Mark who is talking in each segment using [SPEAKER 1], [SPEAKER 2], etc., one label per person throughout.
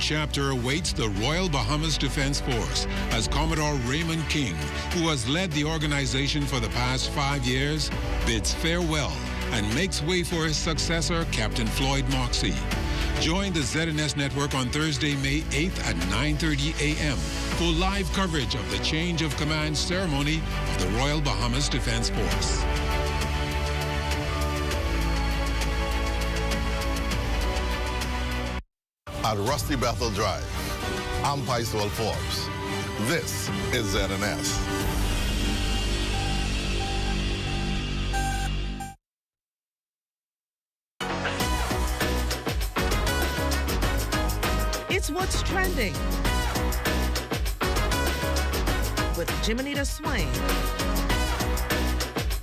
[SPEAKER 1] chapter awaits the Royal Bahamas Defense Force as Commodore Raymond King, who has led the organization for the past 5 years, bids farewell and makes way for his successor, Captain Floyd Moxey. Join the ZNS Network on Thursday, May 8th at 9:30 a.m. for live coverage of the change of command ceremony of the Royal Bahamas Defense Force.
[SPEAKER 2] At Rusty Bethel Drive, I'm Paisol Forbes. This is ZNS.
[SPEAKER 3] It's What's Trending with Jimenita Swain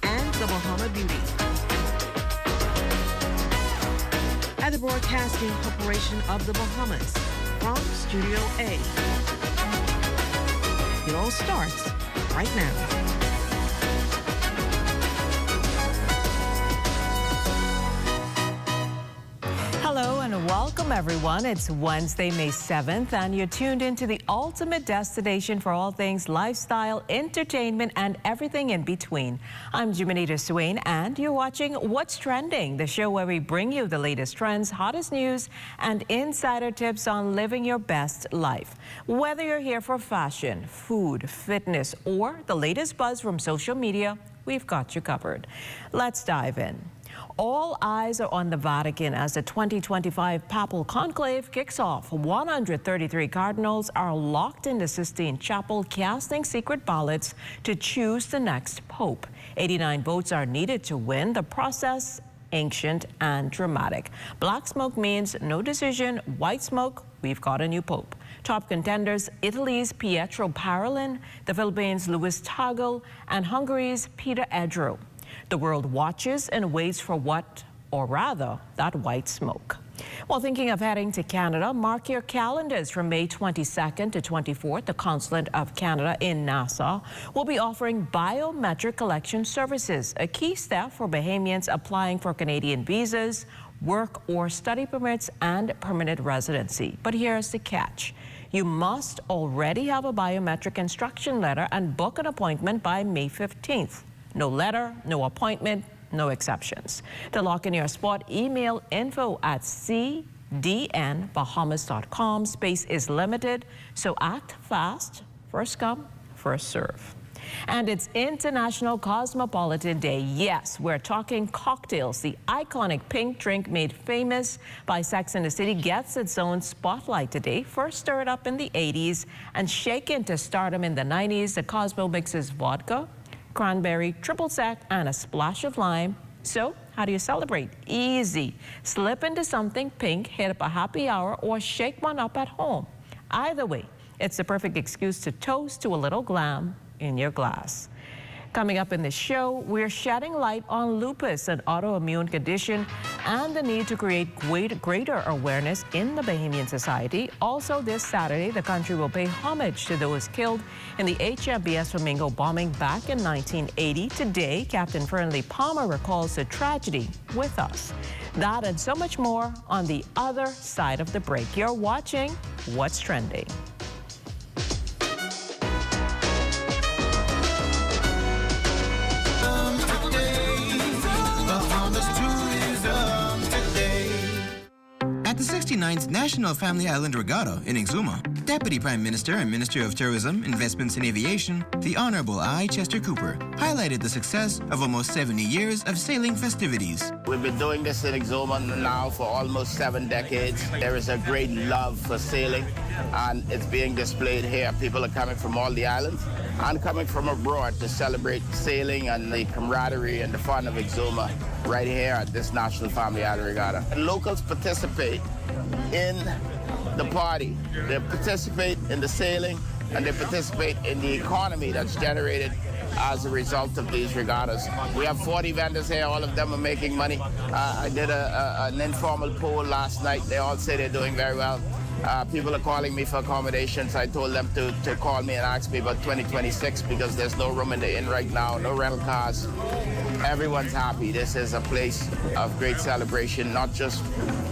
[SPEAKER 3] and the Bahama Beauty at the Broadcasting Corporation of the Bahamas from Studio A. It all starts right now.
[SPEAKER 4] Hello and welcome everyone. It's Wednesday, May 7th, and you're tuned into the ultimate destination for all things lifestyle, entertainment, and everything in between. I'm Jimenita Swain, and you're watching What's Trending, the show where we bring you the latest trends, hottest news, and insider tips on living your best life. Whether you're here for fashion, food, fitness, or the latest buzz from social media, we've got you covered. Let's dive in. All eyes are on the Vatican as the 2025 Papal Conclave kicks off. 133 cardinals are locked in the Sistine Chapel casting secret ballots to choose the next pope. 89 votes are needed to win. The process ancient and dramatic. Black smoke means no decision. White smoke, we've got a new pope. Top contenders, Italy's Pietro Parolin, the Philippines' Luis Tagle, and Hungary's Peter Edro. The world watches and waits for what, or rather, that white smoke. While thinking of heading to Canada, mark your calendars from May 22nd to 24th. The Consulate of Canada in Nassau will be offering biometric collection services, a key step for Bahamians applying for Canadian visas, work or study permits, and permanent residency. But here's the catch. You must already have a biometric instruction letter and book an appointment by May 15th. No letter, no appointment, no exceptions. To lock in your spot, email info@cdnbahamas.com. Space is limited, so act fast. First come, first serve. And it's International Cosmopolitan Day. Yes, we're talking cocktails. The iconic pink drink made famous by Sex and the City gets its own spotlight today. First stirred up in the 80s and shaken to stardom in the 90s, the Cosmo mixes vodka, cranberry, triple sec, and a splash of lime. So, how do you celebrate? Easy. Slip into something pink, hit up a happy hour, or shake one up at home. Either way, it's the perfect excuse to toast to a little glam in your glass. Coming up in the show, we're shedding light on lupus, an autoimmune condition, and the need to create greater awareness in the Bahamian society. Also this Saturday, the country will pay homage to those killed in the HMBS Flamingo bombing back in 1980. Today, Captain Fernley Palmer recalls the tragedy with us. That and so much more on the other side of the break. You're watching What's Trending.
[SPEAKER 5] At the 69th National Family Island Regatta in Exuma, Deputy Prime Minister and Minister of Tourism, Investments and Aviation, the Honorable I. Chester Cooper, highlighted the success of almost 70 years of sailing festivities.
[SPEAKER 6] We've been doing this in Exuma now for almost 7 decades. There is a great love for sailing, and it's being displayed here. People are coming from all the islands and coming from abroad to celebrate sailing and the camaraderie and the fun of Exuma right here at this National Family Island Regatta. And locals participate in the party. They participate in the sailing, and they participate in the economy that's generated as a result of these regattas. We have 40 vendors here. All of them are making money. I did an informal poll last night. They all say they're doing very well. People are calling me for accommodations. I told them to call me and ask me about 2026 because there's no room in the inn right now, no rental cars. Everyone's happy. This is a place of great celebration, not just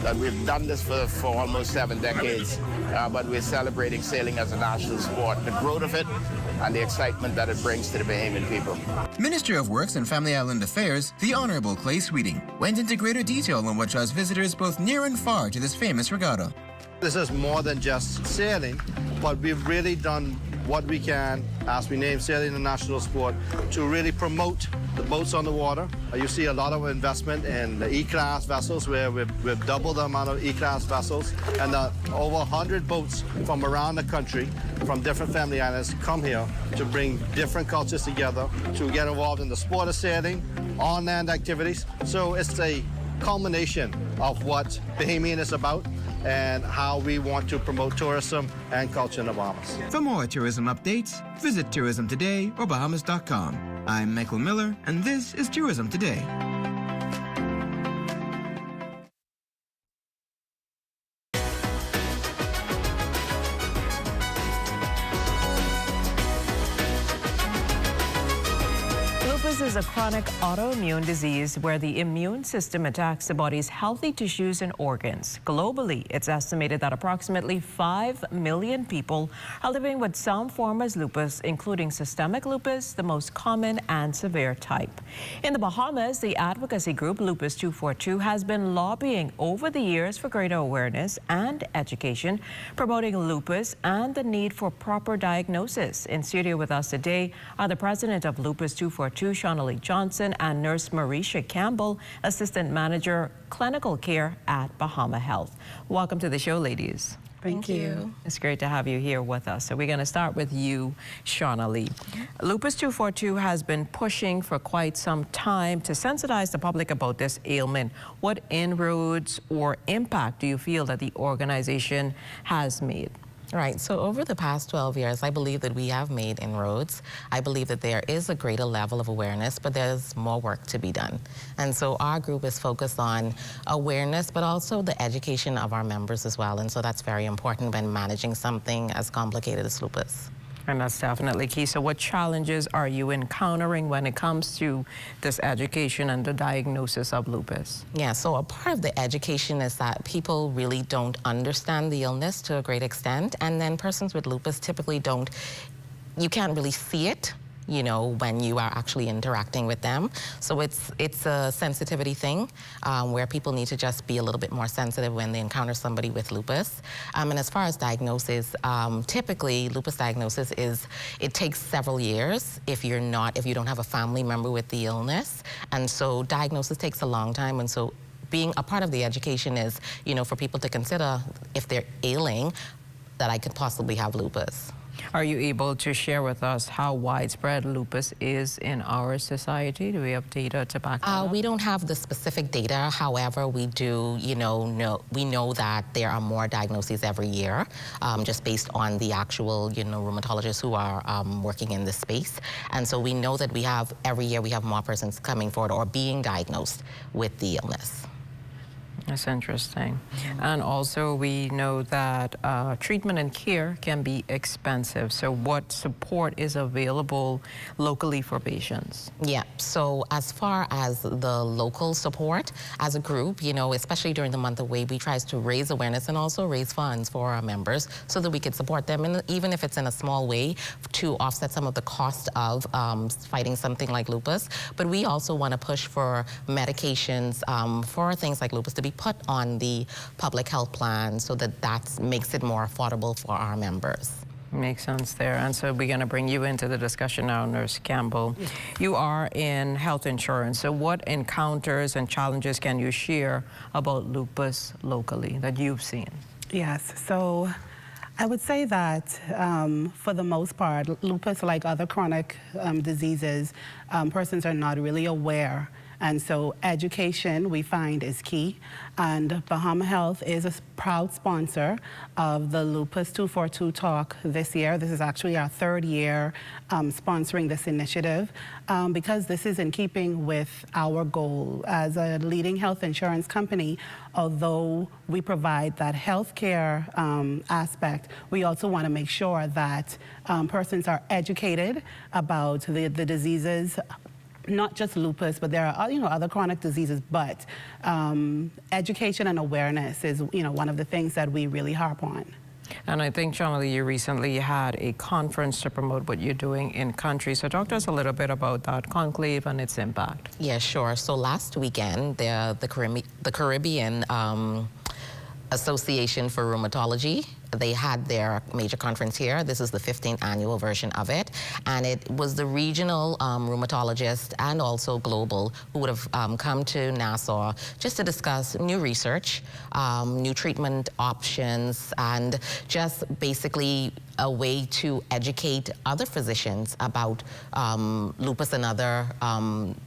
[SPEAKER 6] that we've done this for almost 7 decades, but we're celebrating sailing as a national sport, the growth of it, and the excitement that it brings to the Bahamian people.
[SPEAKER 5] Minister of Works and Family Island Affairs, the Honorable Clay Sweeting, went into greater detail on what draws visitors both near and far to this famous regatta.
[SPEAKER 7] This is more than just sailing, but we've really done what we can, as we name sailing a national sport, to really promote the boats on the water. You see a lot of investment in the E-class vessels, where we've doubled the amount of E-class vessels, and over 100 boats from around the country, from different family islands, come here to bring different cultures together, to get involved in the sport of sailing, on-land activities. So it's a culmination of what Bahamian is about, and how we want to promote tourism and culture in the Bahamas.
[SPEAKER 5] For more tourism updates, visit Tourism Today or Bahamas.com. I'm Michael Miller, and this is Tourism Today.
[SPEAKER 4] Lupus is a chronic autoimmune disease where the immune system attacks the body's healthy tissues and organs. Globally, it's estimated that approximately 5 million people are living with some form of lupus, including systemic lupus, the most common and severe type. In the Bahamas, the advocacy group Lupus 242 has been lobbying over the years for greater awareness and education, promoting lupus and the need for proper diagnosis. In studio with us today are the president of Lupus 242, Shauna Johnson, and Nurse Marisha Campbell, Assistant Manager, Clinical Care at Bahama Health. Welcome to the show, ladies.
[SPEAKER 8] Thank you.
[SPEAKER 4] It's great to have you here with us. So we're going to start with you, Shauna Lee. Lupus 242 has been pushing for quite some time to sensitize the public about this ailment. What inroads or impact do you feel that the organization has made?
[SPEAKER 8] Right, so over the past 12 years, I believe that we have made inroads. I believe that there is a greater level of awareness, but there's more work to be done. And so our group is focused on awareness, but also the education of our members as well. And so that's very important when managing something as complicated as lupus.
[SPEAKER 4] And that's definitely key. So what challenges are you encountering when it comes to this education and the diagnosis of lupus?
[SPEAKER 8] Yeah, so a part of the education is that people really don't understand the illness to a great extent. And then persons with lupus typically you can't really see it, you know, when you are actually interacting with them. So it's a sensitivity thing where people need to just be a little bit more sensitive when they encounter somebody with lupus. And as far as diagnosis, typically lupus diagnosis it takes several years if you don't have a family member with the illness. And so diagnosis takes a long time. And so being a part of the education is, you know, for people to consider if they're ailing that I could possibly have lupus.
[SPEAKER 4] Are you able to share with us how widespread lupus is in our society? Do we have data to back that up?
[SPEAKER 8] We don't have the specific data. However, we do, we know that there are more diagnoses every year, just based on the actual, rheumatologists who are working in this space. And so we know that every year we have more persons coming forward or being diagnosed with the illness.
[SPEAKER 4] That's interesting. And also we know that treatment and care can be expensive. So what support is available locally for patients?
[SPEAKER 8] Yeah, so as far as the local support, as a group, especially during the month of May, we try to raise awareness and also raise funds for our members so that we could support them, and even if it's in a small way, to offset some of the cost of fighting something like lupus. But we also want to push for medications for things like lupus to be put on the public health plan so that makes it more affordable for our members.
[SPEAKER 4] Makes sense there. And so we're going to bring you into the discussion now, Nurse Campbell. Yes. You are in health insurance. So what encounters and challenges can you share about lupus locally that you've seen?
[SPEAKER 9] Yes. So I would say that for the most part, lupus, like other chronic diseases, persons are not really aware. And so education, we find, is key. And Bahama Health is a proud sponsor of the Lupus 242 talk this year. This is actually our third year sponsoring this initiative because this is in keeping with our goal. As a leading health insurance company, although we provide that healthcare aspect, we also want to make sure that persons are educated about the diseases, not just lupus, but there are other chronic diseases. But education and awareness is one of the things that we really harp on.
[SPEAKER 10] And I think, Jonathan, you recently had a conference to promote what you're doing in country. So talk to us a little bit about that conclave and its impact.
[SPEAKER 8] Yeah, sure. So last weekend, the Caribbean Association for Rheumatology, they had their major conference here. This is the 15th annual version of it. And it was the regional rheumatologists and also global who would have come to Nassau just to discuss new research, new treatment options, and just basically a way to educate other physicians about lupus and other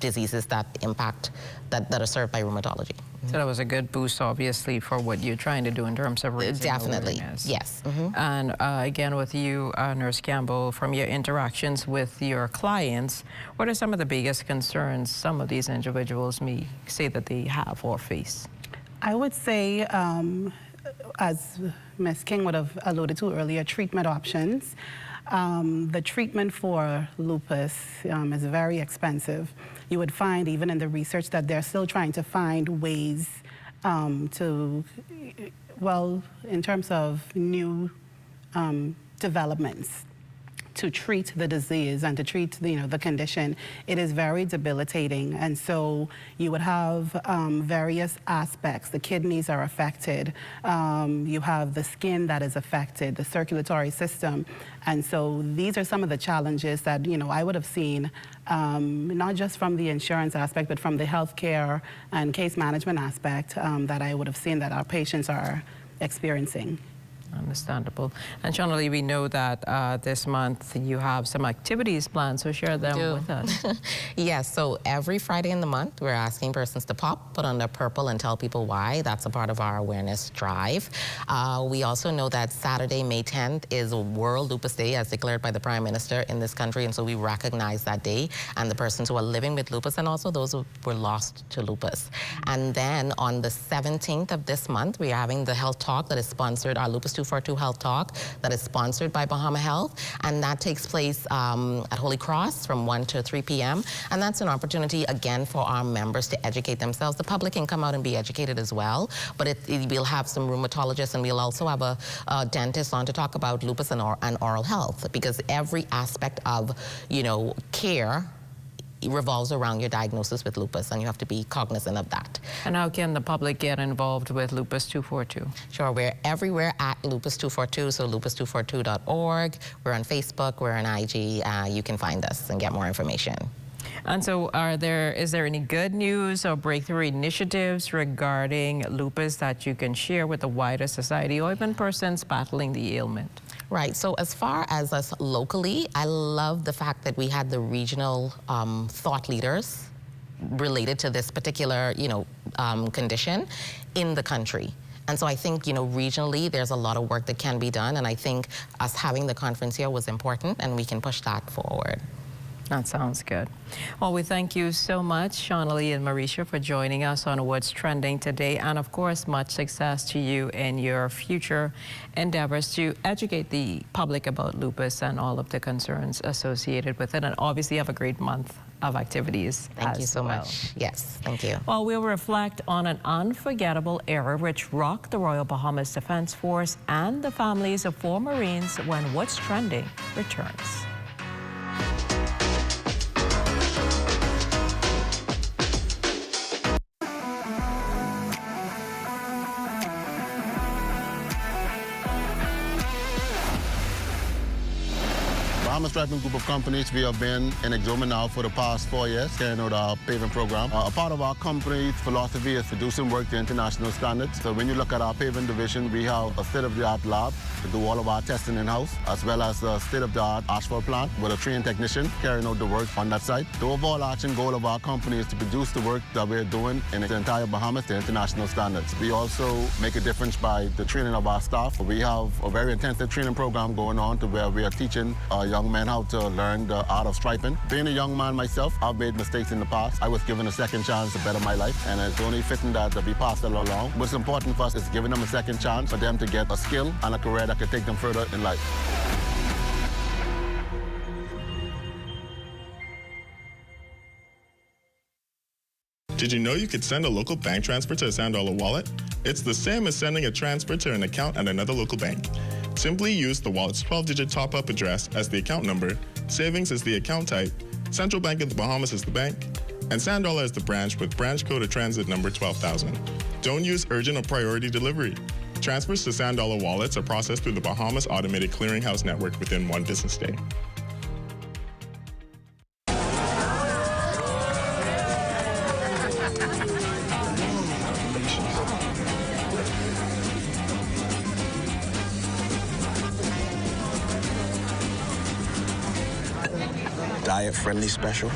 [SPEAKER 8] diseases that impact, that are served by rheumatology.
[SPEAKER 10] So that was a good boost, obviously, for what you're trying to do in terms of raising
[SPEAKER 8] Definitely,
[SPEAKER 10] awareness.
[SPEAKER 8] yes.
[SPEAKER 10] And again, with you, Nurse Campbell, from your interactions with your clients, what are some of the biggest concerns some of these individuals may say that they have or face?
[SPEAKER 9] I would say, as Ms. King would have alluded to earlier, treatment options. The treatment for lupus is very expensive. You would find, even in the research, that they're still trying to find ways to, well, in terms of new developments to treat the disease and to treat the condition. It is very debilitating, and so you would have various aspects. The kidneys are affected, you have the skin that is affected, the circulatory system, and so these are some of the challenges that I would have seen, not just from the insurance aspect, but from the healthcare and case management aspect that I would have seen that our patients are experiencing.
[SPEAKER 10] Understandable. And Channelie, we know that this month you have some activities planned, so share them with us.
[SPEAKER 8] Yes, so every Friday in the month, we're asking persons to put on their purple and tell people why. That's a part of our awareness drive. We also know that Saturday, May 10th, is World Lupus Day, as declared by the Prime Minister in this country, and so we recognize that day and the persons who are living with lupus and also those who were lost to lupus. And then on the 17th of this month, we are having the health talk that is sponsored, our Lupus 242 Health Talk, that is sponsored by Bahama Health, and that takes place at Holy Cross from 1 to 3 p.m. And that's an opportunity, again, for our members to educate themselves. The public can come out and be educated as well, but we'll have some rheumatologists, and we'll also have a dentist on to talk about lupus and oral health, because every aspect of, care revolves around your diagnosis with lupus, and you have to be cognizant of that.
[SPEAKER 10] And how can the public get involved with Lupus 242?
[SPEAKER 8] Sure, we're everywhere at Lupus 242, so lupus242.org. We're on Facebook, we're on IG. You can find us and get more information.
[SPEAKER 10] And so is there any good news or breakthrough initiatives regarding lupus that you can share with the wider society or even persons battling the ailment?
[SPEAKER 8] Right, so as far as us locally, I love the fact that we had the regional thought leaders related to this particular, condition in the country. And so I think, regionally, there's a lot of work that can be done, and I think us having the conference here was important, and we can push that forward.
[SPEAKER 10] That sounds good. Well, we thank you so much, Channelie and Marisha, for joining us on What's Trending today. And of course, much success to you in your future endeavors to educate the public about lupus and all of the concerns associated with it. And obviously, have a great month of activities.
[SPEAKER 8] Thank you so much. Yes, thank you.
[SPEAKER 10] Well, we'll reflect on an unforgettable era which rocked the Royal Bahamas Defense Force and the families of 4 Marines when What's Trending returns.
[SPEAKER 2] Bahamas Striping Group of Companies, we have been in Exuma now for the past 4 years, carrying out our paving program. A part of our company's philosophy is producing work to international standards. So when you look at our paving division, we have a state-of-the-art lab to do all of our testing in-house, as well as a state-of-the-art asphalt plant with a trained technician carrying out the work on that site. The overarching goal of our company is to produce the work that we're doing in the entire Bahamas to international standards. We also make a difference by the training of our staff. We have a very intensive training program going on to where we are teaching young men how to learn the art of striping. Being a young man myself, I've made mistakes in the past. I was given a second chance to better my life, and it's only fitting that we pass that along. What's important for us is giving them a second chance for them to get a skill and a career that can take them further in life.
[SPEAKER 11] Did you know you could send a local bank transfer to a $1 wallet? It's the same as sending a transfer to an account at another local bank. Simply use the wallet's 12-digit top-up address as the account number, savings as the account type, Central Bank of the Bahamas as the bank, and Sand Dollar as the branch with branch code or transit number 12,000. Don't use urgent or priority delivery. Transfers to Sand Dollar wallets are processed through the Bahamas Automated Clearinghouse Network within 1 business day.
[SPEAKER 12] Diet-friendly special.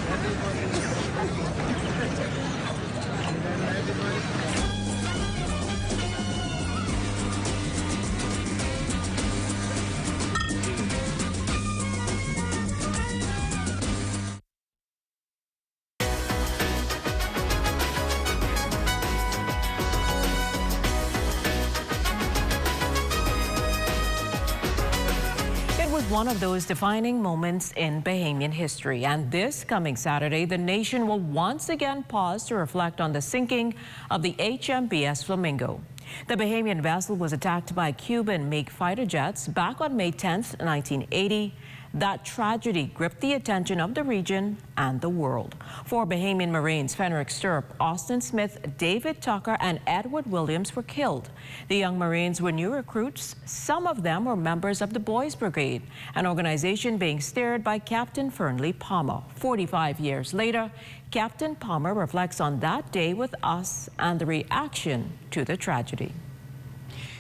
[SPEAKER 4] One of those defining moments in Bahamian history. And this coming Saturday, the nation will once again pause to reflect on the sinking of the HMBS Flamingo. The Bahamian vessel was attacked by Cuban-make fighter jets back on May 10th, 1980. That tragedy gripped the attention of the region and the world. 4 Bahamian Marines, Fenric Stirrup, Austin Smith, David Tucker, and Edward Williams were killed. The young Marines were new recruits. Some of them were members of the Boys Brigade, an organization being steered by Captain Fernley Palmer. 45 years later, Captain Palmer reflects on that day with us and the reaction to the tragedy.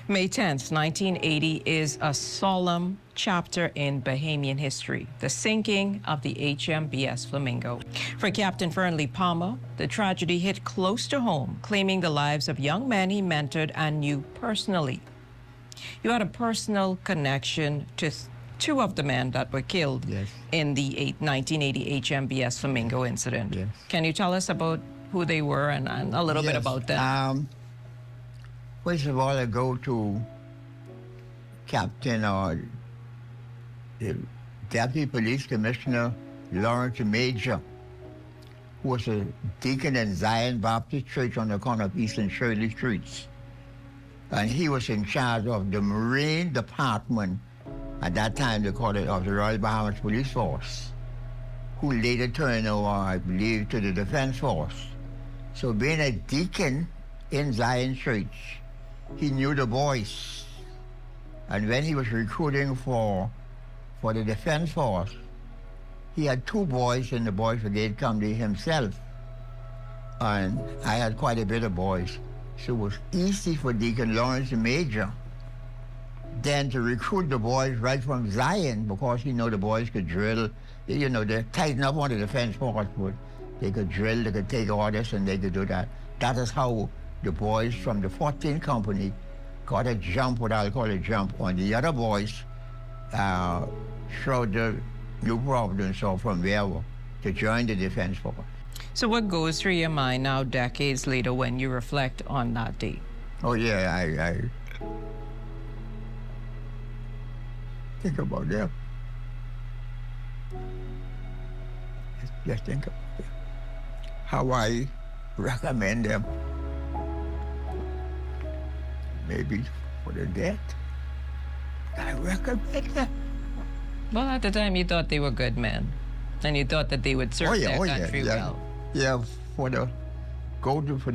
[SPEAKER 4] May 10th, 1980 is a solemn chapter in Bahamian history, the sinking of the HMBS Flamingo. For Captain Fernley Palmer, the tragedy hit close to home, claiming the lives of young men he mentored and knew personally. You had a personal connection to 2 of the men that were killed in the 1980 HMBS Flamingo incident.
[SPEAKER 13] Yes.
[SPEAKER 4] Can you tell us about who they were and a little bit about them?
[SPEAKER 13] First of all, I go to Captain or the Deputy Police Commissioner Lawrence Major, who was a deacon in Zion Baptist Church on the corner of East and Shirley Streets. And he was in charge of the Marine Department. At that time, they called it of the Royal Bahamas Police Force, who later turned over, I believe, to the Defense Force. So being a deacon in Zion Church, he knew the boys. And when he was recruiting for the Defense Force, he had 2 boys in the Boys Brigade come to himself. And I had quite a bit of boys. So it was easy for Deacon Lawrence Major then to recruit the boys right from Zion, because he knew the boys could drill. You know, they tighten up on the Defense Force, but they could drill, they could take orders, and they could do that. That is how the boys from the 14th Company got a jump, what I'll call a jump, on the other boys showed the New Providence or from wherever to join the Defense Force.
[SPEAKER 4] So what goes through your mind now, decades later, when you reflect on that day?
[SPEAKER 13] Oh, yeah, I think about them. Just think about them. How I recommend them. Maybe for the death. I recommend them.
[SPEAKER 4] Well, at the time, you thought they were good men, and you thought that they would serve their country well.
[SPEAKER 13] Yeah, for the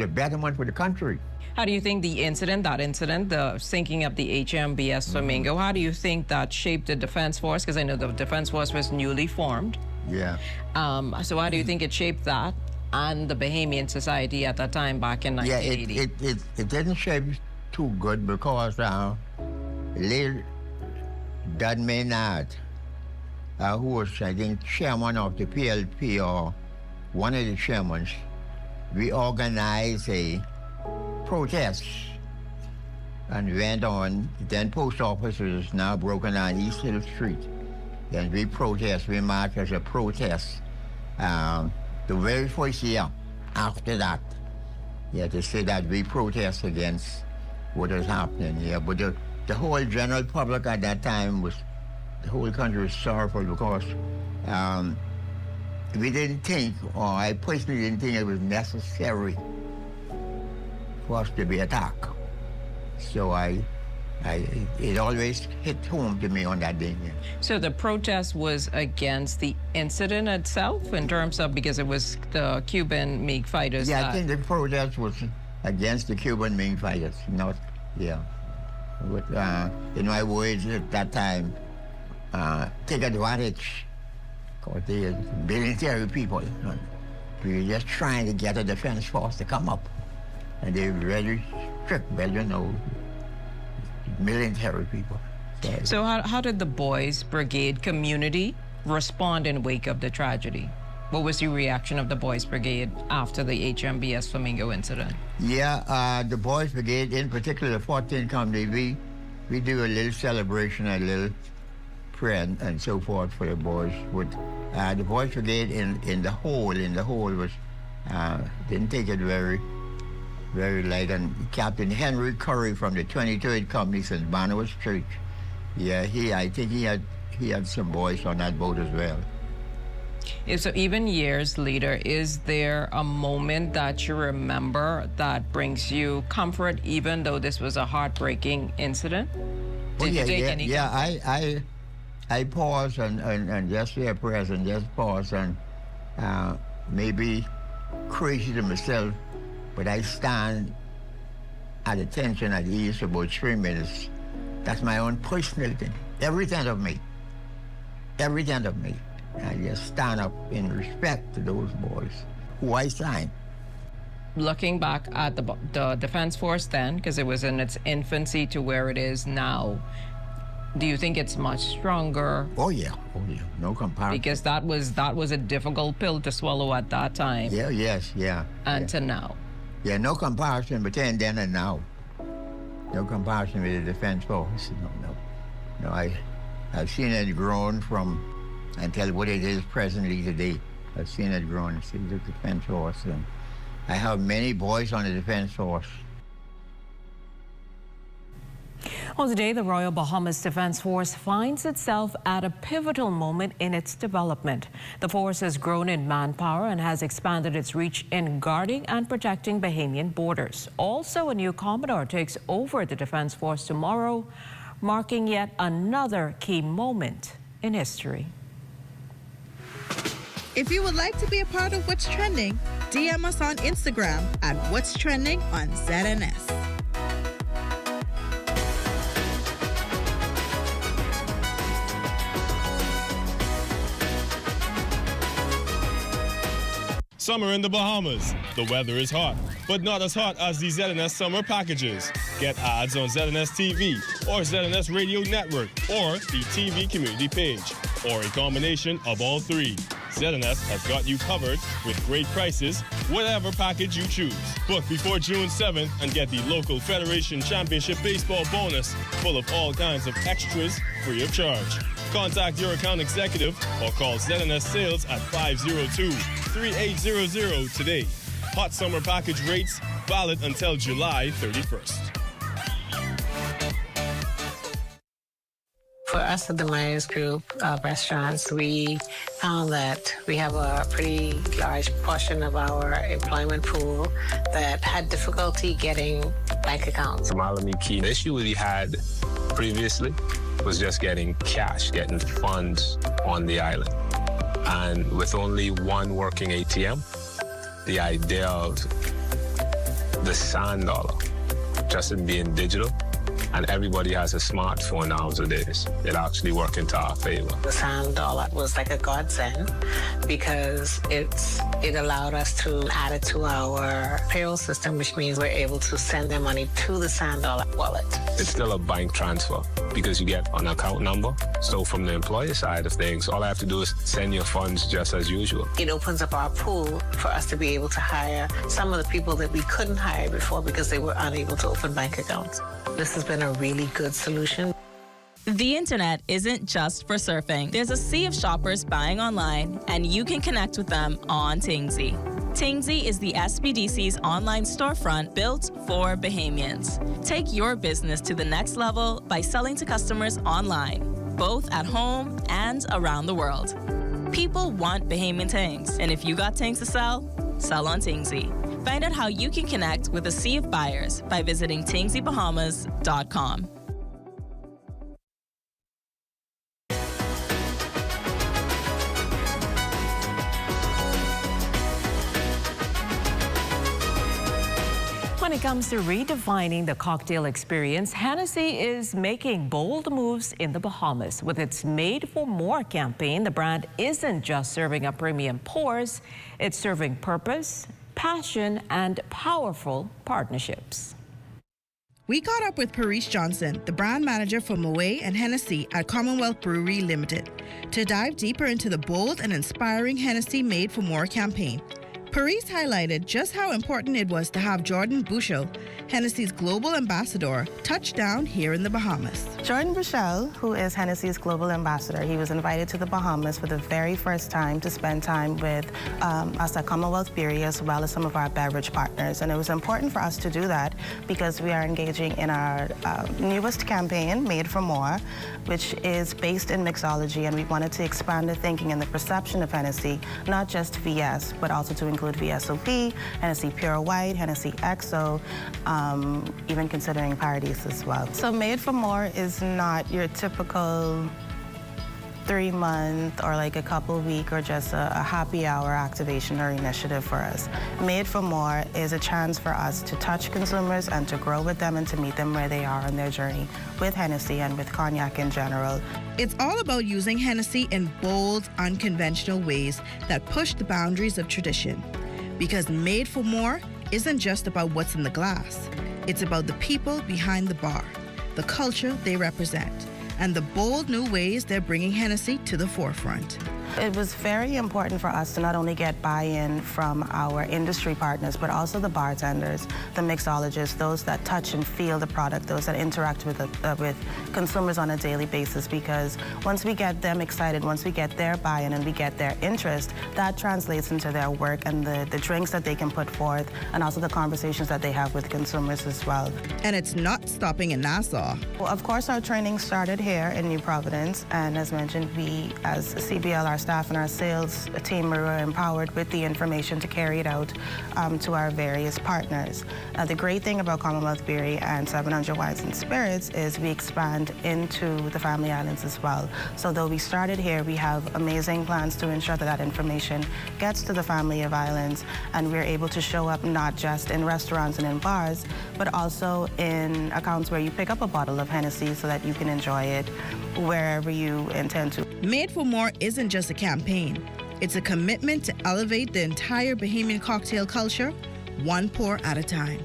[SPEAKER 13] betterment for the country.
[SPEAKER 4] How do you think the sinking of the HMBS Flamingo, how do you think that shaped the Defense Force? Because I know the Defense Force was newly formed.
[SPEAKER 13] Yeah.
[SPEAKER 4] So how do you think it shaped that and the Bahamian society at that time back in 1980?
[SPEAKER 13] Yeah, it didn't shape too good because late Dud Maynard, who was, I think, chairman of the PLP or one of the chairmen, we organized a protest and went on. Then post office is now broken on East Hill Street. Then we marched as a protest. The very first year after that, to say that we protest against what was happening here. But the whole general public at that time the whole country was sorrowful because we didn't think, or I personally didn't think it was necessary for us to be attacked. So I It always hit home to me on that day. Yeah.
[SPEAKER 10] So the protest was against the incident itself in terms of, because it was the Cuban MiG fighters?
[SPEAKER 13] Yeah, I think the protest was against the Cuban MiG fighters, not, yeah. But, in my words at that time, take advantage, because they're military people. We're just trying to get a defense force to come up. And they're very strict, but you know, military people.
[SPEAKER 10] So how did the Boys Brigade community respond in wake of the tragedy? What was the reaction of the Boys Brigade after the HMBS Flamingo incident?
[SPEAKER 13] Yeah, the Boys Brigade, in particular the 14th Company, we do a little celebration, a little prayer and so forth for the boys. With the Boys Brigade in the whole was didn't take it very light. And Captain Henry Curry from the 23rd Company, St. Barnabas Church, yeah, I think he had some boys on that boat as well.
[SPEAKER 10] So even years later, is there a moment that you remember that brings you comfort, even though this was a heartbreaking incident? Did you take any comfort?
[SPEAKER 13] I pause and just say a prayer and just pause and maybe crazy to myself, but I stand at attention at ease for about 3 minutes. That's my own personal thing. Everything of me. I just stand up in respect to those boys who I signed.
[SPEAKER 10] Looking back at the Defense Force then, because it was in its infancy to where it is now, do you think it's much stronger?
[SPEAKER 13] Oh yeah, no comparison.
[SPEAKER 10] Because that was a difficult pill to swallow at that time.
[SPEAKER 13] Yeah.
[SPEAKER 10] And to now.
[SPEAKER 13] Yeah, no comparison between then and now. No comparison with the Defense Force. No. I've seen it grown from until what it is presently today. I've seen it grown. See the Defense Force. And I have many boys on the Defense Force.
[SPEAKER 4] Well, today, the Royal Bahamas Defense Force finds itself at a pivotal moment in its development. The force has grown in manpower and has expanded its reach in guarding and protecting Bahamian borders. Also, a new Commodore takes over the Defense Force tomorrow, marking yet another key moment in history.
[SPEAKER 14] If you would like to be a part of What's Trending, DM us on Instagram at What's Trending on ZNS.
[SPEAKER 15] Summer in the Bahamas. The weather is hot, but not as hot as the ZNS summer packages. Get ads on ZNS TV or ZNS Radio Network or the TV community page, or a combination of all three. ZNS has got you covered with great prices, whatever package you choose. Book before June 7th and get the local Federation Championship Baseball bonus full of all kinds of extras free of charge. Contact your account executive or call ZNS Sales at 502-3800 today. Hot summer package rates valid until July 31st.
[SPEAKER 16] For us at the Myers Group of restaurants, we found that we have a pretty large portion of our employment pool that had difficulty getting bank accounts.
[SPEAKER 17] The issue we had previously was just getting cash, getting funds on the island. And with only one working ATM, the idea of the sand dollar just in being digital, and everybody has a smartphone nowadays, it actually worked into our favor.
[SPEAKER 16] The sand dollar was like a godsend because it allowed us to add it to our payroll system, which means we're able to send their money to the sand dollar wallet.
[SPEAKER 17] It's still a bank transfer because you get an account number. So from the employer side of things, all I have to do is send your funds just as usual.
[SPEAKER 16] It opens up our pool for us to be able to hire some of the people that we couldn't hire before because they were unable to open bank accounts. This has been a really good solution.
[SPEAKER 18] The internet isn't just for surfing. There's a sea of shoppers buying online, and you can connect with them on Tingsy. Tingsy is the SBDC's online storefront built for Bahamians. Take your business to the next level by selling to customers online, both at home and around the world. People want Bahamian things, and if you got things to sell, sell on Tingsy. Find out how you can connect with a sea of buyers by visiting TingsyBahamas.com.
[SPEAKER 4] When it comes to redefining the cocktail experience, Hennessy is making bold moves in the Bahamas. With its Made for More campaign, the brand isn't just serving up premium pours, it's serving purpose, passion, and powerful partnerships.
[SPEAKER 14] We caught up with Paris Johnson, the brand manager for Moet and Hennessy at Commonwealth Brewery Limited, to dive deeper into the bold and inspiring Hennessy Made for More campaign. Paris highlighted just how important it was to have Jordan Bushell, Hennessy's global ambassador, touch down here in the Bahamas.
[SPEAKER 19] Jordan Bushell, who is Hennessy's global ambassador, he was invited to the Bahamas for the very first time to spend time with us at Commonwealth Brewery as well as some of our beverage partners. And it was important for us to do that because we are engaging in our newest campaign, Made for More, which is based in mixology, and we wanted to expand the thinking and the perception of Hennessy, not just VS, but also to include VSOP, Hennessy Pure White, Hennessy XO, even considering Paradise as well. So Made for More is not your typical 3-month or like a couple week or just a happy hour activation or initiative for us. Made for More is a chance for us to touch consumers and to grow with them and to meet them where they are on their journey with Hennessy and with cognac in general.
[SPEAKER 14] It's all about using Hennessy in bold, unconventional ways that push the boundaries of tradition. Because Made for More isn't just about what's in the glass. It's about the people behind the bar, the culture they represent, and the bold new ways they're bringing Hennessy to the forefront.
[SPEAKER 19] It was very important for us to not only get buy-in from our industry partners, but also the bartenders, the mixologists, those that touch and feel the product, those that interact with consumers on a daily basis, because once we get them excited, once we get their buy-in and we get their interest, that translates into their work and the drinks that they can put forth, and also the conversations that they have with consumers as well.
[SPEAKER 14] And it's not stopping in Nassau.
[SPEAKER 19] Well, of course, our training started here in New Providence, and as mentioned, we, as CBL, our staff and our sales team, were empowered with the information to carry it out to our various partners. The great thing about Commonwealth Brewery and 700 Wines and Spirits is we expand into the Family Islands as well. So though we started here, we have amazing plans to ensure that that information gets to the Family of Islands, and we're able to show up not just in restaurants and in bars, but also in accounts where you pick up a bottle of Hennessy so that you can enjoy it wherever you intend to.
[SPEAKER 14] Made for More isn't just a campaign. It's a commitment to elevate the entire Bahamian cocktail culture, one pour at a time.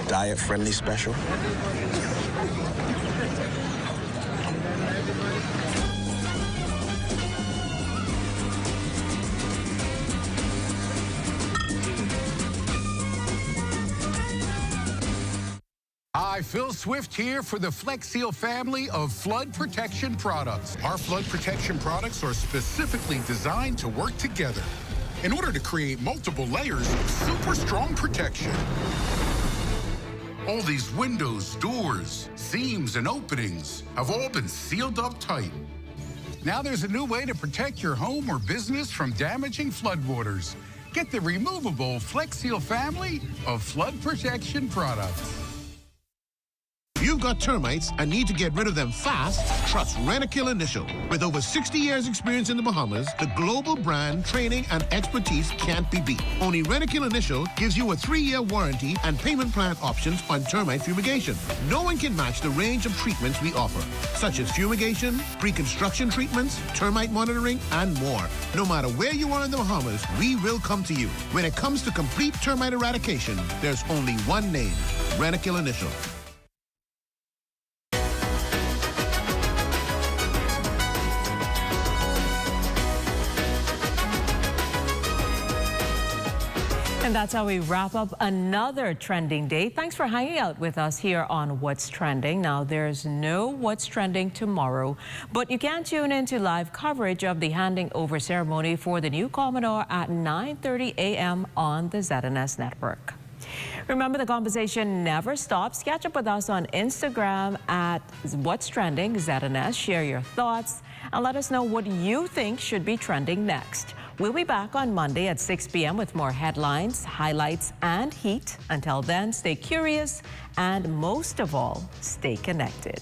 [SPEAKER 12] Diet-friendly special.
[SPEAKER 20] Hi, Phil Swift here for the Flex Seal family of flood protection products. Our flood protection products are specifically designed to work together in order to create multiple layers of super strong protection. All these windows, doors, seams, and openings have all been sealed up tight. Now there's a new way to protect your home or business from damaging floodwaters. Get the removable Flex Seal family of flood protection products.
[SPEAKER 21] If you've got termites and need to get rid of them fast, trust Rentokil Initial. With over 60 years experience in the Bahamas, the global brand, training, and expertise can't be beat. Only Rentokil Initial gives you a 3-year warranty and payment plan options on termite fumigation. No one can match the range of treatments we offer, such as fumigation, pre-construction treatments, termite monitoring, and more. No matter where you are in the Bahamas, we will come to you. When it comes to complete termite eradication, there's only one name, Rentokil Initial.
[SPEAKER 4] And that's how we wrap up another trending day. Thanks for hanging out with us here on What's Trending. Now, there's no What's Trending tomorrow, but you can tune in to live coverage of the handing over ceremony for the new Commodore at 9:30 a.m. on the ZNS network. Remember, the conversation never stops. Catch up with us on Instagram at What's Trending ZNS. Share your thoughts and let us know what you think should be trending next. We'll be back on Monday at 6 p.m. with more headlines, highlights, and heat. Until then, stay curious and most of all, stay connected.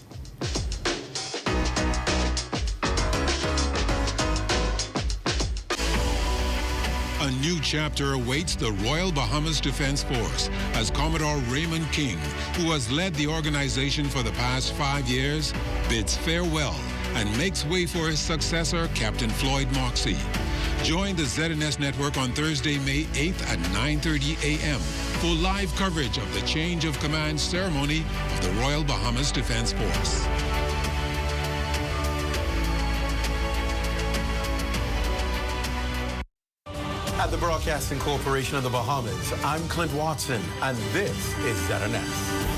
[SPEAKER 1] A new chapter awaits the Royal Bahamas Defense Force as Commodore Raymond King, who has led the organization for the past 5 years, bids farewell and makes way for his successor, Captain Floyd Moxey. Join the ZNS Network on Thursday, May 8th at 9:30 a.m. for live coverage of the change of command ceremony of the Royal Bahamas Defense Force.
[SPEAKER 22] At the Broadcasting Corporation of the Bahamas, I'm Clint Watson, and this is ZNS.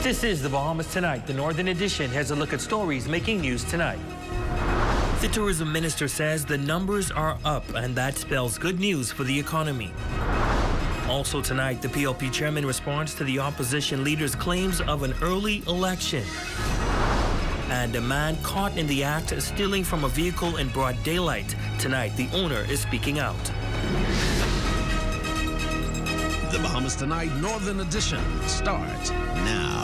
[SPEAKER 23] This is the Bahamas Tonight. The Northern Edition has a look at stories making news tonight. The tourism minister says the numbers are up, and that spells good news for the economy. Also tonight, the PLP chairman responds to the opposition leader's claims of an early election. And a man caught in the act of stealing from a vehicle in broad daylight. Tonight, the owner is speaking out.
[SPEAKER 24] The Bahamas Tonight Northern Edition starts now.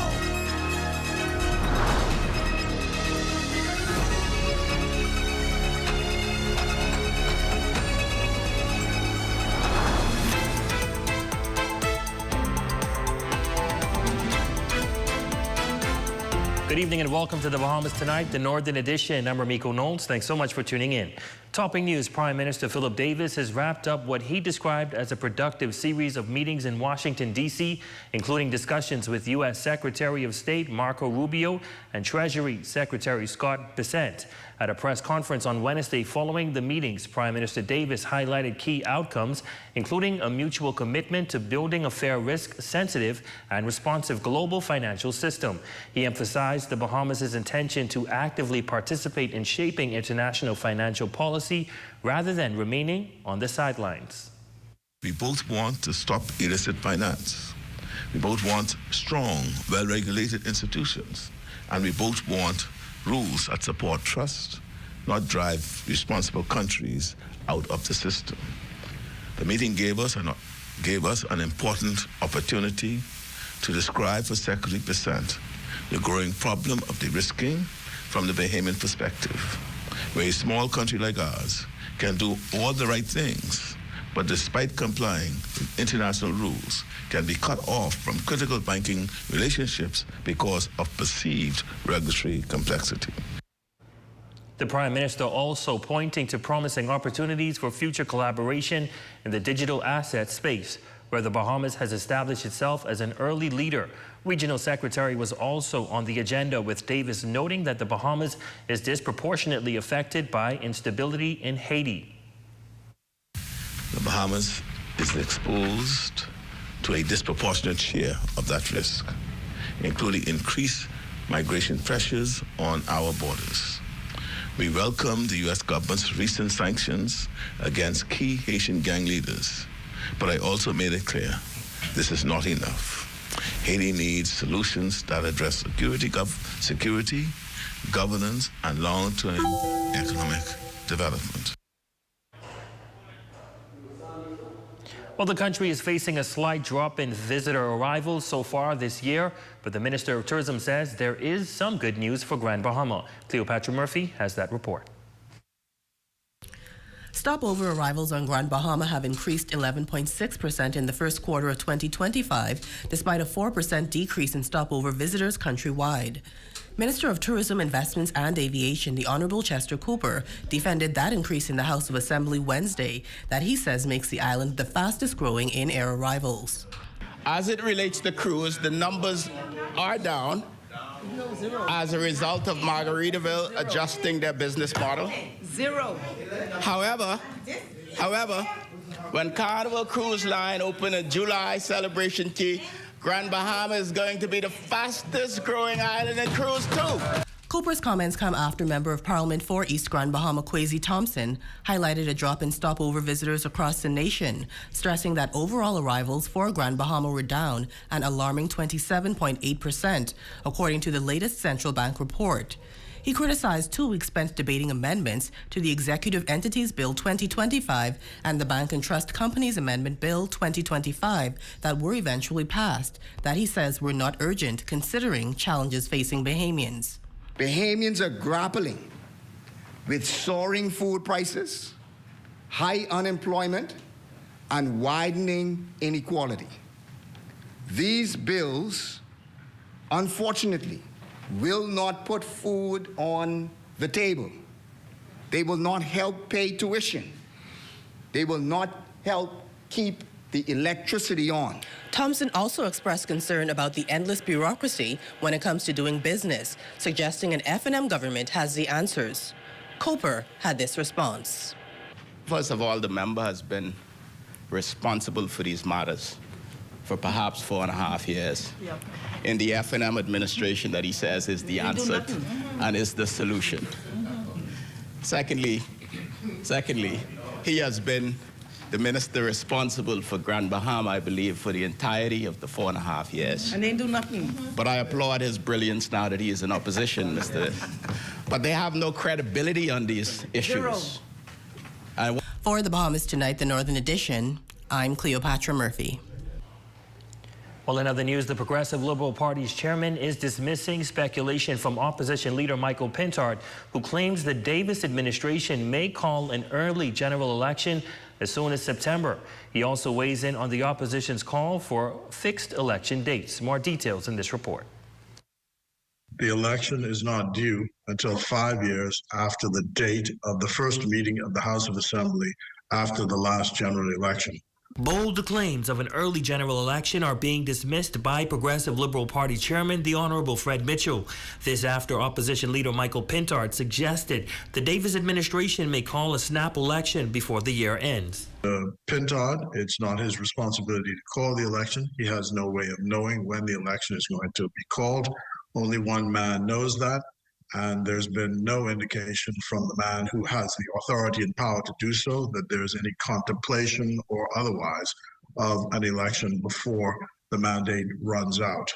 [SPEAKER 23] Good evening and welcome to the Bahamas Tonight, the Northern Edition. I'm Ramiko Knowles. Thanks so much for tuning in. Topping news, Prime Minister Philip Davis has wrapped up what he described as a productive series of meetings in Washington, D.C., including discussions with U.S. Secretary of State Marco Rubio and Treasury Secretary Scott Bessent. At a press conference on Wednesday following the meetings, Prime Minister Davis highlighted key outcomes, including a mutual commitment to building a fair, risk-sensitive and responsive global financial system. He emphasized the Bahamas' intention to actively participate in shaping international financial policy rather than remaining on the sidelines.
[SPEAKER 25] We both want to stop illicit finance. We both want strong, well-regulated institutions. And we both want rules that support trust, not drive responsible countries out of the system. The meeting gave us an important opportunity to describe for Secretary Bessent the growing problem of de-risking from the Bahamian perspective, where a small country like ours can do all the right things, but despite complying with international rules, can be cut off from critical banking relationships because of perceived regulatory complexity.
[SPEAKER 23] The Prime Minister also pointing to promising opportunities for future collaboration in the digital asset space, where the Bahamas has established itself as an early leader. Regional Secretary was also on the agenda, with Davis noting that the Bahamas is disproportionately affected by instability in Haiti.
[SPEAKER 25] The Bahamas is exposed to a disproportionate share of that risk, including increased migration pressures on our borders. We welcome the U.S. government's recent sanctions against key Haitian gang leaders, but I also made it clear this is not enough. Haiti needs solutions that address security, governance, and long-term economic development.
[SPEAKER 23] Well, the country is facing a slight drop in visitor arrivals so far this year, but the Minister of Tourism says there is some good news for Grand Bahama. Cleopatra Murphy has that report.
[SPEAKER 26] Stopover arrivals on Grand Bahama have increased 11.6% in the first quarter of 2025, despite a 4% decrease in stopover visitors countrywide. Minister of Tourism, Investments and Aviation, the Honorable Chester Cooper, defended that increase in the House of Assembly Wednesday that he says makes the island the fastest growing in-air arrivals.
[SPEAKER 6] As it relates to cruise, the numbers are down as a result of Margaritaville adjusting their business model. However, when Carnival Cruise Line opened a July celebration key, Grand Bahama is going to be the fastest growing island in cruise too.
[SPEAKER 26] Cooper's comments come after Member of Parliament for East Grand Bahama Kwesi Thompson highlighted a drop in stopover visitors across the nation, stressing that overall arrivals for Grand Bahama were down an alarming 27.8%, according to the latest central bank report. He criticized 2 weeks spent debating amendments to the Executive Entities Bill 2025 and the Bank and Trust Companies Amendment Bill 2025 that were eventually passed, that he says were not urgent considering challenges facing Bahamians.
[SPEAKER 2] Bahamians are grappling with soaring food prices, high unemployment, and widening inequality. These bills, unfortunately, will not put food on the table. They will not help pay tuition. They will not help keep the electricity on.
[SPEAKER 26] Thompson also expressed concern about the endless bureaucracy when it comes to doing business, suggesting an F&M government has the answers. Cooper had this response.
[SPEAKER 6] First of all, the member has been responsible for these matters for perhaps 4.5 years.
[SPEAKER 26] Yep.
[SPEAKER 6] In the F&M administration that he says is the answer and is the solution. Secondly, he has been the minister responsible for Grand Bahama, I believe, for the entirety of the 4.5 years.
[SPEAKER 26] And they do nothing.
[SPEAKER 6] But I applaud his brilliance now that he is in opposition, Mr. But they have no credibility on these issues.
[SPEAKER 26] For the Bahamas Tonight, the Northern Edition, I'm Cleopatra Murphy.
[SPEAKER 23] Well, in other news, the Progressive Liberal Party's chairman is dismissing speculation from opposition leader Michael Pintard, who claims the Davis administration may call an early general election as soon as September. He also weighs in on the opposition's call for fixed election dates. More details in this report.
[SPEAKER 3] The election is not due until 5 years after the date of the first meeting of the House of Assembly after the last general election.
[SPEAKER 23] Bold claims of an early general election are being dismissed by Progressive Liberal Party Chairman, the Honorable Fred Mitchell. This after opposition leader Michael Pintard suggested the Davis administration may call a snap election before the year ends.
[SPEAKER 3] Pintard, it's not his responsibility to call the election. He has no way of knowing when the election is going to be called. Only one man knows that, and there's been no indication from the man who has the authority and power to do so that there's any contemplation or otherwise of an election before the mandate runs out.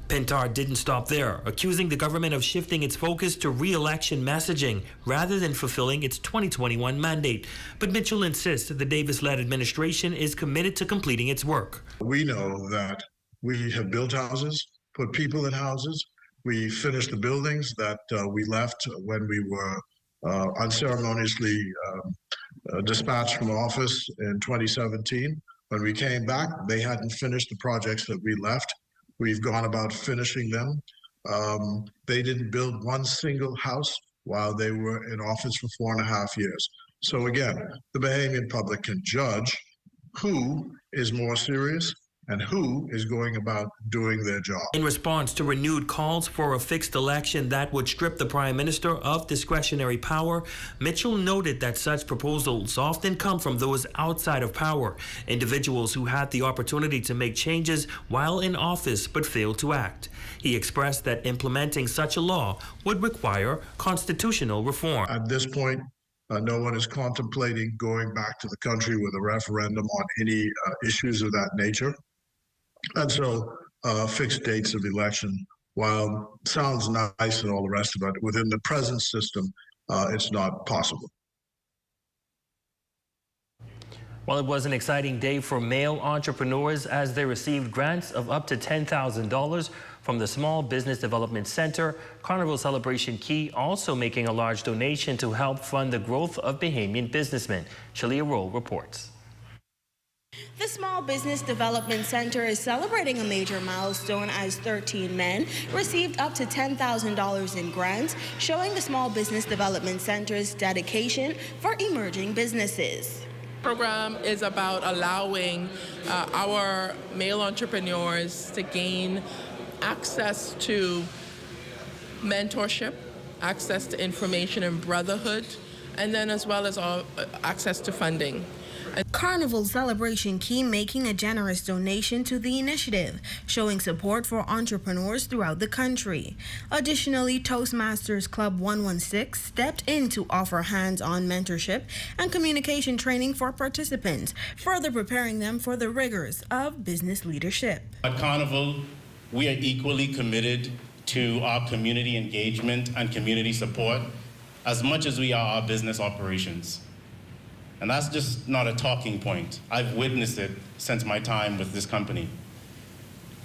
[SPEAKER 23] Pintard didn't stop there, accusing the government of shifting its focus to re-election messaging rather than fulfilling its 2021 mandate. But Mitchell insists that the Davis-led administration is committed to completing its work.
[SPEAKER 3] We know that we have built houses, put people in houses. We finished the buildings that we left when we were unceremoniously dispatched from office in 2017. When we came back, they hadn't finished the projects that we left. We've gone about finishing them. They didn't build one single house while they were in office for 4.5 years. So again, the Bahamian public can judge who is more serious and who is going about doing their job.
[SPEAKER 23] In response to renewed calls for a fixed election that would strip the Prime Minister of discretionary power, Mitchell noted that such proposals often come from those outside of power, individuals who had the opportunity to make changes while in office but failed to act. He expressed that implementing such a law would require constitutional reform.
[SPEAKER 3] At this point, no one is contemplating going back to the country with a referendum on any issues of that nature. And so fixed dates of election, while sounds nice and all the rest of it, within the present system, it's not possible.
[SPEAKER 23] Well, it was an exciting day for male entrepreneurs as they received grants of up to $10,000 from the Small Business Development Center. Carnival Celebration Key also making a large donation to help fund the growth of Bahamian businessmen. Shalia Roll reports.
[SPEAKER 5] The Small Business Development Center is celebrating a major milestone as 13 men received up to $10,000 in grants, showing the Small Business Development Center's dedication for emerging businesses.
[SPEAKER 7] The program is about allowing our male entrepreneurs to gain access to mentorship, access to information and brotherhood, and then as well as access to funding.
[SPEAKER 5] Carnival celebration key making a generous donation to the initiative, showing support for entrepreneurs throughout the country. Additionally, Toastmasters Club 116 stepped in to offer hands-on mentorship and communication training for participants, further preparing them for the rigors of business leadership.
[SPEAKER 8] At Carnival, we are equally committed to our community engagement and community support as much as we are our business operations. And that's just not a talking point. I've witnessed it since my time with this company.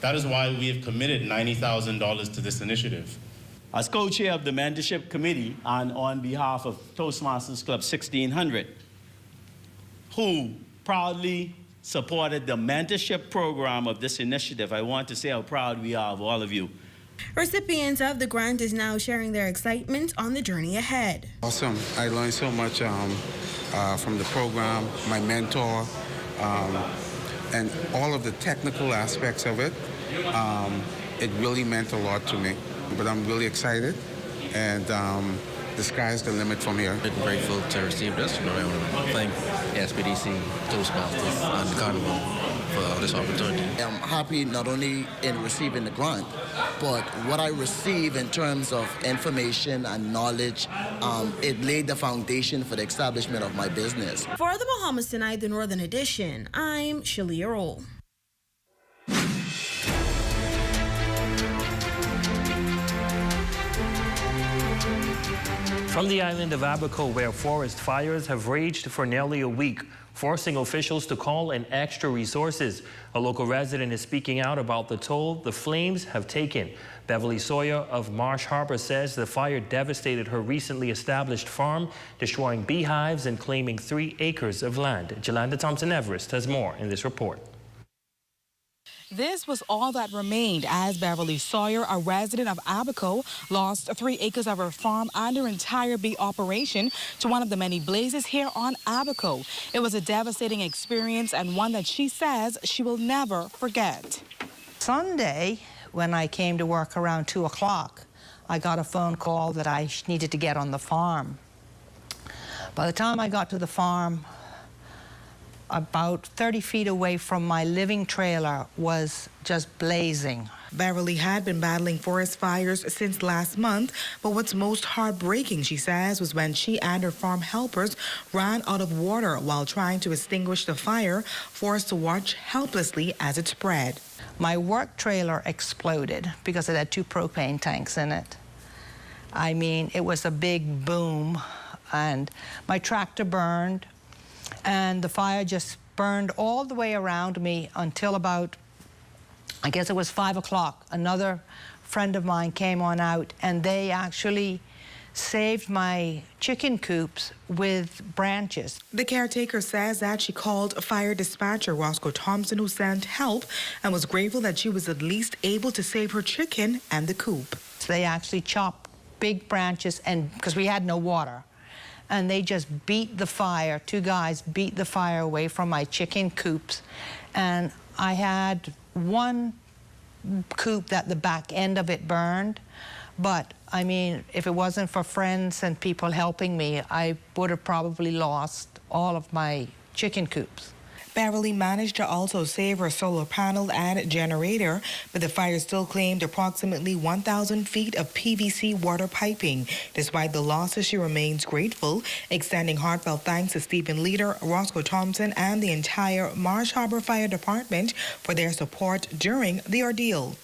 [SPEAKER 8] That is why we have committed $90,000 to this initiative.
[SPEAKER 9] As co-chair of the mentorship committee and on behalf of Toastmasters Club 1600, who proudly supported the mentorship program of this initiative, I want to say how proud we are of all of you.
[SPEAKER 5] Recipients of the grant is now sharing their excitement on the journey ahead.
[SPEAKER 10] Awesome. I learned so much from the program, my mentor, and all of the technical aspects of it. It really meant a lot to me. But I'm really excited, and the sky's the limit from here.
[SPEAKER 11] I'm grateful to receive this. I want to thank SBDC, Toastmasters, and the Carnival for this opportunity.
[SPEAKER 13] I'm happy not only in receiving the grant, but what I receive in terms of information and knowledge, it laid the foundation for the establishment of my business.
[SPEAKER 5] For the Bahamas Tonight, the Northern Edition, I'm Shalia Roll.
[SPEAKER 23] From the island of Abaco, where forest fires have raged for nearly a week, forcing officials to call in extra resources. A local resident is speaking out about the toll the flames have taken. Beverly Sawyer of Marsh Harbor says the fire devastated her recently established farm, destroying beehives and claiming 3 acres of land. Jolanda Thompson-Everest has more in this report.
[SPEAKER 15] This was all that remained as Beverly Sawyer, a resident of Abaco, lost 3 acres of her farm and her entire bee operation to one of the many blazes here on Abaco. It was a devastating experience and one that she says she will never forget.
[SPEAKER 27] Sunday, when I came to work around 2 o'clock, I got a phone call that I needed to get on the farm. By the time I got to the farm, about 30 feet away from my living trailer was just blazing.
[SPEAKER 15] Beverly had been battling forest fires since last month, but what's most heartbreaking, she says, was when she and her farm helpers ran out of water while trying to extinguish the fire, forced to watch helplessly as it spread.
[SPEAKER 27] My work trailer exploded because it had 2 propane tanks in it. I mean, it was a big boom, and my tractor burned. And the fire just burned all the way around me until about, I guess it was 5 o'clock. Another friend of mine came on out, and they actually saved my chicken coops with branches.
[SPEAKER 15] The caretaker says that she called fire dispatcher Roscoe Thompson, who sent help, and was grateful that she was at least able to save her chicken and the coop.
[SPEAKER 27] So they actually chopped big branches, and because we had no water. And they just beat the fire. 2 guys beat the fire away from my chicken coops. And I had 1 coop that the back end of it burned. But, I mean, if it wasn't for friends and people helping me, I would have probably lost all of my chicken coops.
[SPEAKER 15] Beverly managed to also save her solar panel and generator, but the fire still claimed approximately 1,000 feet of PVC water piping. Despite the losses, she remains grateful, extending heartfelt thanks to Stephen Leader, Roscoe Thompson, and the entire Marsh Harbor Fire Department for their support during the ordeal.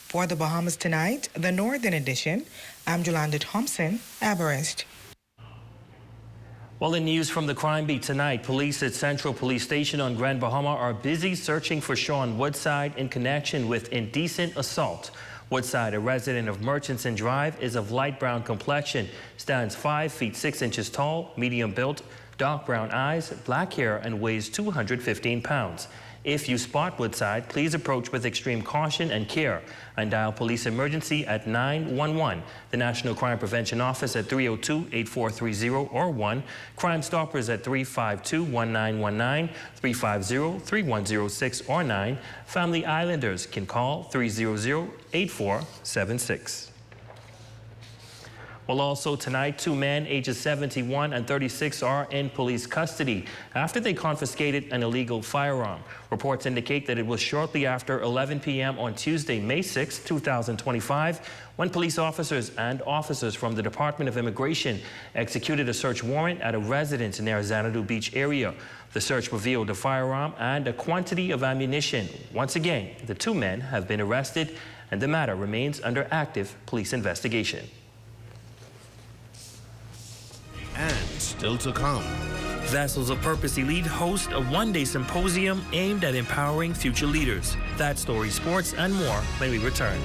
[SPEAKER 15] For the Bahamas Tonight, the Northern Edition, I'm Jolanda Thompson-Everest.
[SPEAKER 23] Well, in news from the crime beat tonight, police at Central Police Station on Grand Bahama are busy searching for Sean Woodside in connection with indecent assault. Woodside, a resident of Murchison Drive, is of light brown complexion, stands 5 feet 6 inches tall, medium built, dark brown eyes, black hair, and weighs 215 pounds. If you spot Woodside, please approach with extreme caution and care and dial police emergency at 911, the National Crime Prevention Office at 302-8430 or 1, Crime Stoppers at 352-1919, 350-3106 or 9. Family Islanders can call 300-8476. Well, also tonight, 2 men ages 71 and 36 are in police custody after they confiscated an illegal firearm. Reports indicate that it was shortly after 11 p.m. on Tuesday, May 6, 2025, when police officers and officers from the Department of Immigration executed a search warrant at a residence near Xanadu Beach area. The search revealed a firearm and a quantity of ammunition. Once again, the 2 men have been arrested and the matter remains under active police investigation.
[SPEAKER 24] And still to come.
[SPEAKER 23] Vessels of Purpose Elite host a one-day symposium aimed at empowering future leaders. That story, sports, and more when we return.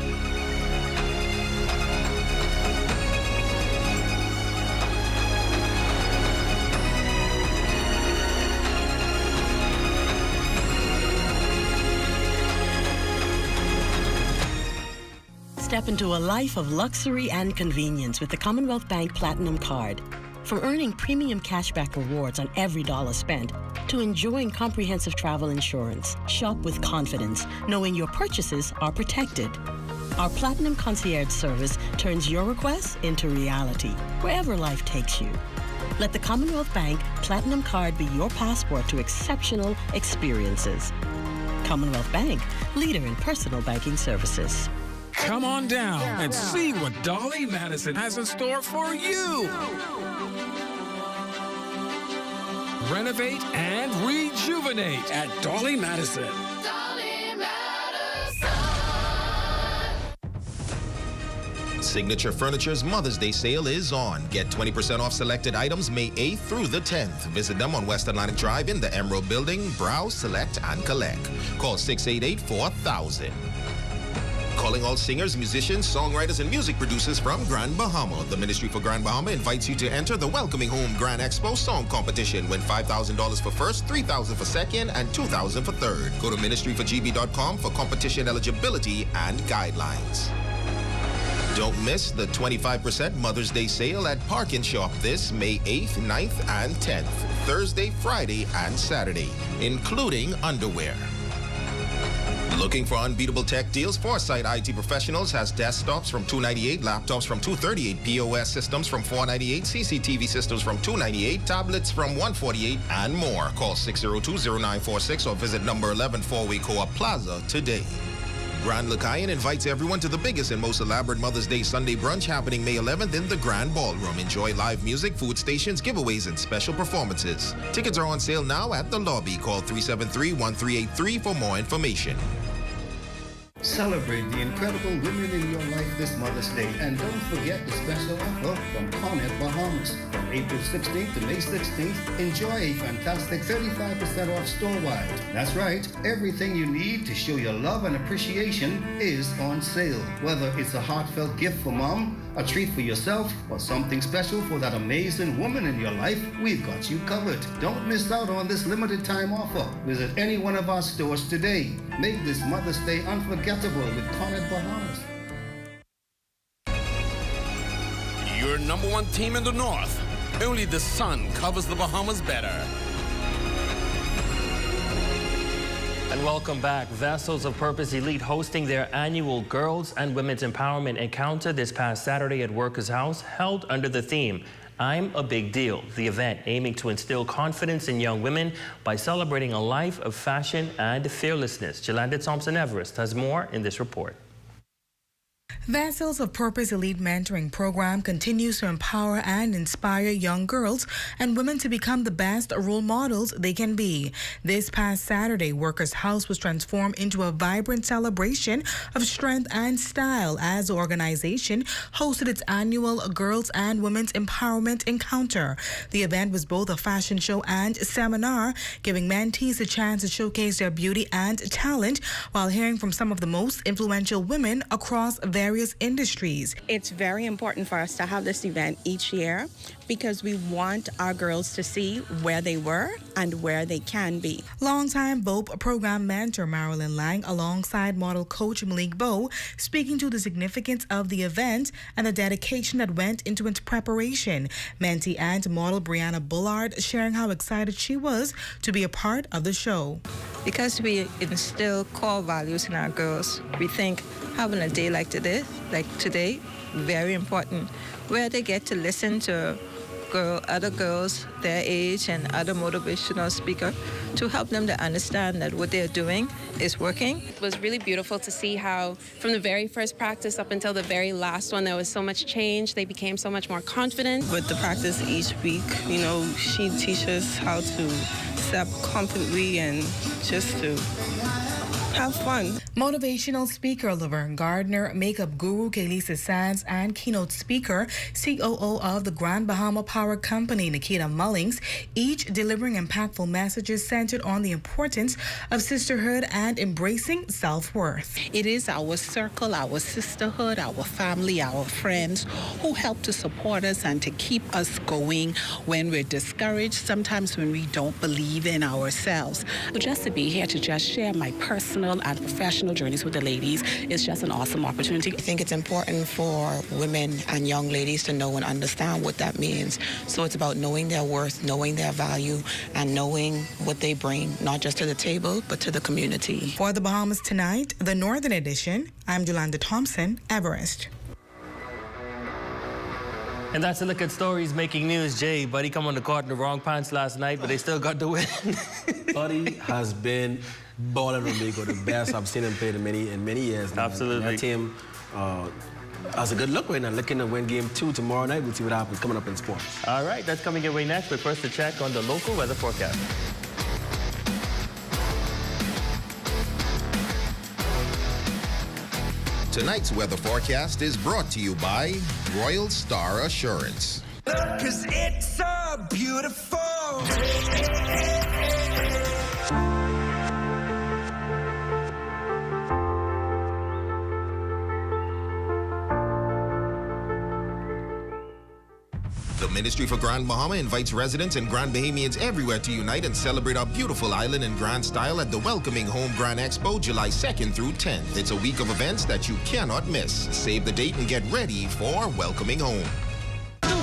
[SPEAKER 12] Step into a life of luxury and convenience with the Commonwealth Bank Platinum Card. From earning premium cashback rewards on every dollar spent to enjoying comprehensive travel insurance, shop with confidence, knowing your purchases are protected. Our Platinum Concierge service turns your requests into reality, wherever life takes you. Let the Commonwealth Bank Platinum Card be your passport to exceptional experiences. Commonwealth Bank, leader in personal banking services.
[SPEAKER 14] Come on down and see what Dolly Madison has in store for you. Renovate and rejuvenate at Dolly Madison.
[SPEAKER 16] Dolly Madison.
[SPEAKER 17] Signature Furniture's Mother's Day sale is on. Get 20% off selected items May 8th through the 10th. Visit them on West Atlantic Drive in the Emerald Building. Browse, select, and collect. Call 688-4000. Calling all singers, musicians, songwriters, and music producers from Grand Bahama. The Ministry for Grand Bahama invites you to enter the Welcoming Home Grand Expo Song Competition. Win $5,000 for first, $3,000 for second, and $2,000 for third. Go to ministryforgb.com for competition eligibility and guidelines. Don't miss the 25% Mother's Day sale at Park & Shop this May 8th, 9th, and 10th. Thursday, Friday, and Saturday, including underwear. Looking for unbeatable tech deals? Foresight IT Professionals has desktops from $298, laptops from $238, POS systems from $498, CCTV systems from $298, tablets from $148, and more. Call 602-0946 or visit number 11 Four-Way Co-op Plaza today. Grand Lucayan invites everyone to the biggest and most elaborate Mother's Day Sunday brunch happening May 11th in the Grand Ballroom. Enjoy live music, food stations, giveaways, and special performances. Tickets are on sale now at the lobby. Call 373-1383 for more information.
[SPEAKER 18] Celebrate the incredible women in your life this Mother's Day. And don't forget the special offer from Grand Bahamas. From April 16th to May 16th, enjoy a fantastic 35% off store-wide. That's right, everything you need to show your love and appreciation is on sale. Whether it's a heartfelt gift for mom, a treat for yourself, or something special for that amazing woman in your life, we've got you covered. Don't miss out on this limited time offer. Visit any one of our stores today. Make this Mother's Day unforgettable with Grand Bahamas.
[SPEAKER 14] Your #1 team in the North. Only the sun covers the Bahamas better.
[SPEAKER 23] And welcome back. Vessels of Purpose Elite hosting their annual Girls and Women's Empowerment Encounter this past Saturday at Workers' House, held under the theme, I'm a Big Deal. The event aiming to instill confidence in young women by celebrating a life of fashion and fearlessness. Jolanda Thompson-Everest has more in this report.
[SPEAKER 15] Vessels of Purpose Elite Mentoring Program continues to empower and inspire young girls and women to become the best role models they can be. This past Saturday, Workers' House was transformed into a vibrant celebration of strength and style as the organization hosted its annual Girls and Women's Empowerment Encounter. The event was both a fashion show and seminar, giving mentees a chance to showcase their beauty and talent while hearing from some of the most influential women across various industries.
[SPEAKER 19] It's very important for us to have this event each year because we want our girls to see where they were and where they can be.
[SPEAKER 15] Longtime VOPE program mentor Marilyn Lang alongside model coach Malik Bow speaking to the significance of the event and the dedication that went into its preparation. Mentee and model Brianna Bullard sharing how excited she was to be a part of the show.
[SPEAKER 20] Because we instill core values in our girls, we think having a day like today, very important where they get to listen to other girls their age and other motivational speakers to help them to understand that what they're doing is working.
[SPEAKER 1] It was really beautiful to see how from the very first practice up until the very last one, there was so much change. They became so much more confident.
[SPEAKER 2] With the practice each week, you know, she teaches how to step confidently and just to have fun.
[SPEAKER 15] Motivational speaker Laverne Gardner, makeup guru Kaylisa Sands, and keynote speaker, COO of the Grand Bahama Power Company, Nikita Mullings, each delivering impactful messages centered on the importance of sisterhood and embracing self-worth.
[SPEAKER 4] It is our circle, our sisterhood, our family, our friends who help to support us and to keep us going when we're discouraged, sometimes when we don't believe in ourselves.
[SPEAKER 6] Just to be here to just share my personal and professional journeys with the ladies is just an awesome opportunity.
[SPEAKER 21] I think it's important for women and young ladies to know and understand what that means. So it's about knowing their worth, knowing their value, and knowing what they bring, not just to the table, but to the community.
[SPEAKER 15] For the Bahamas Tonight, the Northern Edition, I'm Jolanda Thompson, Everest.
[SPEAKER 23] And that's a look at stories making news. Jay, Buddy come on the court in the wrong pants last night, but they still got the win.
[SPEAKER 22] Buddy has been balling on Abaco, the best I've seen him play in many years now.
[SPEAKER 23] Absolutely.
[SPEAKER 22] And that team has a good look right now, looking to win game 2 tomorrow night. We'll see what happens coming up in sports.
[SPEAKER 23] All right, that's coming your way next, but first to check on the local weather forecast.
[SPEAKER 17] Tonight's weather forecast is brought to you by Royal Star Assurance.
[SPEAKER 25] 'Cause it's so beautiful.
[SPEAKER 17] The Ministry for Grand Bahama invites residents and Grand Bahamians everywhere to unite and celebrate our beautiful island in grand style at the Welcoming Home Grand Expo, July 2nd through 10th. It's a week of events that you cannot miss. Save the date and get ready for Welcoming Home.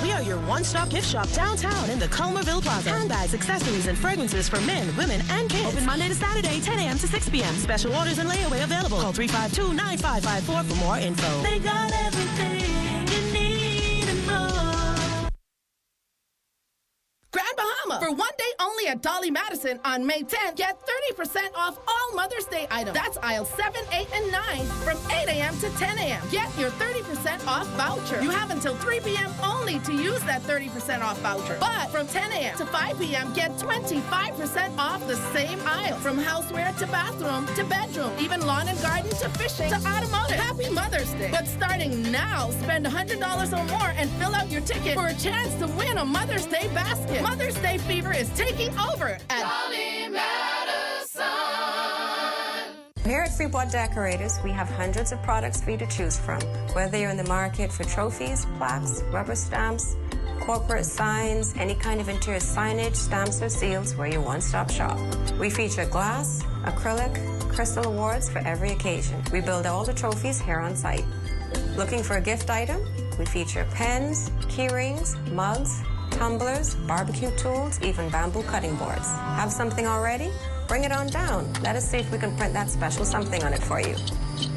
[SPEAKER 28] We are your one-stop gift shop downtown in the Culmerville Plaza. Handbags, accessories, and fragrances for men, women, and kids. Open Monday to Saturday, 10 a.m. to 6 p.m. Special orders and layaway available. Call 352-9554 for more info.
[SPEAKER 16] They got everything you need and more.
[SPEAKER 29] Grand Bahama, for one day only at Dolly Madison on May 10th, get 30% off all Mother's Day items. That's aisle 7, 8, and 9 from 8 a.m. to 10 a.m. Get your 30% off voucher. You have until 3 p.m. only to use that 30% off voucher. But from 10 a.m. to 5 p.m., get 25% off the same aisle. From houseware to bathroom to bedroom, even lawn and garden to fishing to automotive. Happy Mother's Day. But starting now, spend $100 or more and fill out your ticket for a chance to win a Mother's Day basket. Mother's Day fever is taking over at Dolly Madison.
[SPEAKER 30] Here at Freeport Decorators, we have hundreds of products for you to choose from. Whether you're in the market for trophies, plaques, rubber stamps, corporate signs, any kind of interior signage, stamps, or seals, we're your one-stop shop. We feature glass, acrylic, crystal awards for every occasion. We build all the trophies here on site. Looking for a gift item? We feature pens, key rings, mugs, tumblers, barbecue tools, even bamboo cutting boards. Have something already? Bring it on down. Let us see if we can print that special something on it for you.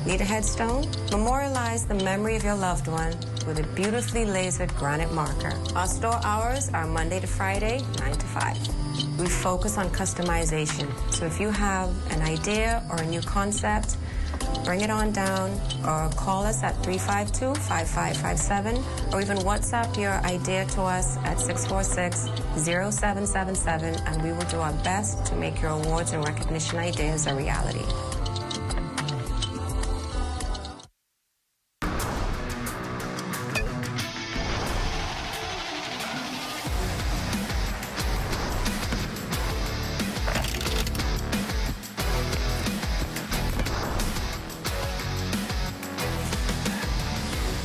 [SPEAKER 30] Need a headstone? Memorialize the memory of your loved one with a beautifully lasered granite marker. Our store hours are Monday to Friday, 9 to 5. We focus on customization, so if you have an idea or a new concept, bring it on down or call us at 352-5557 or even WhatsApp your idea to us at 646-0777 and we will do our best to make your awards and recognition ideas a reality.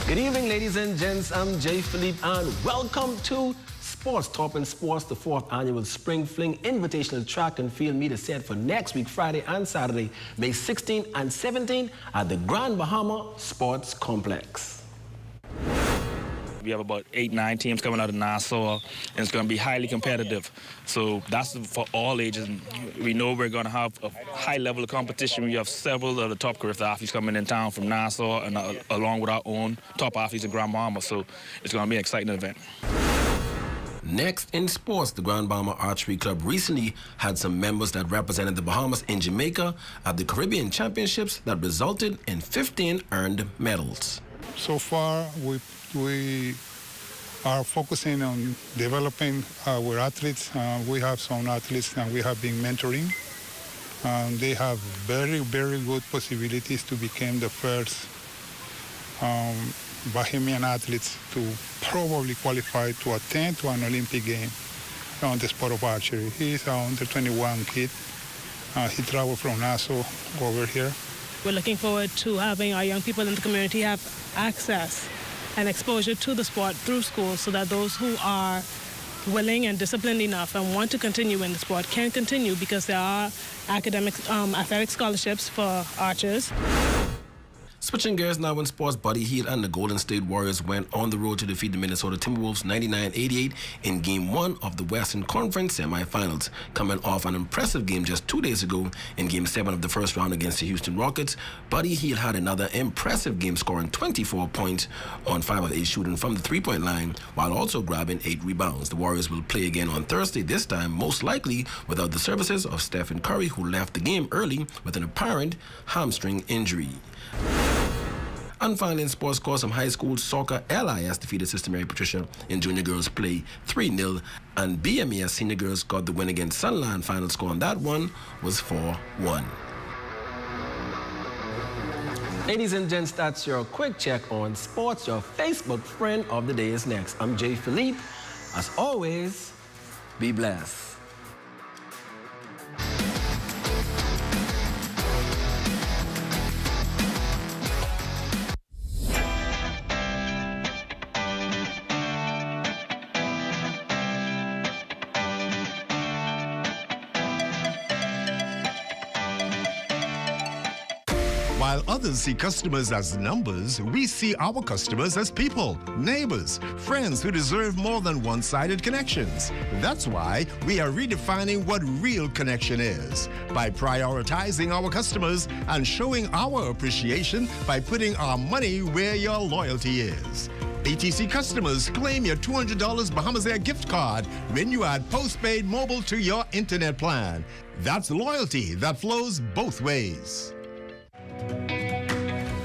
[SPEAKER 22] Good evening, ladies and gents. I'm Jay Philippe, and welcome to Sports Top and Sports, the 4th annual Spring Fling Invitational Track and Field Meet is set for next week, Friday and Saturday, May 16 and 17 at the Grand Bahama Sports Complex.
[SPEAKER 3] We have about 8-9 teams coming out of Nassau, and it's going to be highly competitive. So that's for all ages. And we know we're going to have a high level of competition. We have several of the top career athletes coming in town from Nassau, and along with our own top athletes in Grand Bahama. So it's going to be an exciting event.
[SPEAKER 22] Next in sports, the Grand Bahama Archery Club recently had some members that represented the Bahamas in Jamaica at the Caribbean Championships that resulted in 15 earned medals.
[SPEAKER 5] So far, we are focusing on developing our athletes. We have some athletes that we have been mentoring. They have very, very good possibilities to become the first Bahamian athletes to probably qualify to attend to an Olympic game on the sport of archery. He's an under-21 kid. He traveled from Nassau over here.
[SPEAKER 7] We're looking forward to having our young people in the community have access and exposure to the sport through school so that those who are willing and disciplined enough and want to continue in the sport can continue, because there are academic athletic scholarships for archers.
[SPEAKER 22] Switching gears now in sports, Buddy Hield and the Golden State Warriors went on the road to defeat the Minnesota Timberwolves 99-88 in Game 1 of the Western Conference semifinals. Coming off an impressive game just 2 days ago in Game 7 of the first round against the Houston Rockets, Buddy Hield had another impressive game, scoring 24 points on 5 of 8 shooting from the three-point line, while also grabbing 8 rebounds. The Warriors will play again on Thursday, this time most likely without the services of Stephen Curry, who left the game early with an apparent hamstring injury. And finally in sports, Cosmo High School soccer, LIS defeated Sister Mary Patricia in junior girls play 3-0, and BMES senior girls got the win against Sunland. Final score on that one was 4-1. Ladies and gents, that's your quick check on sports. Your Facebook friend of the day is next. I'm Jay Philippe. As always, be blessed.
[SPEAKER 8] While others see customers as numbers, we see our customers as people, neighbors, friends who deserve more than one-sided connections. That's why we are redefining what real connection is by prioritizing our customers and showing our appreciation by putting our money where your loyalty is. ATC customers, claim your $200 Bahamas Air gift card when you add postpaid mobile to your internet plan. That's loyalty that flows both ways.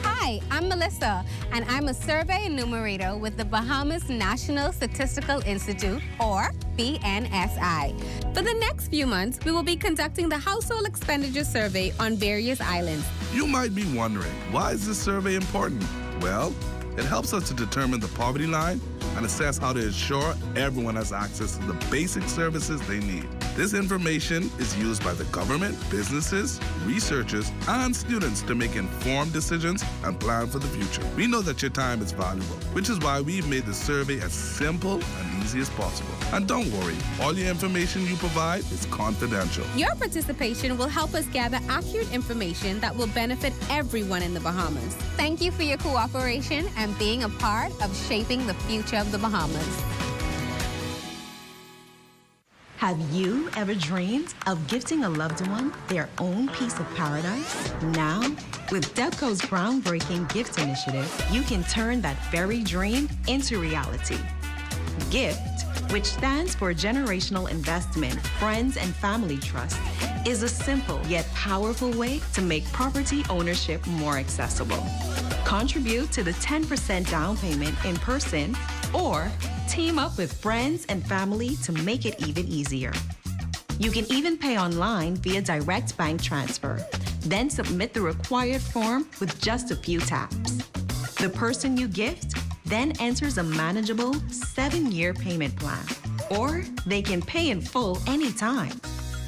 [SPEAKER 9] Hi, I'm Melissa, and I'm a survey enumerator with the Bahamas National Statistical Institute, or BNSI. For the next few months, we will be conducting the Household Expenditure Survey on various islands.
[SPEAKER 10] You might be wondering, why is this survey important? Well, it helps us to determine the poverty line and assess how to ensure everyone has access to the basic services they need. This information is used by the government, businesses, researchers, and students to make informed decisions and plan for the future. We know that your time is valuable, which is why we've made the survey as simple and easy as possible. And don't worry, all your information you provide is confidential.
[SPEAKER 9] Your participation will help us gather accurate information that will benefit everyone in the Bahamas. Thank you for your cooperation and being a part of shaping the future of the Bahamas.
[SPEAKER 11] Have you ever dreamed of gifting a loved one their own piece of paradise? Now, with DEPCO's groundbreaking gift initiative, you can turn that very dream into reality. GIFT, which stands for Generational Investment, Friends and Family Trust, is a simple yet powerful way to make property ownership more accessible. Contribute to the 10% down payment in person, or team up with friends and family to make it even easier. You can even pay online via direct bank transfer, then submit the required form with just a few taps. The person you gift then enters a manageable 7-year payment plan, or they can pay in full anytime.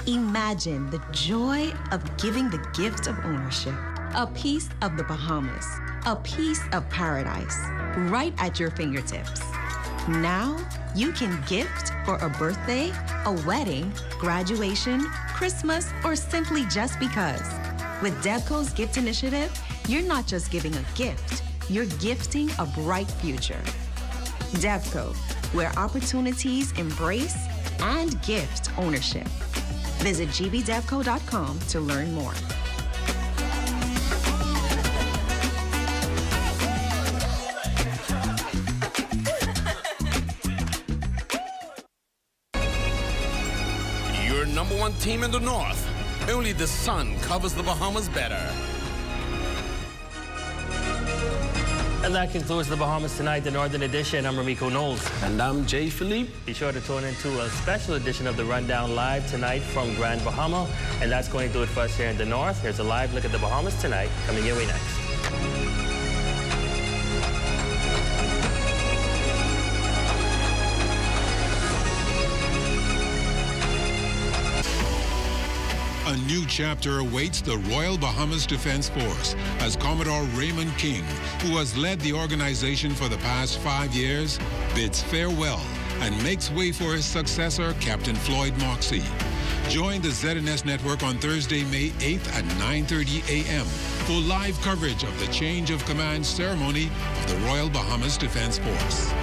[SPEAKER 11] Imagine the joy of giving the gift of ownership, a piece of the Bahamas, a piece of paradise, right at your fingertips. Now, you can gift for a birthday, a wedding, graduation, Christmas, or simply just because. With DEPCO's Gift Initiative, you're not just giving a gift, you're gifting a bright future. DevCo, where opportunities embrace and gift ownership. Visit gbdevco.com to learn more.
[SPEAKER 1] Your number one team in the North. Only the sun covers the Bahamas better.
[SPEAKER 23] And that concludes the Bahamas Tonight, the Northern Edition. I'm Ramiko Knowles.
[SPEAKER 22] And I'm Jay Philippe.
[SPEAKER 23] Be sure to tune into a special edition of the Rundown live tonight from Grand Bahama. And that's going to do it for us here in the North. Here's a live look at the Bahamas Tonight, coming your way next.
[SPEAKER 12] A new chapter awaits the Royal Bahamas Defense Force as Commodore Raymond King, who has led the organization for the past 5 years, bids farewell and makes way for his successor, Captain Floyd Moxey. Join the ZNS Network on Thursday, May 8th at 9:30 a.m. for live coverage of the change of command ceremony of the Royal Bahamas Defense Force.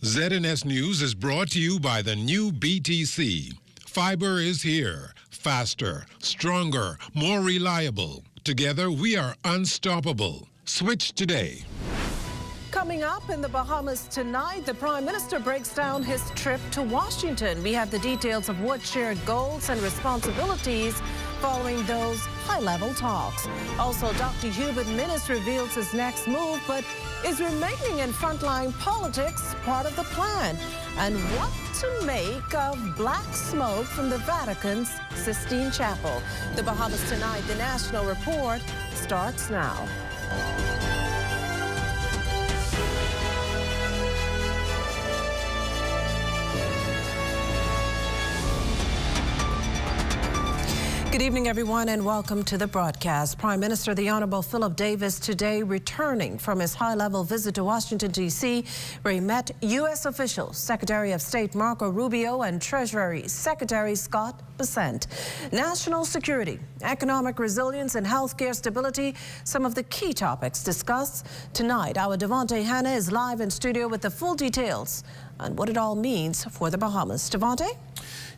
[SPEAKER 12] ZNS News is brought to you by the new BTC. Fiber is here. Faster, stronger, more reliable. Together, we are unstoppable. Switch today.
[SPEAKER 13] Coming up in the Bahamas tonight, the Prime Minister breaks down his trip to Washington. We have the details of what shared goals and responsibilities following those high-level talks. Also, Dr. Hubert Minnis reveals his next move, but is remaining in frontline politics part of the plan? And what to make of black smoke from the Vatican's Sistine Chapel? The Bahamas Tonight, the National Report, starts now. Good evening, everyone, and welcome to the broadcast. Prime Minister the Honorable Philip Davis today returning from his high-level visit to Washington, D.C., where he met U.S. officials, Secretary of State Marco Rubio and Treasury Secretary Scott Bessent. National security, economic resilience, and healthcare stability, some of the key topics discussed tonight. Our Devontae Hanna is live in studio with the full details on what it all means for the Bahamas. Devontae?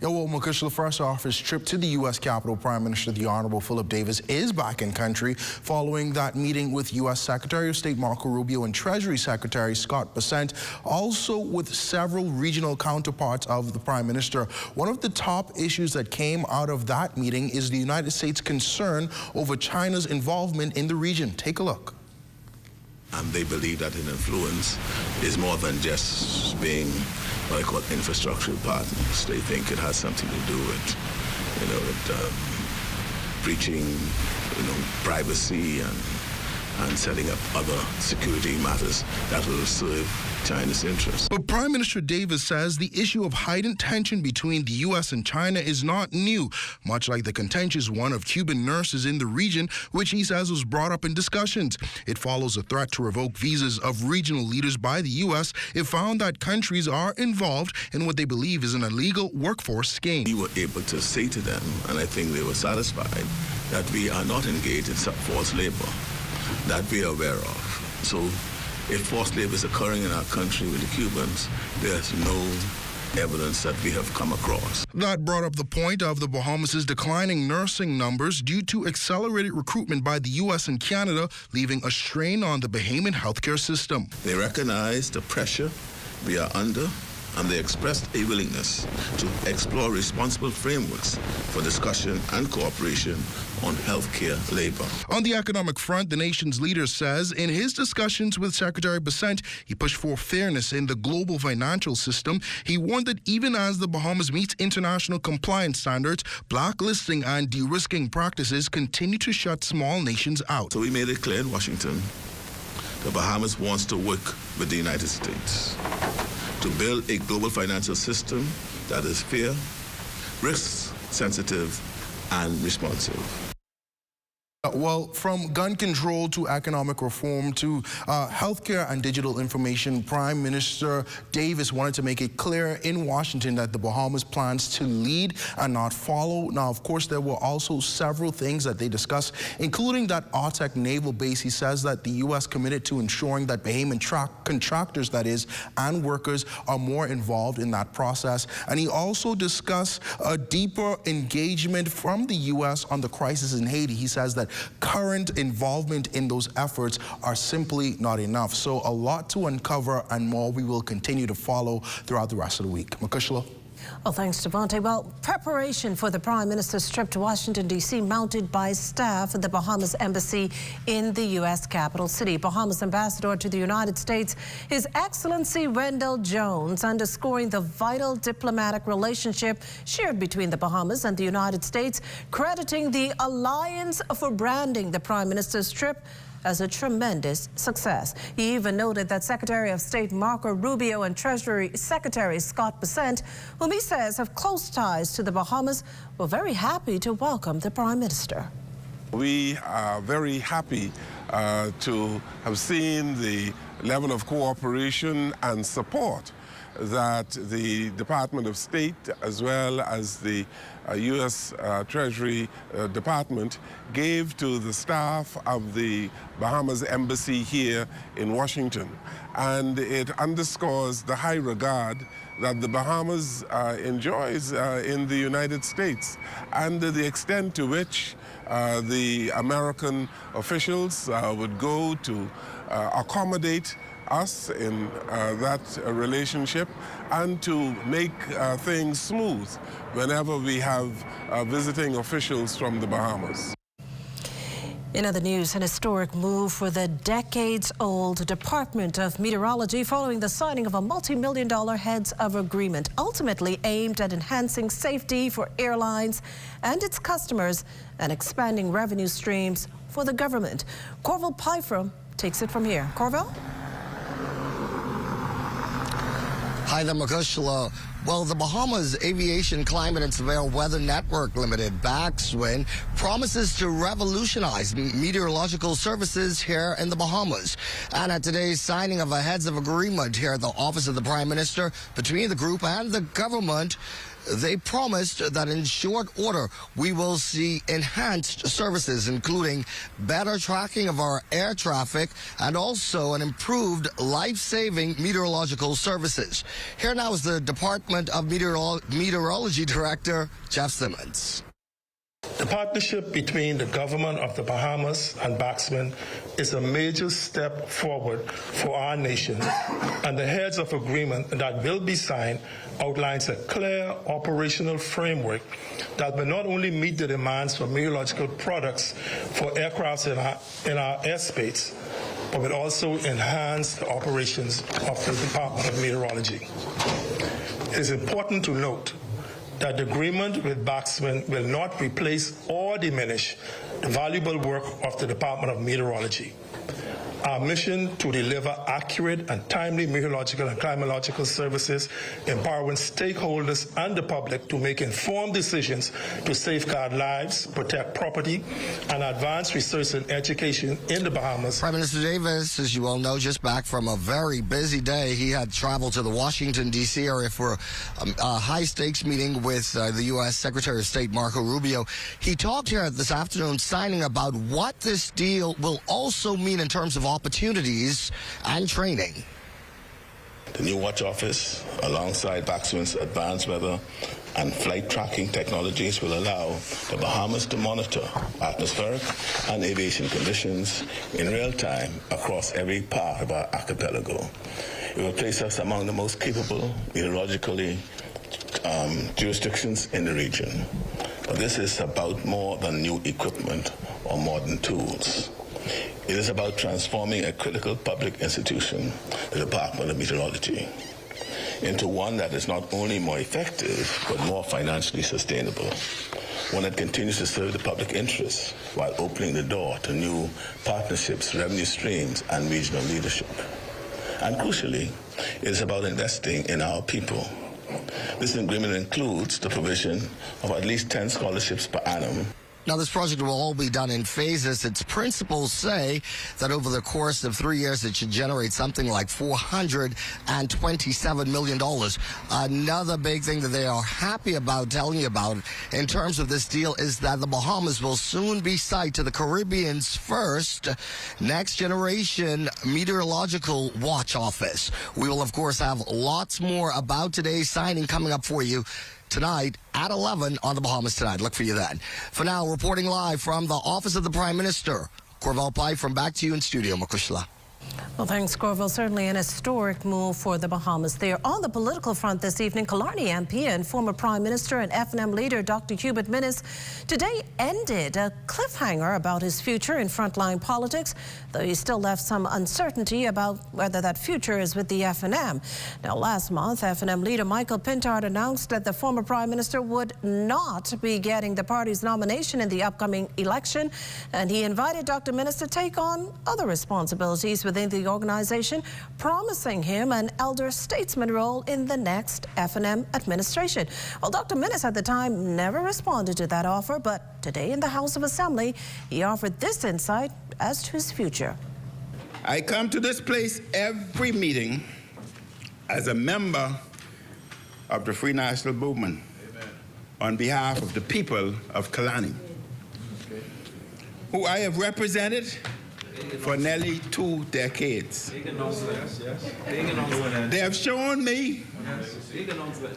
[SPEAKER 14] Yeah, well, Makishla, fresh off his trip to the U.S. Capitol, Prime Minister the Honorable Philip Davis is back in country following that meeting with U.S. Secretary of State Marco Rubio and Treasury Secretary Scott Bessent, also with several regional counterparts of the Prime Minister. One of the top issues that came out of that meeting is the United States' concern over China's involvement in the region. Take a look.
[SPEAKER 10] And they believe that an influence is more than just being what I call infrastructural partners. They think it has something to do with, breaching, privacy and setting up other security matters that will serve China's interests.
[SPEAKER 14] But Prime Minister Davis says the issue of heightened tension between the U.S. and China is not new, much like the contentious one of Cuban nurses in the region, which he says was brought up in discussions. It follows a threat to revoke visas of regional leaders by the U.S. if found that countries are involved in what they believe is an illegal workforce scheme.
[SPEAKER 10] We were able to say to them, and I think they were satisfied, that we are not engaged in forced labor that we are aware of. So if forced labor is occurring in our country with the Cubans, there's no evidence that we have come across.
[SPEAKER 14] That brought up the point of the Bahamas' declining nursing numbers due to accelerated recruitment by the U.S. and Canada, leaving a strain on the Bahamian healthcare system.
[SPEAKER 10] They recognize the pressure we are under, and they expressed a willingness to explore responsible frameworks for discussion and cooperation on healthcare labor.
[SPEAKER 14] On the economic front, the nation's leader says in his discussions with Secretary Bessent, he pushed for fairness in the global financial system. He warned that even as the Bahamas meets international compliance standards, blacklisting and de-risking practices continue to shut small nations out.
[SPEAKER 10] So we made it clear in Washington, the Bahamas wants to work with the United States to build a global financial system that is fair, risk-sensitive, and responsive.
[SPEAKER 14] Well, from gun control to economic reform to healthcare and digital information, Prime Minister Davis wanted to make it clear in Washington that the Bahamas plans to lead and not follow. Now, of course, there were also several things that they discussed, including that Artec naval base. He says that the U.S. committed to ensuring that Bahamian contractors, that is, and workers are more involved in that process. And he also discussed a deeper engagement from the U.S. on the crisis in Haiti. He says that current involvement in those efforts are simply not enough. So a lot to uncover and more we will continue to follow throughout the rest of the week. Makushla.
[SPEAKER 13] Well, thanks, Devontae. Well, preparation for the Prime Minister's trip to Washington, D.C. mounted by staff at the Bahamas Embassy in the U.S. capital city. Bahamas Ambassador to the United States, His Excellency Rendell Jones, underscoring the vital diplomatic relationship shared between the Bahamas and the United States, crediting the Alliance for branding the Prime Minister's trip as a tremendous success. He even noted that Secretary of State Marco Rubio and Treasury Secretary Scott Bessent, whom he says have close ties to the Bahamas, were very happy to welcome the Prime Minister.
[SPEAKER 2] We are very happy to have seen the level of cooperation and support that the Department of State as well as the U.S. Treasury Department gave to the staff of the Bahamas Embassy here in Washington. And it underscores the high regard that the Bahamas enjoys in the United States and the extent to which the American officials would go to accommodate us in that relationship and to make things smooth whenever we have visiting officials from the Bahamas.
[SPEAKER 13] In other news, an historic move for the decades-old Department of Meteorology following the signing of a multi-million-dollar heads of agreement, ultimately aimed at enhancing safety for airlines and its customers and expanding revenue streams for the government. Corville Pyfrom takes it from here. Corville?
[SPEAKER 4] Hi there, Makushla. Well, the Bahamas Aviation, Climate and Severe Weather Network Limited, BACSWIN, promises to revolutionize meteorological services here in the Bahamas. And at today's signing of a heads of agreement here at the Office of the Prime Minister between the group and the government, they promised that in short order, we will see enhanced services, including better tracking of our air traffic and also an improved life-saving meteorological services. Here now is the Department of Meteorology Director, Jeff Simmons.
[SPEAKER 6] The partnership between the government of the Bahamas and BACSWIN is a major step forward for our nation, and the heads of agreement that will be signed outlines a clear operational framework that will not only meet the demands for meteorological products for aircrafts in our airspace, but will also enhance the operations of the Department of Meteorology. It is important to note that the agreement with BACSWIN will not replace or diminish the valuable work of the Department of Meteorology. Our mission to deliver accurate and timely meteorological and climatological services, empowering stakeholders and the public to make informed decisions to safeguard lives, protect property, and advance research and education in the Bahamas.
[SPEAKER 4] Prime Minister Davis, as you all know, just back from a very busy day. He had traveled to the Washington, D.C. area for a high-stakes meeting with the U.S. Secretary of State Marco Rubio. He talked here this afternoon signing about what this deal will also mean in terms of opportunities and training.
[SPEAKER 18] The new watch office, alongside BACSWIN's advanced weather and flight tracking technologies, will allow the Bahamas to monitor atmospheric and aviation conditions in real time across every part of our archipelago. It will place us among the most capable meteorologically jurisdictions in the region. But this is about more than new equipment or modern tools. It is about transforming a critical public institution, the Department of Meteorology, into one that is not only more effective, but more financially sustainable. One that continues to serve the public interest while opening the door to new partnerships, revenue streams, and regional leadership. And crucially, it is about investing in our people. This agreement includes the provision of at least 10 scholarships per annum
[SPEAKER 4] Now, this project will all be done in phases. Its principals say that over the course of 3 years, it should generate something like $427 million. Another big thing that they are happy about telling you about in terms of this deal is that the Bahamas will soon be site to the Caribbean's first next-generation meteorological watch office. We will, of course, have lots more about today's signing coming up for you tonight at 11 on the Bahamas Tonight. Look for you then. For now, reporting live from the Office of the Prime Minister, Corval Pye from back to you in studio, Makushla.
[SPEAKER 13] Well, thanks, Corval. Certainly an historic move for the Bahamas there. On the political front this evening, Killarney MP and former Prime Minister and FNM leader Dr. Hubert Minnis today ended a cliffhanger about his future in frontline politics, though he still left some uncertainty about whether that future is with the FNM. Now, last month, FNM leader Michael Pintard announced that the former Prime Minister would not be getting the party's nomination in the upcoming election, and he invited Dr. Minnis to take on other responsibilities within the organization, promising him an elder statesman role in the next FNM administration. Well, Dr. Minnis at the time never responded to that offer, but today in the House of Assembly, he offered this insight as to his future.
[SPEAKER 15] I come to this place every meeting as a member of the Free National Movement. Amen. On behalf of the people of Killarney, who I have represented for nearly 2 decades. They have shown me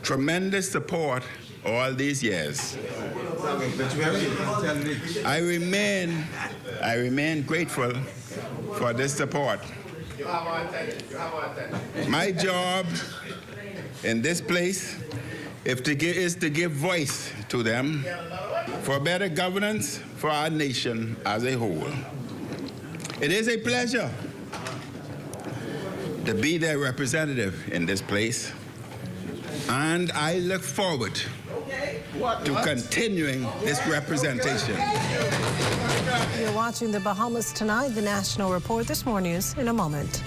[SPEAKER 15] tremendous support all these years. I remain grateful for this support. My job in this place is to give voice to them for better governance for our nation as a whole. It is a pleasure to be their representative in this place, and I look forward to continuing this representation.
[SPEAKER 13] You're watching the Bahamas Tonight, the National Report. There's more news in a moment.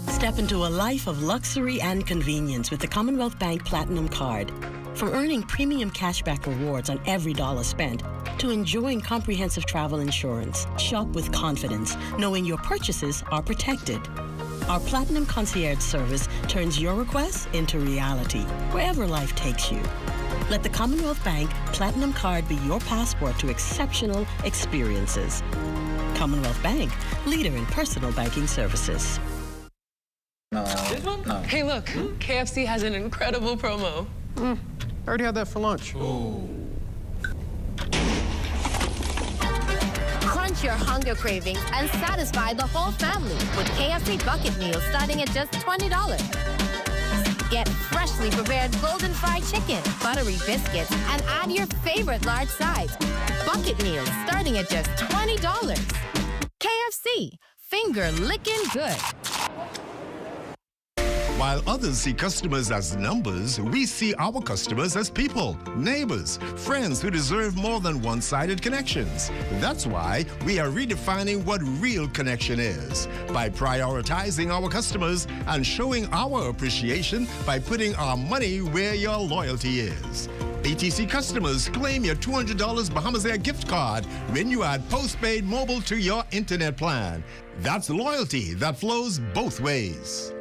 [SPEAKER 17] Step into a life of luxury and convenience with the Commonwealth Bank Platinum Card. From earning premium cashback rewards on every dollar spent to enjoying comprehensive travel insurance, shop with confidence, knowing your purchases are protected. Our Platinum Concierge service turns your requests into reality, wherever life takes you. Let the Commonwealth Bank Platinum Card be your passport to exceptional experiences. Commonwealth Bank, leader in personal banking services.
[SPEAKER 19] Hey, look, KFC has an incredible promo.
[SPEAKER 20] I already had that for lunch.
[SPEAKER 21] Crunch your hunger cravings and satisfy the whole family with KFC bucket meals starting at just $20. Get freshly prepared golden fried chicken, buttery biscuits, and add your favorite large size. Bucket meals starting at just $20. KFC, finger licking good.
[SPEAKER 8] While others see customers as numbers, we see our customers as people, neighbors, friends who deserve more than one-sided connections. That's why we are redefining what real connection is by prioritizing our customers and showing our appreciation by putting our money where your loyalty is. BTC customers, claim your $200 Bahamas Air gift card when you add postpaid mobile to your internet plan. That's loyalty that flows both ways.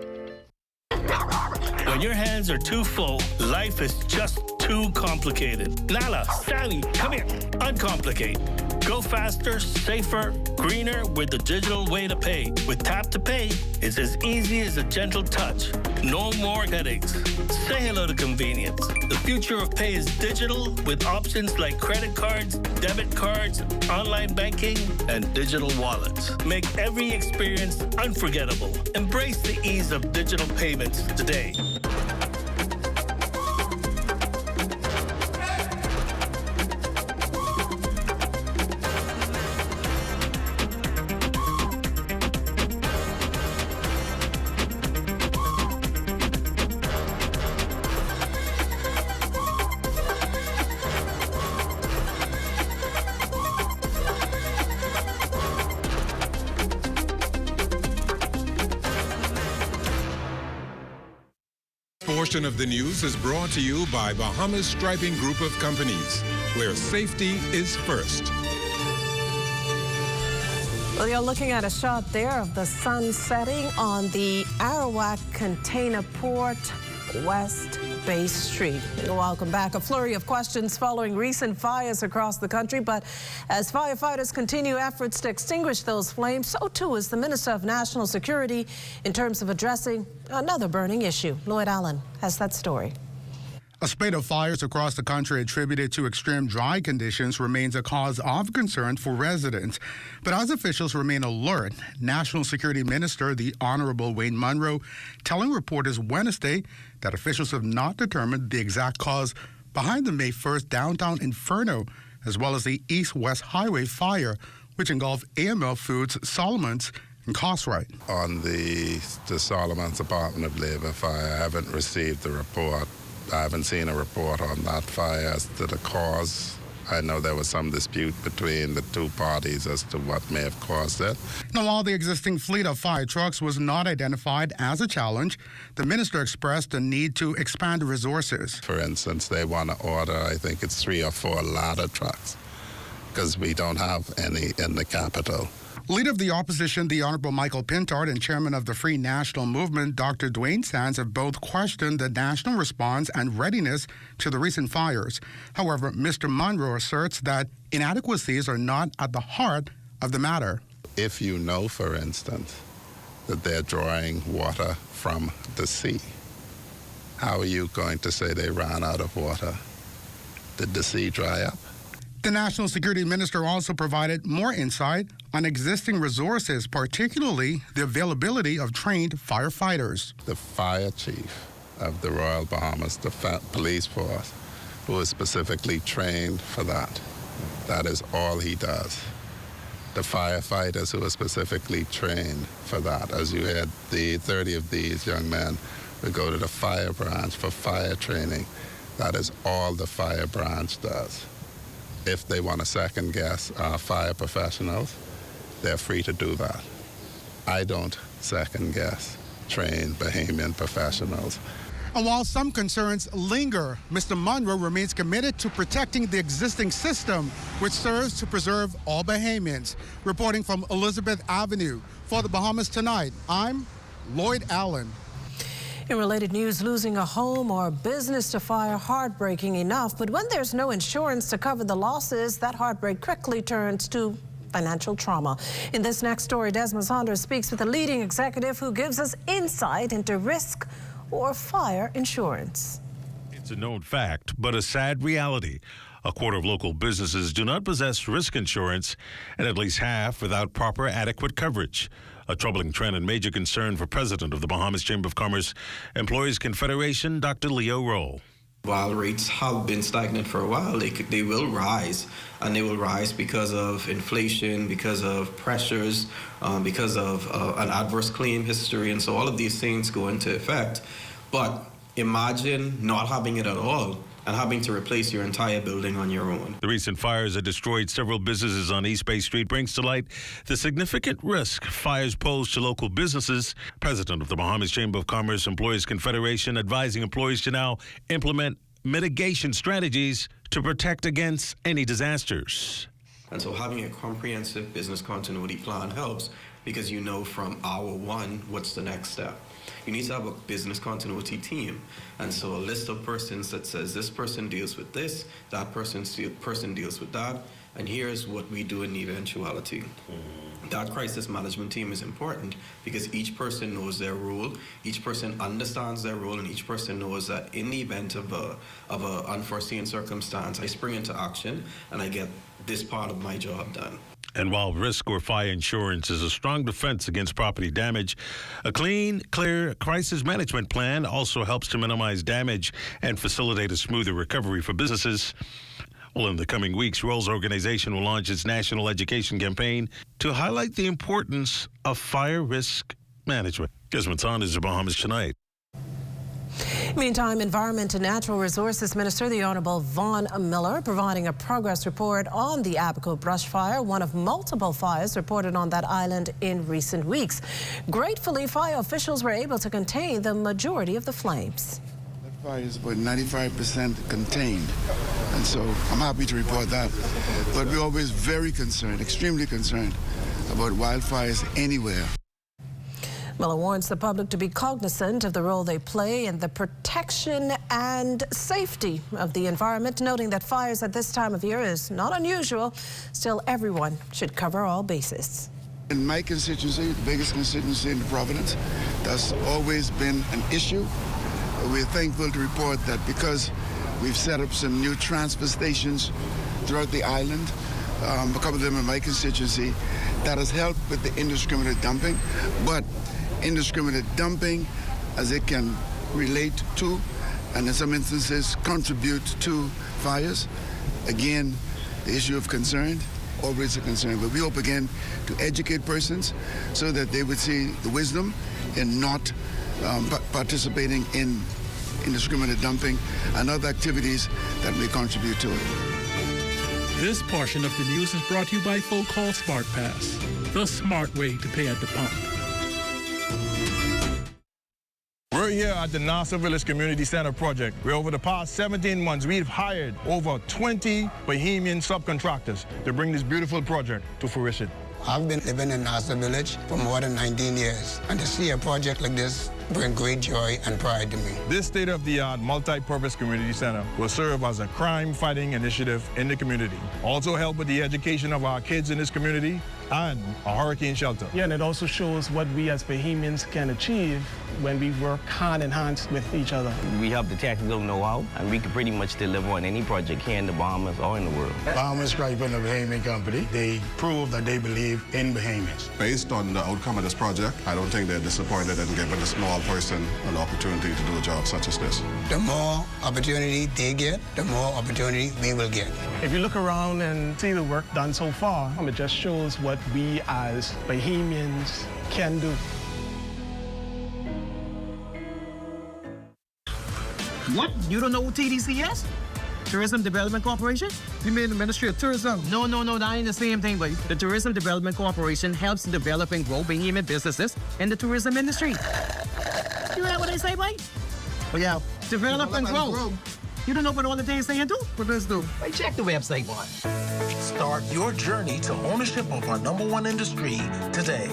[SPEAKER 24] When your hands are too full, life is just too complicated. Nala, Sally, come here. Uncomplicate. Go faster, safer, greener with the digital way to pay. With Tap to Pay, it's as easy as a gentle touch. No more headaches. Say hello to convenience. The future of pay is digital with options like credit cards, debit cards, online banking, and digital wallets. Make every experience unforgettable. Embrace the ease of digital payments today.
[SPEAKER 12] portion of the news is brought to you by Bahamas Striping Group of Companies, where safety is first.
[SPEAKER 13] Well, you're looking at a shot there of the sun setting on the Arawak Container Port, West Bay Street. Welcome back. A flurry of questions following recent fires across the country, but as firefighters continue efforts to extinguish those flames, so too is the Minister of National Security in terms of addressing another burning issue. Lloyd Allen has that story.
[SPEAKER 3] A spate of fires across the country attributed to extreme dry conditions remains a cause of concern for residents. But as officials remain alert, National Security Minister, the Honorable Wayne Munro, telling reporters Wednesday that officials have not determined the exact cause behind the May 1st downtown inferno, as well as the East-West Highway fire, which engulfed AML Foods, Solomon's, and Cosright.
[SPEAKER 2] On the Solomon's Department of Labor fire, I haven't received the report. I haven't seen a report on that fire as to the cause. I know there was some dispute between the two parties as to what may have caused it.
[SPEAKER 3] Now, while the existing fleet of fire trucks was not identified as a challenge, the minister expressed the need to expand resources.
[SPEAKER 2] For instance, they want to order, I think it's 3 or 4 ladder trucks, because we don't have any in the capital.
[SPEAKER 3] Leader of the opposition, the Honorable Michael Pintard, and chairman of the Free National Movement, Dr. Dwayne Sands, have both questioned the national response and readiness to the recent fires. However, Mr. Munro asserts that inadequacies are not at the heart of the matter.
[SPEAKER 2] If you know, for instance, that they're drawing water from the sea, how are you going to say they ran out of water? Did the sea dry up?
[SPEAKER 3] The National Security Minister also provided more insight on existing resources, particularly the availability of trained firefighters.
[SPEAKER 2] The fire chief of the Royal Bahamas Police Force, who is specifically trained for that. That is all he does. The firefighters who are specifically trained for that. As you had, the 30 of these young men will go to the fire branch for fire training. That is all the fire branch does. If they want to second guess our fire professionals, they're free to do that. I don't second guess trained Bahamian professionals.
[SPEAKER 3] And while some concerns linger, Mr. Munro remains committed to protecting the existing system, which serves to preserve all Bahamians. Reporting from Elizabeth Avenue for the Bahamas Tonight, I'm Lloyd Allen.
[SPEAKER 13] In related news, losing a home or business to fire, heartbreaking enough. But when there's no insurance to cover the losses, that heartbreak quickly turns to financial trauma. In this next story, Desmond Saunders speaks with a leading executive who gives us insight into risk or fire insurance.
[SPEAKER 5] It's a known fact, but a sad reality. A quarter of local businesses do not possess risk insurance, and at least half without proper adequate coverage. A troubling trend and major concern for President of the Bahamas Chamber of Commerce Employees Confederation, Dr. Leo Rowe.
[SPEAKER 7] While rates have been stagnant for a while, they will rise, and they will rise because of inflation, because of pressures, because of an adverse claim history, and so all of these things go into effect. But imagine not having it at all and having to replace your entire building on your own.
[SPEAKER 5] The recent fires that destroyed several businesses on East Bay Street brings to light the significant risk fires pose to local businesses. President of the Bahamas Chamber of Commerce Employees Confederation advising employees to now implement mitigation strategies to protect against any disasters.
[SPEAKER 7] And so having a comprehensive business continuity plan helps, because you know from hour one what's the next step. You need to have a business continuity team, and so a list of persons that says this person deals with this, that person deals with that, and here's what we do in the eventuality. That crisis management team is important because each person knows their role, each person understands their role, and each person knows that in the event of an unforeseen circumstance, I spring into action and I get this part of my job done.
[SPEAKER 5] And while risk or fire insurance is a strong defense against property damage, a clean, clear crisis management plan also helps to minimize damage and facilitate a smoother recovery for businesses. Well, in the coming weeks, Roll's organization will launch its national education campaign to highlight the importance of fire risk management. Desmond Saunders of Bahamas Tonight.
[SPEAKER 13] Meantime, Environment and Natural Resources Minister, the Honorable Vaughn Miller, providing a progress report on the Abaco brush fire, one of multiple fires reported on that island in recent weeks. Gratefully, fire officials were able to contain the majority of the flames.
[SPEAKER 1] Fire is about 95% contained, and so I'm happy to report that. But we're always very concerned, extremely concerned about wildfires anywhere.
[SPEAKER 13] Miller warns the public to be cognizant of the role they play in the protection and safety of the environment, noting that fires at this time of year is not unusual. Still, everyone should cover all bases.
[SPEAKER 1] In my constituency, the biggest constituency in Providence, that's always been an issue. We're thankful to report that because we've set up some new transfer stations throughout the island, a couple of them in my constituency, that has helped with the indiscriminate dumping. But indiscriminate dumping, as it can relate to, and in some instances contribute to fires, again, the issue of concern, always a concern. But we hope again to educate persons so that they would see the wisdom in not participating in indiscriminate dumping and other activities that may contribute to it.
[SPEAKER 9] This portion of the news is brought to you by Full Call Smart Pass, the smart way to pay at the pump.
[SPEAKER 11] We're here at the Nassau Village Community Center project, where over the past 17 months, we've hired over 20 Bahamian subcontractors to bring this beautiful project to fruition.
[SPEAKER 16] I've been living in Nassau Village for more than 19 years, and to see a project like this brings great joy and pride to me.
[SPEAKER 11] This state-of-the-art multi-purpose community center will serve as a crime-fighting initiative in the community, also help with the education of our kids in this community, and a hurricane shelter.
[SPEAKER 25] Yeah, and it also shows what we as Bahamians can achieve when we work hand in hand with each other.
[SPEAKER 26] We have the tactical know-how, and we can pretty much deliver on any project here in the Bahamas or in the world.
[SPEAKER 27] Bahamas Scraping, a Bahamian company, they prove that they believe in Bahamians.
[SPEAKER 28] Based on the outcome of this project, I don't think they're disappointed in giving a small person an opportunity to do a job such as this.
[SPEAKER 16] The more opportunity they get, the more opportunity we will get.
[SPEAKER 25] If you look around and see the work done so far, it just shows what we as Bahamians can do.
[SPEAKER 29] What? You don't know what TDC is? Tourism Development Corporation?
[SPEAKER 30] You mean the Ministry of Tourism?
[SPEAKER 29] No, that ain't the same thing, but the Tourism Development Corporation helps to develop and grow Bahamian businesses in the tourism industry. You heard what they say, boy? Oh, yeah. Develop and grow. You don't know what all the things they do?
[SPEAKER 30] What does do?
[SPEAKER 29] Hey, check the website, boy.
[SPEAKER 31] Start your journey to ownership of our #1 industry today.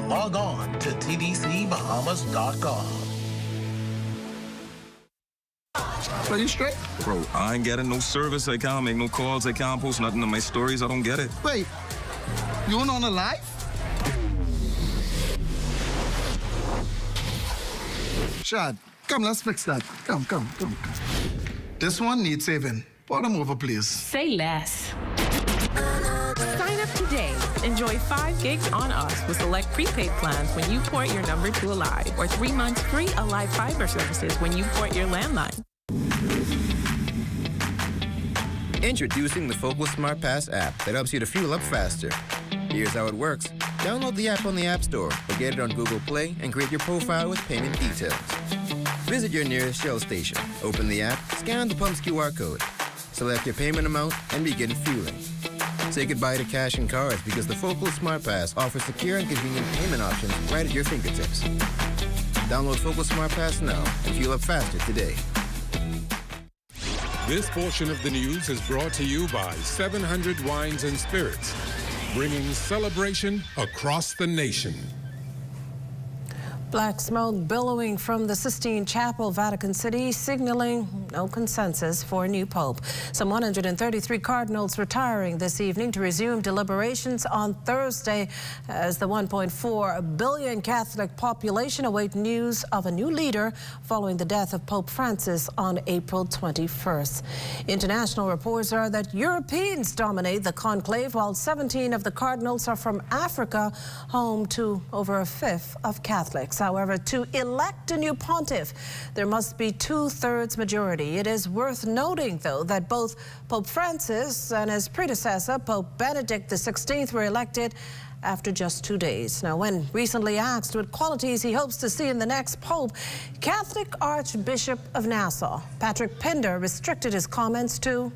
[SPEAKER 31] Log on to tdcbahamas.com.
[SPEAKER 30] Are you straight?
[SPEAKER 32] Bro, I ain't getting no service. I can't make no calls. I can't post nothing on my stories. I don't get it.
[SPEAKER 30] Wait, you on a live? Shad, come, let's fix that. Come. This one needs saving. Pour them over, please.
[SPEAKER 33] Say less. Sign up today. Enjoy 5 gigs on us with select prepaid plans when you port your number to Alive, or 3 months free Alive fiber services when you port your landline.
[SPEAKER 34] Introducing the Focal Smart Pass app that helps you to fuel up faster. Here's how it works. Download the app on the App Store or get it on Google Play and create your profile with payment details. Visit your nearest Shell station. Open the app, scan the pump's QR code, select your payment amount, and begin fueling. Say goodbye to cash and cards because the Focal Smart Pass offers secure and convenient payment options right at your fingertips. Download Focal Smart Pass now and fuel up faster today.
[SPEAKER 12] This portion of the news is brought to you by 700 Wines and Spirits, bringing celebration across the nation.
[SPEAKER 13] Black smoke billowing from the Sistine Chapel, Vatican City, signaling no consensus for a new pope. Some 133 cardinals retiring this evening to resume deliberations on Thursday as the 1.4 billion Catholic population await news of a new leader following the death of Pope Francis on April 21st. International reports are that Europeans dominate the conclave, while 17 of the cardinals are from Africa, home to over a fifth of Catholics. However, to elect a new pontiff, there must be 2/3 majority. It is worth noting, though, that both Pope Francis and his predecessor, Pope Benedict XVI, were elected after just 2 days. Now, when recently asked what qualities he hopes to see in the next pope, Catholic Archbishop of Nassau, Patrick Pender, restricted his comments to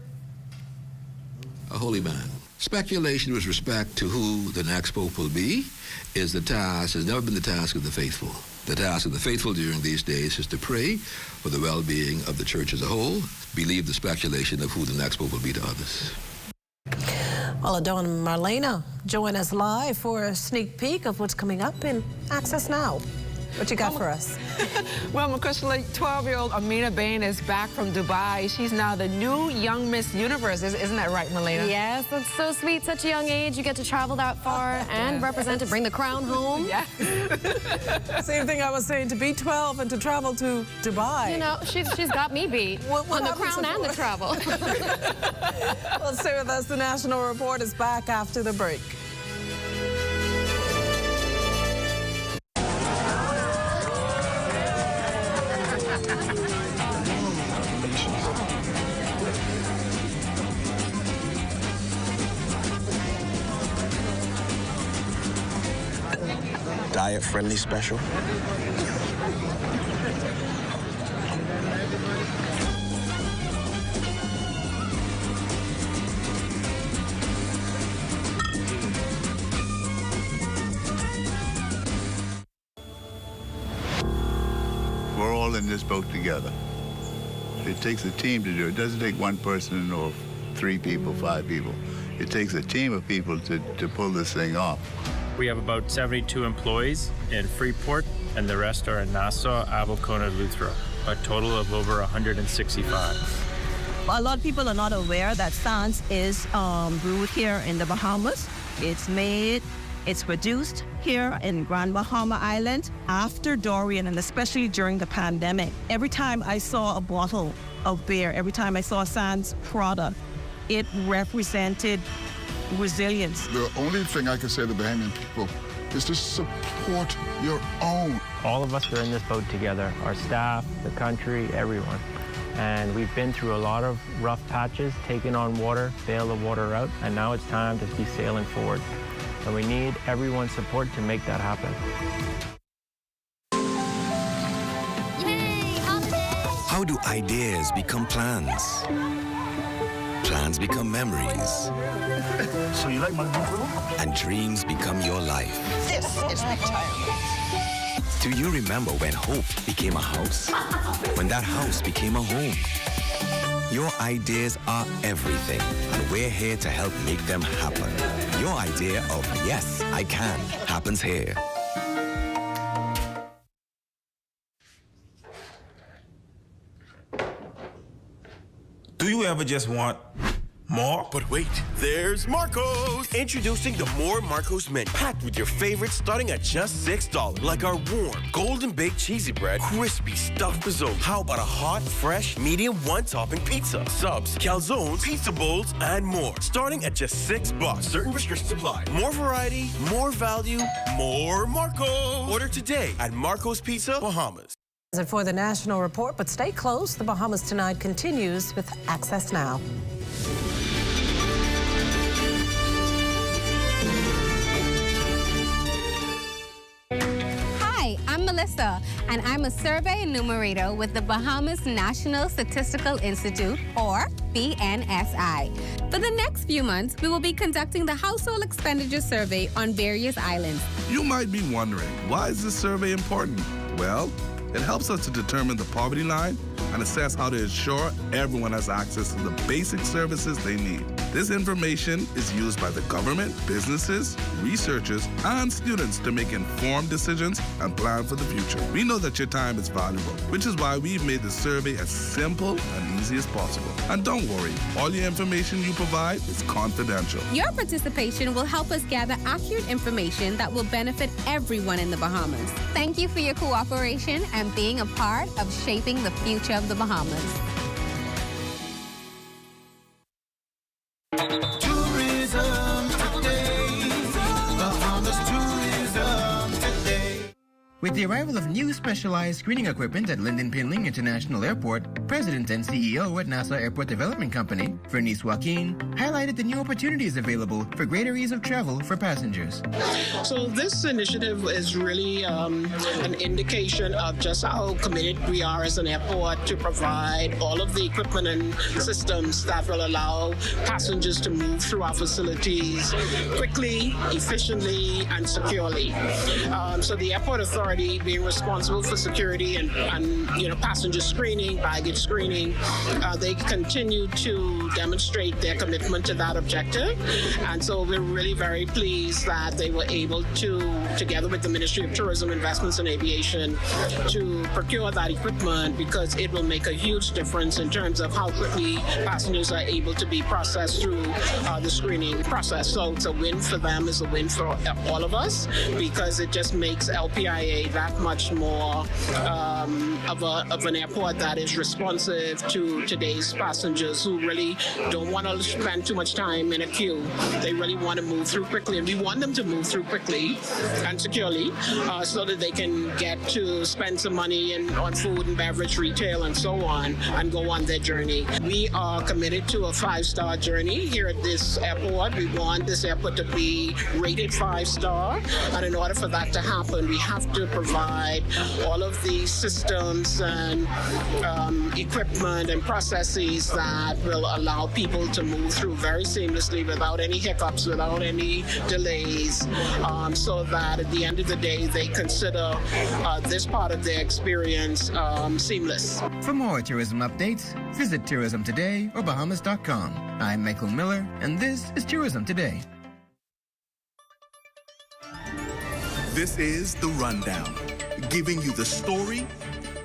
[SPEAKER 35] a holy man,
[SPEAKER 4] Speculation with respect to who the next pope will be has never been the task of the faithful. The task of the faithful during these days is to pray for the well-being of the church as a whole, believe the speculation of who the next pope will be to others.
[SPEAKER 13] Well, Dawn and Marlena join us live for a sneak peek of what's coming up in Access Now. What you got for us?
[SPEAKER 6] Well, McChrystal, 12-year-old Amina Bain is back from Dubai. She's now the new young Miss Universe. Isn't that right, Marlena?
[SPEAKER 8] Yes, that's so sweet. Such a young age. You get to travel that far and represent to bring the crown home.
[SPEAKER 6] Yeah.
[SPEAKER 13] Same thing I was saying, to be 12 and to travel to Dubai.
[SPEAKER 8] You know, she's got me beat on the crown and the travel.
[SPEAKER 13] Well, stay with us. The National Report is back after the break.
[SPEAKER 10] Diet-friendly special.
[SPEAKER 14] We're all in this boat together. It takes a team to do it. It doesn't take one person or 3 people, 5 people. It takes a team of people to pull this thing off.
[SPEAKER 15] We have about 72 employees in Freeport, and the rest are in Nassau, Abaco, and Eleuthera, a total of over 165.
[SPEAKER 17] A lot of people are not aware that Sans is brewed here in the Bahamas. It's produced here in Grand Bahama Island after Dorian, and especially during the pandemic. Every time I saw a bottle of beer, every time I saw a Sans product, it represented resilience.
[SPEAKER 18] The only thing I can say to the Bahamian people is to support your own.
[SPEAKER 15] All of us are in this boat together, our staff, the country, everyone. And we've been through a lot of rough patches, taking on water, bail the water out, and now it's time to be sailing forward. And we need everyone's support to make that happen.
[SPEAKER 19] How do ideas become plans? Plans become memories.
[SPEAKER 18] So you like my new room?
[SPEAKER 19] And dreams become your life.
[SPEAKER 17] This is retirement.
[SPEAKER 19] Do you remember when hope became a house? When that house became a home? Your ideas are everything, and we're here to help make them happen. Your idea of yes, I can happens here.
[SPEAKER 20] Do you ever just want more?
[SPEAKER 21] But wait, there's Marco's! Introducing the More Marco's Mint, packed with your favorites starting at just $6. Like our warm, golden baked cheesy bread, crispy stuffed risotto. How about a hot, fresh, medium one-topping pizza? Subs, calzones, pizza bowls, and more. Starting at just $6. Certain restrictions apply. More variety, more value, more Marco's. Order today at Marco's Pizza, Bahamas.
[SPEAKER 13] That's it for the National Report, but stay close. The Bahamas Tonight continues with Access Now.
[SPEAKER 22] Hi, I'm Melissa, and I'm a survey enumerator with the Bahamas National Statistical Institute, or BNSI. For the next few months, we will be conducting the Household Expenditure Survey on various islands.
[SPEAKER 23] You might be wondering, why is this survey important? Well, it helps us to determine the poverty line and assess how to ensure everyone has access to the basic services they need. This information is used by the government, businesses, researchers, and students to make informed decisions and plan for the future. We know that your time is valuable, which is why we've made the survey as simple and easy as possible. And don't worry, all your information you provide is confidential.
[SPEAKER 22] Your participation will help us gather accurate information that will benefit everyone in the Bahamas. Thank you for your cooperation and being a part of shaping the future of the Bahamas.
[SPEAKER 31] Tourism today. Bahamas tourism today.
[SPEAKER 34] With the arrival of new specialized screening equipment at Lynden Pinling International Airport, President and CEO at NASA Airport Development Company, Vernice Joaquin, highlighted the new opportunities available for greater ease of travel for passengers.
[SPEAKER 1] So this initiative is really an indication of just how committed we are as an airport to provide all of the equipment and systems that will allow passengers to move through our facilities quickly, efficiently, and securely. So the Airport Authority being responsible for security and passenger screening, baggage screening, they continue to demonstrate their commitment to that objective. And so we're really very pleased that they were able to, together with the Ministry of Tourism, Investments and Aviation, to procure that equipment, because it will make a huge difference in terms of how quickly passengers are able to be processed through the screening process. So it's a win for them, it's a win for all of us, because it just makes LPIA that much more of an airport that is responsive to today's passengers who really don't want to spend too much time in a queue. They really want to move through quickly, and we want them to move through quickly and securely so that they can get to spend some money on food and beverage, retail, and so on, and go on their journey. We are committed to a 5-star journey here at this airport. We want this airport to be rated 5-star, and in order for that to happen, we have to provide all of the systems and equipment and processes that will allow people to move through very seamlessly without any hiccups, without any delays, so that at the end of the day, they consider this part of their experience seamless.
[SPEAKER 34] For more tourism updates, visit Tourism Today or Bahamas.com. I'm Michael Miller, and this is Tourism Today.
[SPEAKER 2] This is The Rundown, giving you the story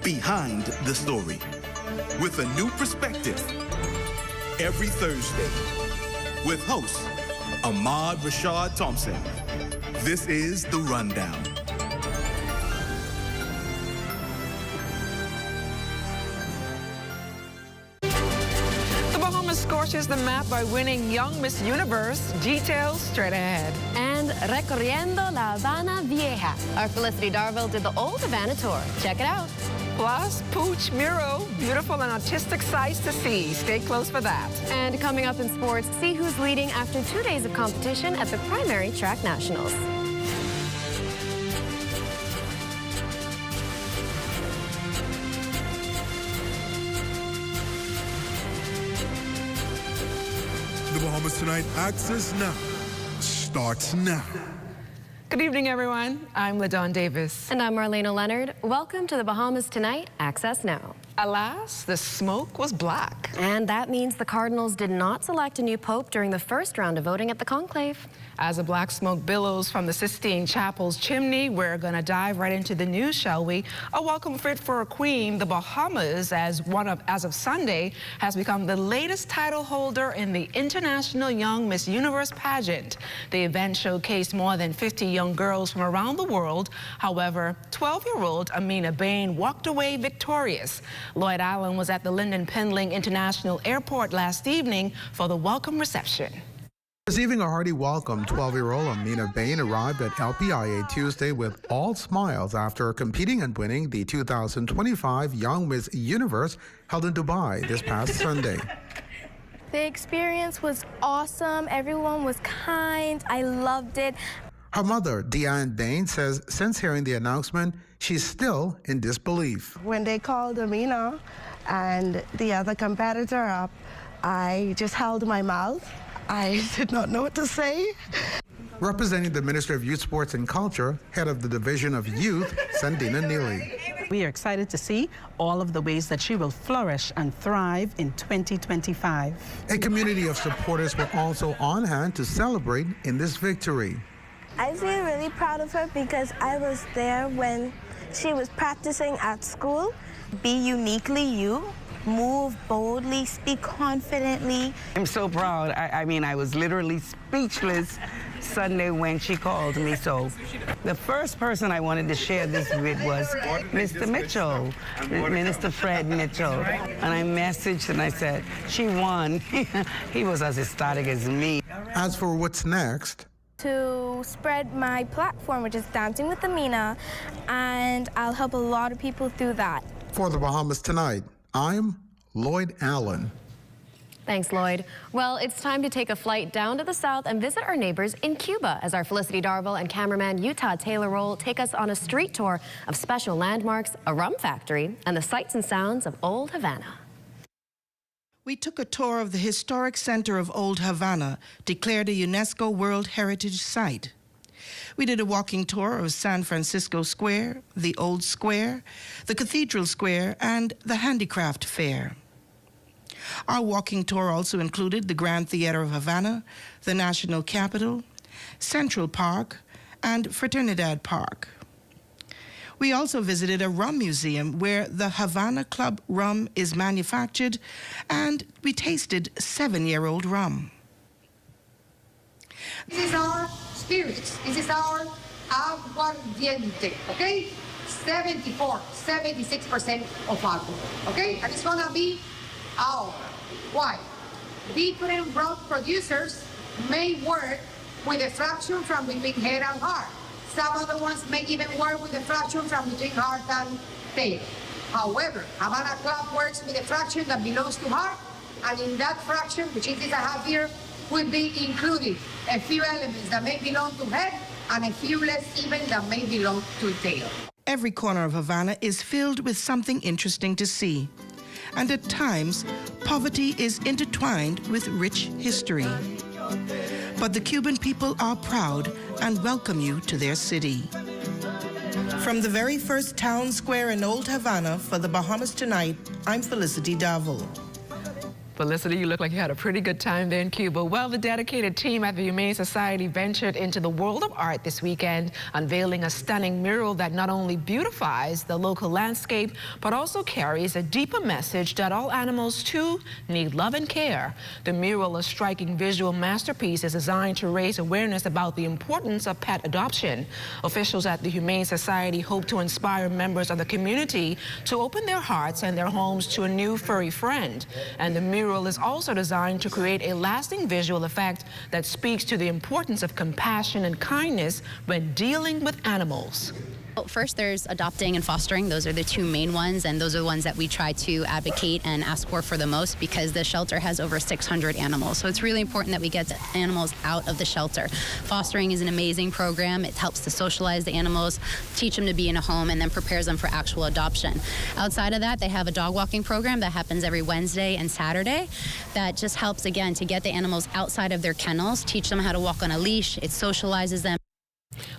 [SPEAKER 2] behind the story, with a new perspective every Thursday, with host Ahmad Rashad Thompson. This is The Rundown.
[SPEAKER 6] Scorches the map by winning Young Miss Universe. Details straight ahead.
[SPEAKER 8] And Recorriendo la Habana Vieja. Our Felicity Darville did the old Havana tour. Check it out.
[SPEAKER 6] Plus, Pooch Mural, beautiful and artistic sights to see. Stay close for that.
[SPEAKER 8] And coming up in sports, see who's leading after 2 days of competition at the Primary Track Nationals.
[SPEAKER 3] The Bahamas Tonight Access Now starts now.
[SPEAKER 6] Good evening, everyone. I'm LaDawn Davis.
[SPEAKER 8] And I'm Marlena Leonard. Welcome to the Bahamas Tonight Access Now.
[SPEAKER 6] Alas, the smoke was black.
[SPEAKER 8] And that means the Cardinals did not select a new pope during the first round of voting at the conclave.
[SPEAKER 6] As the black smoke billows from the Sistine Chapel's chimney, we're going to dive right into the news, shall we? A welcome fit for a queen. The Bahamas, as of Sunday, has become the latest title holder in the International Young Miss Universe pageant. The event showcased more than 50 young girls from around the world. However, 12-year-old Amina Bain walked away victorious. Lloyd Allen was at the Lynden Pinling International Airport last evening for the welcome reception.
[SPEAKER 5] Receiving a hearty welcome, 12-year-old Amina Bain arrived at LPIA Tuesday with all smiles after competing and winning the 2025 Young Miss Universe held in Dubai this past Sunday.
[SPEAKER 7] The experience was awesome. Everyone was kind. I loved it.
[SPEAKER 5] Her mother, Deanne Bain, says since hearing the announcement, she's still in disbelief.
[SPEAKER 9] When they called Amina and the other competitor up, I just held my mouth. I did not know what to say.
[SPEAKER 5] Representing the Ministry of Youth, Sports and Culture, head of the Division of Youth, Sandina Neely.
[SPEAKER 10] We are excited to see all of the ways that she will flourish and thrive in 2025.
[SPEAKER 5] A community of supporters were also on hand to celebrate in this victory.
[SPEAKER 7] I feel really proud of her because I was there when she was practicing at school. Be uniquely you. Move boldly, speak confidently.
[SPEAKER 11] I'm so proud. I mean, I was literally speechless Sunday when she called me. So the first person I wanted to share this with was Mr. Mitchell, Minister Fred Mitchell. And I messaged and I said, she won. He was as ecstatic as me.
[SPEAKER 5] As for what's next,
[SPEAKER 7] To spread my platform, which is Dancing with Amina, and I'll help a lot of people through that.
[SPEAKER 5] For the Bahamas Tonight, I'm Lloyd Allen.
[SPEAKER 8] Thanks, Lloyd. Well, it's time to take a flight down to the south and visit our neighbors in Cuba as our Felicity Darville and cameraman Utah Taylor Roll take us on a street tour of special landmarks, a rum factory, and the sights and sounds of Old Havana.
[SPEAKER 10] We took a tour of the historic center of Old Havana, declared a UNESCO World Heritage Site. We did a walking tour of San Francisco Square, the Old Square, the Cathedral Square, and the Handicraft Fair. Our walking tour also included the Grand Theater of Havana, the National Capitol, Central Park, and Fraternidad Park. We also visited a rum museum where the Havana Club rum is manufactured, and we tasted 7-year-old rum.
[SPEAKER 4] This is our spirits. This is our aguardiente, okay? 76% of alcohol, okay? And it's gonna be our. Why? Different rum producers may work with a fraction from between head and heart. Some other ones may even work with a fraction from between heart and tail. However, Havana Club works with a fraction that belongs to heart, and in that fraction, which is this I have here, will be included a few elements that may belong to head and a few less even that may belong to tail.
[SPEAKER 10] Every corner of Havana is filled with something interesting to see. And at times, poverty is intertwined with rich history. But the Cuban people are proud and welcome you to their city. From the very first town square in Old Havana for the Bahamas Tonight, I'm Felicity Darville.
[SPEAKER 6] Felicity, you look like you had a pretty good time there in Cuba. Well, the dedicated team at the Humane Society ventured into the world of art this weekend, unveiling a stunning mural that not only beautifies the local landscape, but also carries a deeper message that all animals, too, need love and care. The mural, a striking visual masterpiece, is designed to raise awareness about the importance of pet adoption. Officials at the Humane Society hope to inspire members of the community to open their hearts and their homes to a new furry friend. And the mural is also designed to create a lasting visual effect that speaks to the importance of compassion and kindness when dealing with animals.
[SPEAKER 12] First, there's adopting and fostering. Those are the two main ones, and those are the ones that we try to advocate and ask for the most, because the shelter has over 600 animals. So it's really important that we get the animals out of the shelter. Fostering is an amazing program. It helps to socialize the animals, teach them to be in a home, and then prepares them for actual adoption. Outside of that, they have a dog walking program that happens every Wednesday and Saturday that just helps, again, to get the animals outside of their kennels, teach them how to walk on a leash. It socializes them.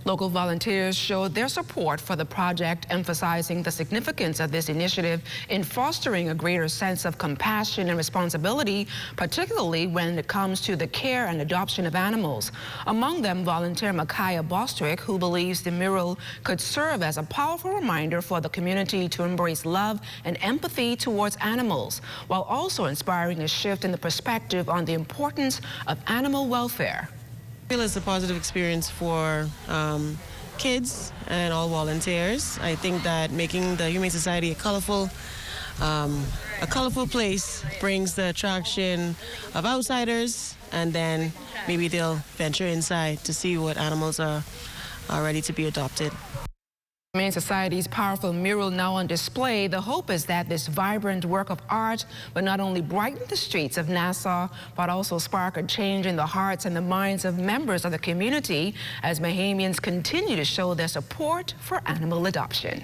[SPEAKER 6] Local volunteers showed their support for the project, emphasizing the significance of this initiative in fostering a greater sense of compassion and responsibility, particularly when it comes to the care and adoption of animals. Among them, volunteer Micaiah Bostrick, who believes the mural could serve as a powerful reminder for the community to embrace love and empathy towards animals, while also inspiring a shift in the perspective on the importance of animal welfare.
[SPEAKER 14] I feel it's a positive experience for kids and all volunteers. I think that making the Humane Society a colorful place brings the attraction of outsiders, and then maybe they'll venture inside to see what animals are ready to be adopted.
[SPEAKER 6] Humane Society's powerful mural now on display. The hope is that this vibrant work of art will not only brighten the streets of Nassau, but also spark a change in the hearts and the minds of members of the community as Bahamians continue to show their support for animal adoption.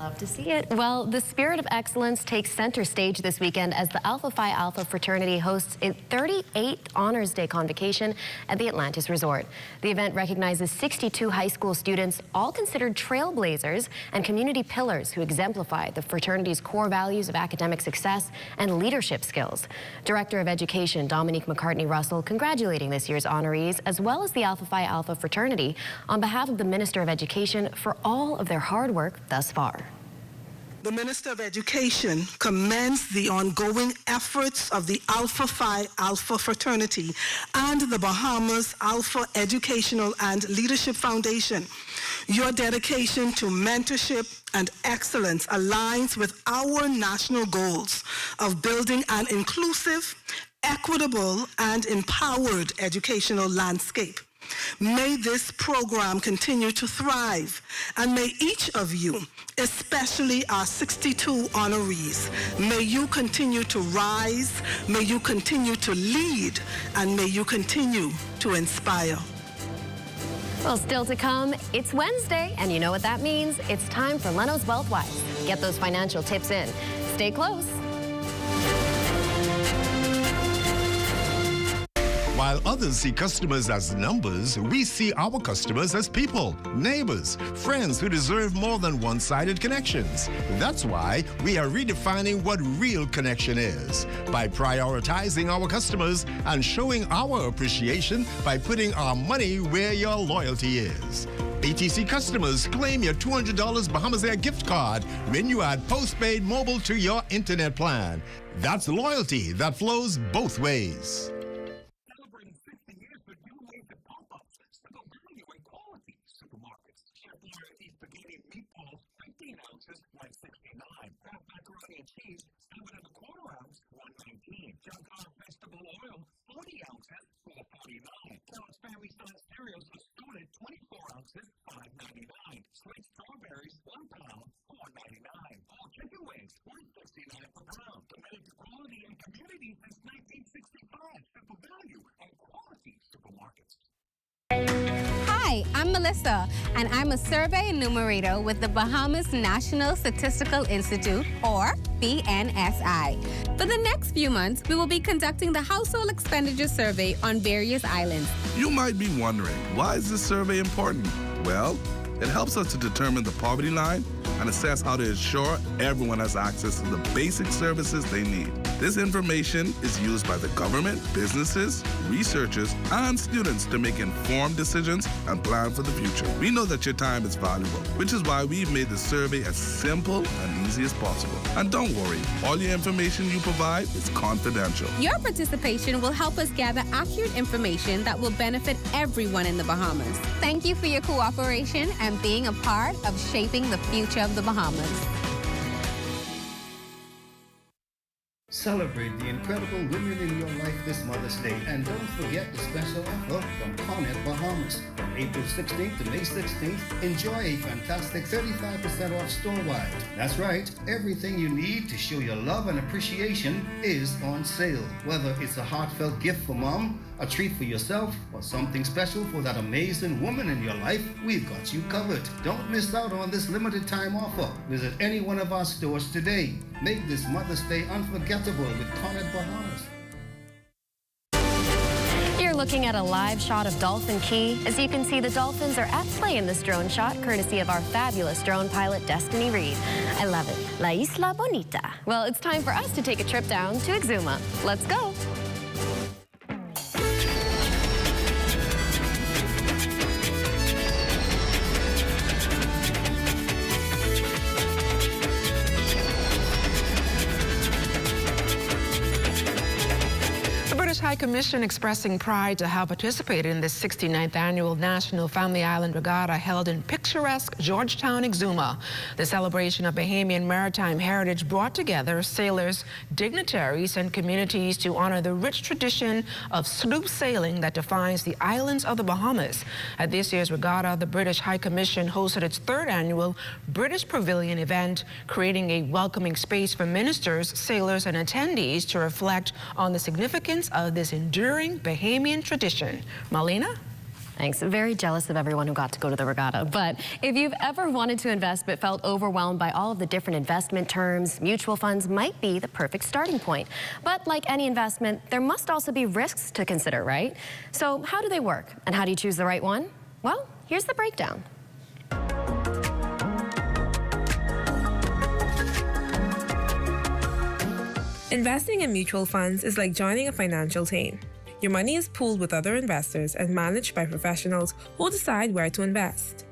[SPEAKER 8] Love to see it. Well, the spirit of excellence takes center stage this weekend as the Alpha Phi Alpha fraternity hosts its 38th Honors Day convocation at the Atlantis Resort. The event recognizes 62 high school students, all considered trailblazers and community pillars who exemplify the fraternity's core values of academic success and leadership skills. Director of Education Dominique McCartney-Russell congratulating this year's honorees, as well as the Alpha Phi Alpha fraternity, on behalf of the Minister of Education for all of their hard work thus far.
[SPEAKER 9] The Minister of Education commends the ongoing efforts of the Alpha Phi Alpha fraternity and the Bahamas Alpha Educational and Leadership Foundation. Your dedication to mentorship and excellence aligns with our national goals of building an inclusive, equitable, and empowered educational landscape. May this program continue to thrive, and may each of you, especially our 62 honorees, may you continue to rise, may you continue to lead, and may you continue to inspire.
[SPEAKER 8] Well, still to come, it's Wednesday, and you know what that means. It's time for Leno's Wealth Wise. Get those financial tips in. Stay close.
[SPEAKER 15] While others see customers as numbers, we see our customers as people, neighbors, friends who deserve more than one-sided connections. That's why we are redefining what real connection is by prioritizing our customers and showing our appreciation by putting our money where your loyalty is. ATC customers, claim your $200 Bahamas Air gift card when you add postpaid mobile to your internet plan. That's loyalty that flows both ways.
[SPEAKER 22] Hi, I'm Melissa, and I'm a survey enumerator with the Bahamas National Statistical Institute, or BNSI. For the next few months, we will be conducting the Household Expenditure Survey on various islands.
[SPEAKER 23] You might be wondering, why is this survey important? Well, it helps us to determine the poverty line and assess how to ensure everyone has access to the basic services they need. This information is used by the government, businesses, researchers, and students to make informed decisions and plan for the future. We know that your time is valuable, which is why we've made the survey as simple and easy as possible. And don't worry, all your information you provide is confidential.
[SPEAKER 22] Your participation will help us gather accurate information that will benefit everyone in the Bahamas. Thank you for your cooperation and being a part of shaping the future of the Bahamas.
[SPEAKER 16] Celebrate the incredible women in your life this Mother's Day. And don't forget the special offer from Grand Bahama. From April 16th to May 16th, enjoy a fantastic 35% off store-wide. That's right, everything you need to show your love and appreciation is on sale. Whether it's a heartfelt gift for mom, a treat for yourself, or something special for that amazing woman in your life, we've got you covered. Don't miss out on this limited time offer. Visit any one of our stores today. Make this Mother's Day unforgettable with Grand Bahamas.
[SPEAKER 8] You're looking at a live shot of Dolphin Key. As you can see, the dolphins are at play in this drone shot, courtesy of our fabulous drone pilot, Destiny Reed. I love it. La Isla Bonita. Well, it's time for us to take a trip down to Exuma. Let's go.
[SPEAKER 6] High Commission expressing pride to have participated in the 69th annual National Family Island Regatta held in picturesque Georgetown, Exuma. The celebration of Bahamian maritime heritage brought together sailors, dignitaries, and communities to honor the rich tradition of sloop sailing that defines the islands of the Bahamas. At this year's regatta, the British High Commission hosted its third annual British Pavilion event, creating a welcoming space for ministers, sailors, and attendees to reflect on the significance of this enduring Bahamian tradition. Marlena?
[SPEAKER 8] Thanks. Very jealous of everyone who got to go to the regatta. But if you've ever wanted to invest but felt overwhelmed by all of the different investment terms, mutual funds might be the perfect starting point. But like any investment, there must also be risks to consider, right? So how do they work? And how do you choose the right one? Well, here's the breakdown.
[SPEAKER 17] Investing in mutual funds is like joining a financial team. Your money is pooled with other investors and managed by professionals who decide where to invest.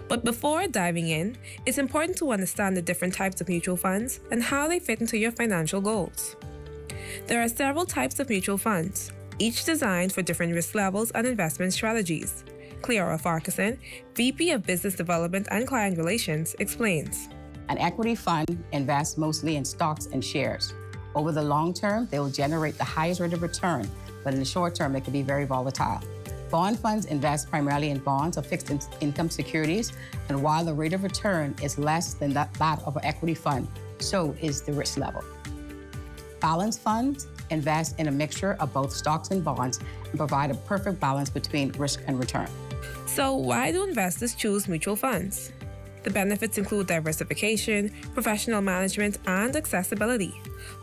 [SPEAKER 17] But before diving in, it's important to understand the different types of mutual funds and how they fit into your financial goals. There are several types of mutual funds, each designed for different risk levels and investment strategies. Cleara Farquharson, VP of Business Development and Client Relations, explains.
[SPEAKER 18] An equity fund invests mostly in stocks and shares. Over the long term, they will generate the highest rate of return, but in the short term, they can be very volatile. Bond funds invest primarily in bonds or fixed income securities, and while the rate of return is less than that of an equity fund, so is the risk level. Balanced funds invest in a mixture of both stocks and bonds and provide a perfect balance between risk and return.
[SPEAKER 17] So why do investors choose mutual funds? The benefits include diversification, professional management, and accessibility.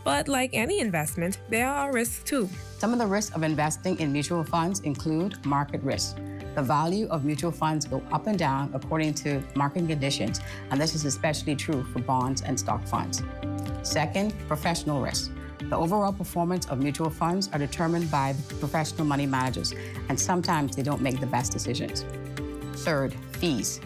[SPEAKER 17] But like any investment, there are risks too.
[SPEAKER 18] Some of the risks of investing in mutual funds include market risk. The value of mutual funds go up and down according to market conditions, and this is especially true for bonds and stock funds. Second, professional risk. The overall performance of mutual funds are determined by professional money managers, and sometimes they don't make the best decisions. Third, fees.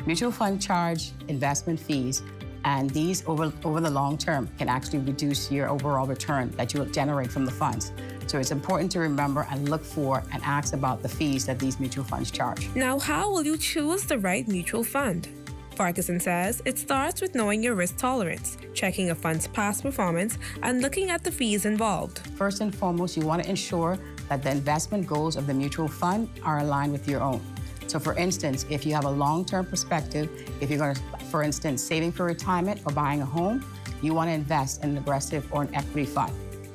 [SPEAKER 18] Mutual funds charge investment fees, and these over the long term can actually reduce your overall return that you'll generate from the funds. So it's important to remember and look for and ask about the fees that these mutual funds charge.
[SPEAKER 17] Now, how will you choose the right mutual fund? Farquharson says it starts with knowing your risk tolerance, checking a fund's past performance, and looking at the fees involved.
[SPEAKER 18] First and foremost, you want to ensure that the investment goals of the mutual fund are aligned with your own. So for instance, if you have a long-term perspective, if you're going to, for instance, saving for retirement or buying a home, you want to invest in an aggressive or an equity fund.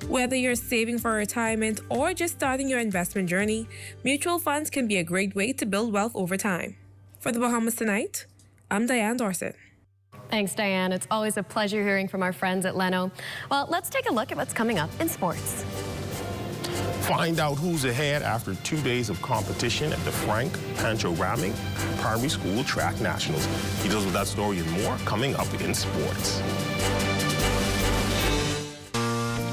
[SPEAKER 17] Whether you're saving for retirement or just starting your investment journey, mutual funds can be a great way to build wealth over time. For the Bahamas Tonight, I'm Diane Dorset.
[SPEAKER 8] Thanks, Diane. It's always a pleasure hearing from our friends at Leno. Well, let's take a look at what's coming up in sports.
[SPEAKER 13] Find out who's ahead after 2 days of competition at the Frank Pancho-Ramming Primary School Track Nationals. He deals with that story and more coming up in sports.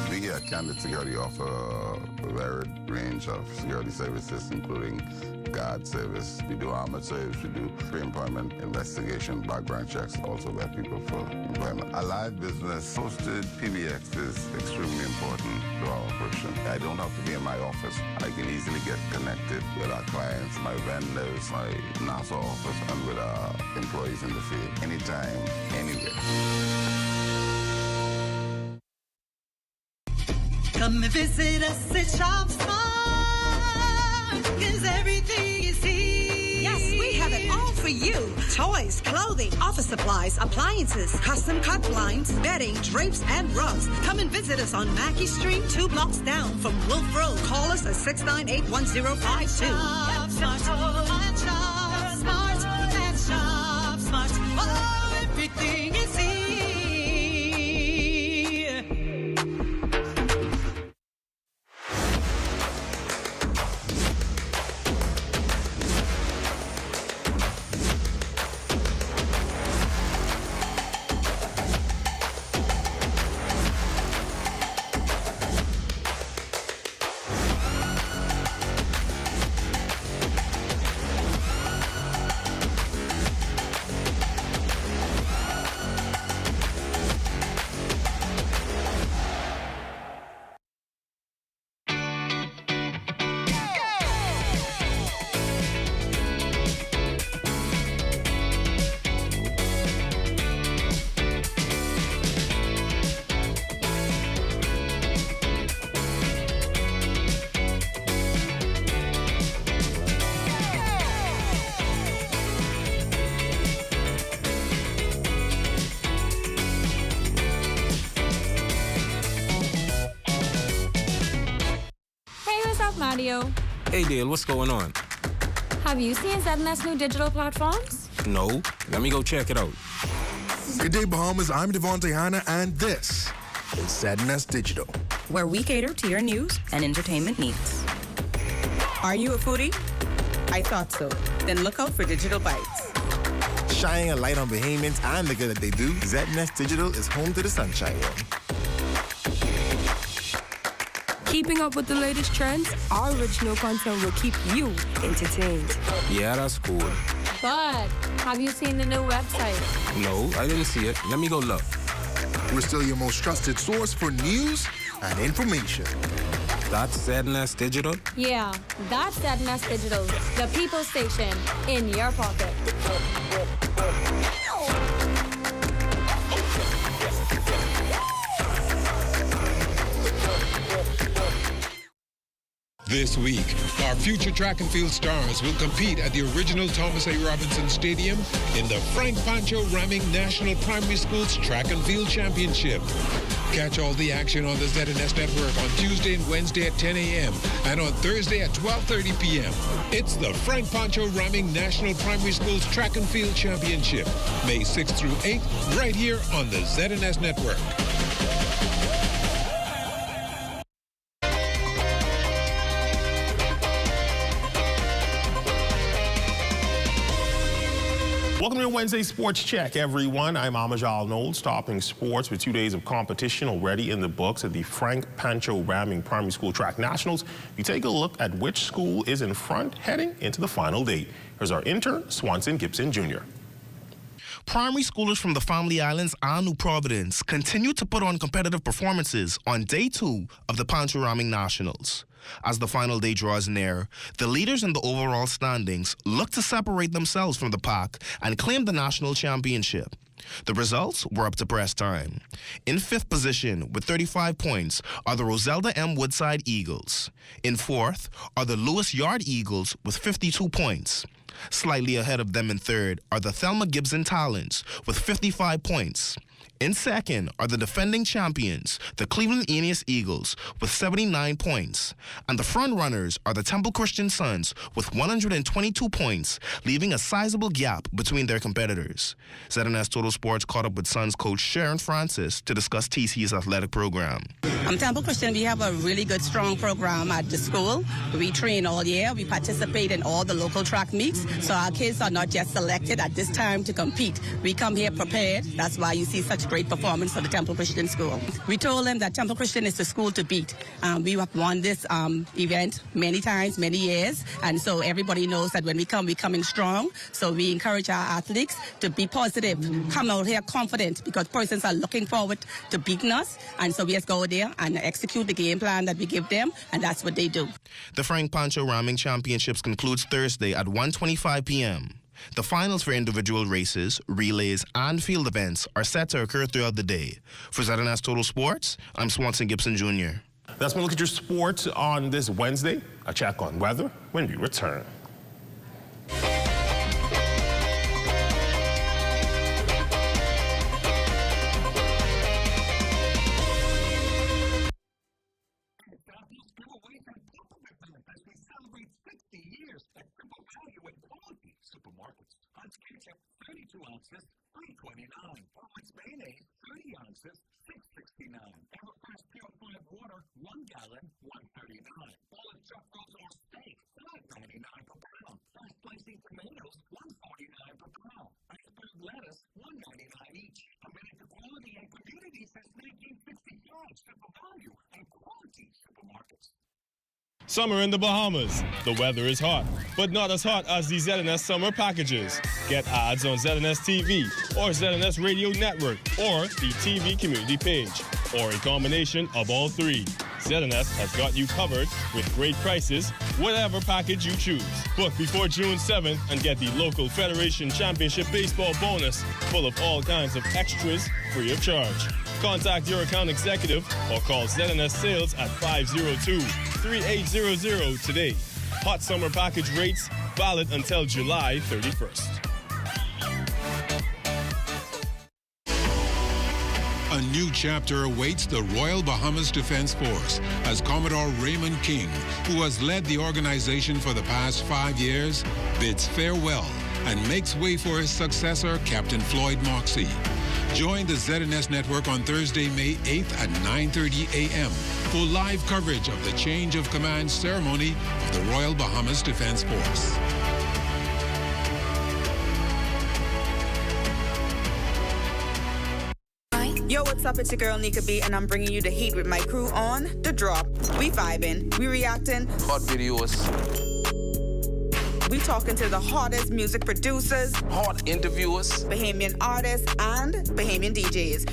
[SPEAKER 19] We at Candid Security offer a varied range of security services, including guard service, we do armored service, we do pre-employment investigation, background checks, also vet people for employment. A live business hosted PBX is extremely important to our operation. I don't have to be in my office. I can easily get connected with our clients, my vendors, my NASA office, and with our employees in the field, anytime, anywhere.
[SPEAKER 20] Come and visit us at Shop Smart, 'cause everything is here.
[SPEAKER 21] Yes, we have it all for you. Toys, clothing, office supplies, appliances, custom cut blinds, bedding, drapes, and rugs. Come and visit us on Mackey Street, 2 blocks down from Wolf Road. Call us at 698-1052.
[SPEAKER 20] Shop Smart, Shop Smart, and Shop Smart. Oh, everything is here.
[SPEAKER 24] Mario.
[SPEAKER 25] Hey, Dale, what's going on?
[SPEAKER 24] Have you seen ZNS new digital platforms?
[SPEAKER 25] No. Let me go check it out.
[SPEAKER 3] Good day, Bahamas. I'm Devontae Hanna, and this is ZNS Digital,
[SPEAKER 26] where we cater to your news and entertainment needs. Are you a foodie? I thought so. Then look out for Digital Bites.
[SPEAKER 34] Shining a light on Bahamians and the good that they do, ZNS Digital is home to the sunshine.
[SPEAKER 24] Keeping up with the latest trends, our original content will keep you entertained.
[SPEAKER 25] Yeah, that's cool.
[SPEAKER 24] But have you seen the new website?
[SPEAKER 25] No, I didn't see it. Let me go look.
[SPEAKER 3] We're still your most trusted source for news and information.
[SPEAKER 25] That's ZNS Digital?
[SPEAKER 24] Yeah, that's ZNS Digital, the people station in your pocket.
[SPEAKER 1] This week, our future track and field stars will compete at the original Thomas A. Robinson Stadium in the Frank Pancho Ramming National Primary Schools Track and Field Championship. Catch all the action on the ZNS Network on Tuesday and Wednesday at 10 a.m. and on Thursday at 12:30 p.m. It's the Frank Pancho Ramming National Primary Schools Track and Field Championship, May 6th through 8th, right here on the ZNS Network.
[SPEAKER 13] Welcome to Wednesday Sports Check, everyone. I'm Amajal Knowles, topping sports with 2 days of competition already in the books at the Frank Pancho Ramming Primary School Track Nationals. We take a look at which school is in front heading into the final day. Here's our intern, Swanson Gibson Jr.
[SPEAKER 2] Primary schoolers from the Family Islands and New Providence continue to put on competitive performances on day 2 of the Pancho Ramming Nationals. As the final day draws near, the leaders in the overall standings look to separate themselves from the pack and claim the national championship. The results were up to press time. In 5th position with 35 points are the Roselda M. Woodside Eagles. In 4th are the Lewis Yard Eagles with 52 points. Slightly ahead of them in 3rd are the Thelma Gibson Talons with 55 points. In 2nd are the defending champions, the Cleveland Aeneas Eagles, with 79 points. And the front runners are the Temple Christian Sons with 122 points, leaving a sizable gap between their competitors. ZNS Total Sports caught up with Sons coach Sharon Francis to discuss TC's athletic program.
[SPEAKER 4] Temple Christian, we have a really good, strong program at the school. We train all year. We participate in all the local track meets. So our kids are not just selected at this time to compete. We come here prepared. That's why you see such great performance for the Temple Christian School. We told them that Temple Christian is the school to beat. We have won this event many times, many years, and so everybody knows that when we come, we're coming strong. So we encourage our athletes to be positive, come out here confident, because persons are looking forward to beating us, and so we just go there and execute the game plan that we give them, and that's what they do.
[SPEAKER 2] The Frank Pancho Ramming Championships concludes Thursday at 1:25 p.m. The finals for individual races, relays, and field events are set to occur throughout the day. For ZNS Total Sports, I'm Swanson Gibson Jr.
[SPEAKER 13] That's my look at your sports on this Wednesday. A check on weather when we return.
[SPEAKER 5] Supermarkets. Hunt's ketchup, 32 ounces, $3.29. Hellman's mayonnaise, 30 ounces, $6.69. Everfresh purified water, 1 gallon, $1.39. Olive truffles or steak, $5.99 per pound. Fresh spicy tomatoes, $1.49 per pound. Iceberg lettuce, $1.99 each. Committed to quality and community since 1965. Super value and quality supermarkets.
[SPEAKER 7] Summer in the Bahamas. The weather is hot, but not as hot as the ZNS summer packages. Get ads on ZNS TV or ZNS Radio Network or the TV community page, or a combination of all three. ZNS has got you covered with great prices, whatever package you choose. Book before June 7th and get the local Federation Championship Baseball bonus full of all kinds of extras free of charge. Contact your account executive or call ZNS Sales at 502-3800 today. Hot summer package rates valid until July 31st.
[SPEAKER 1] A new chapter awaits the Royal Bahamas Defense Force as Commodore Raymond King, who has led the organization for the past 5 years, bids farewell and makes way for his successor, Captain Floyd Moxey. Join the ZNS Network on Thursday, May 8th at 9:30 a.m. for live coverage of the change of command ceremony of the Royal Bahamas Defense Force.
[SPEAKER 10] Yo, what's up? It's your girl Nika B, and I'm bringing you the heat with my crew on The Drop. We vibing, we reacting.
[SPEAKER 25] Hot videos.
[SPEAKER 10] We talking to the hottest music producers,
[SPEAKER 25] hot interviewers,
[SPEAKER 10] Bahamian artists, and Bahamian DJs.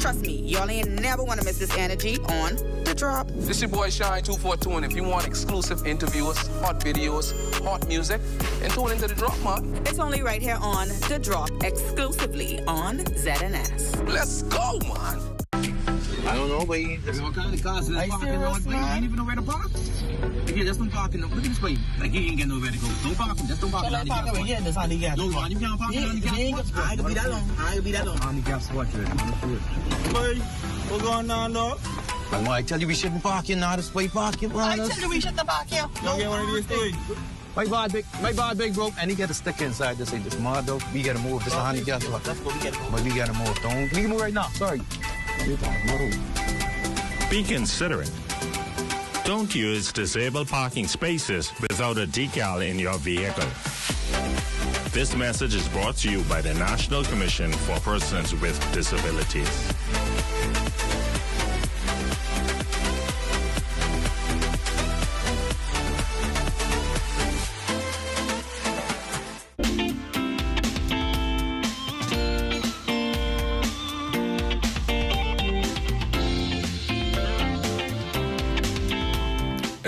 [SPEAKER 10] Trust me, y'all ain't never want to miss this energy on The Drop.
[SPEAKER 25] This your boy Shine 242, and if you want exclusive interviews, hot videos, hot music, then tune into The Drop, man.
[SPEAKER 10] It's only right here on The Drop, exclusively on ZNS.
[SPEAKER 25] Let's go, man.
[SPEAKER 9] I don't know, but what kind of cars is this parking road? You ain't even know where to park. If you just don't park in the, look at this way. Like you ain't get nowhere to go. Don't park him. Just don't park in the handicap spot. Yeah, that's handicap. No, man, you can't park in the handicap spot. I ain't gonna be that long. I ain't gonna be that long. Handicap spot, boy, what's going on, dog? I tell you we shouldn't park here now. This way park here, man. I tell you we shouldn't park here. Don't get one of these things. My bad, big bro. And he got a sticker inside to say this mother. We gotta move. This is a handicap spot. That's what we gotta move. But we gotta move. Don't. We can move right now. Sorry.
[SPEAKER 11] Be considerate. Don't use disabled parking spaces without a decal in your vehicle. This message is brought to you by the National Commission for Persons with Disabilities.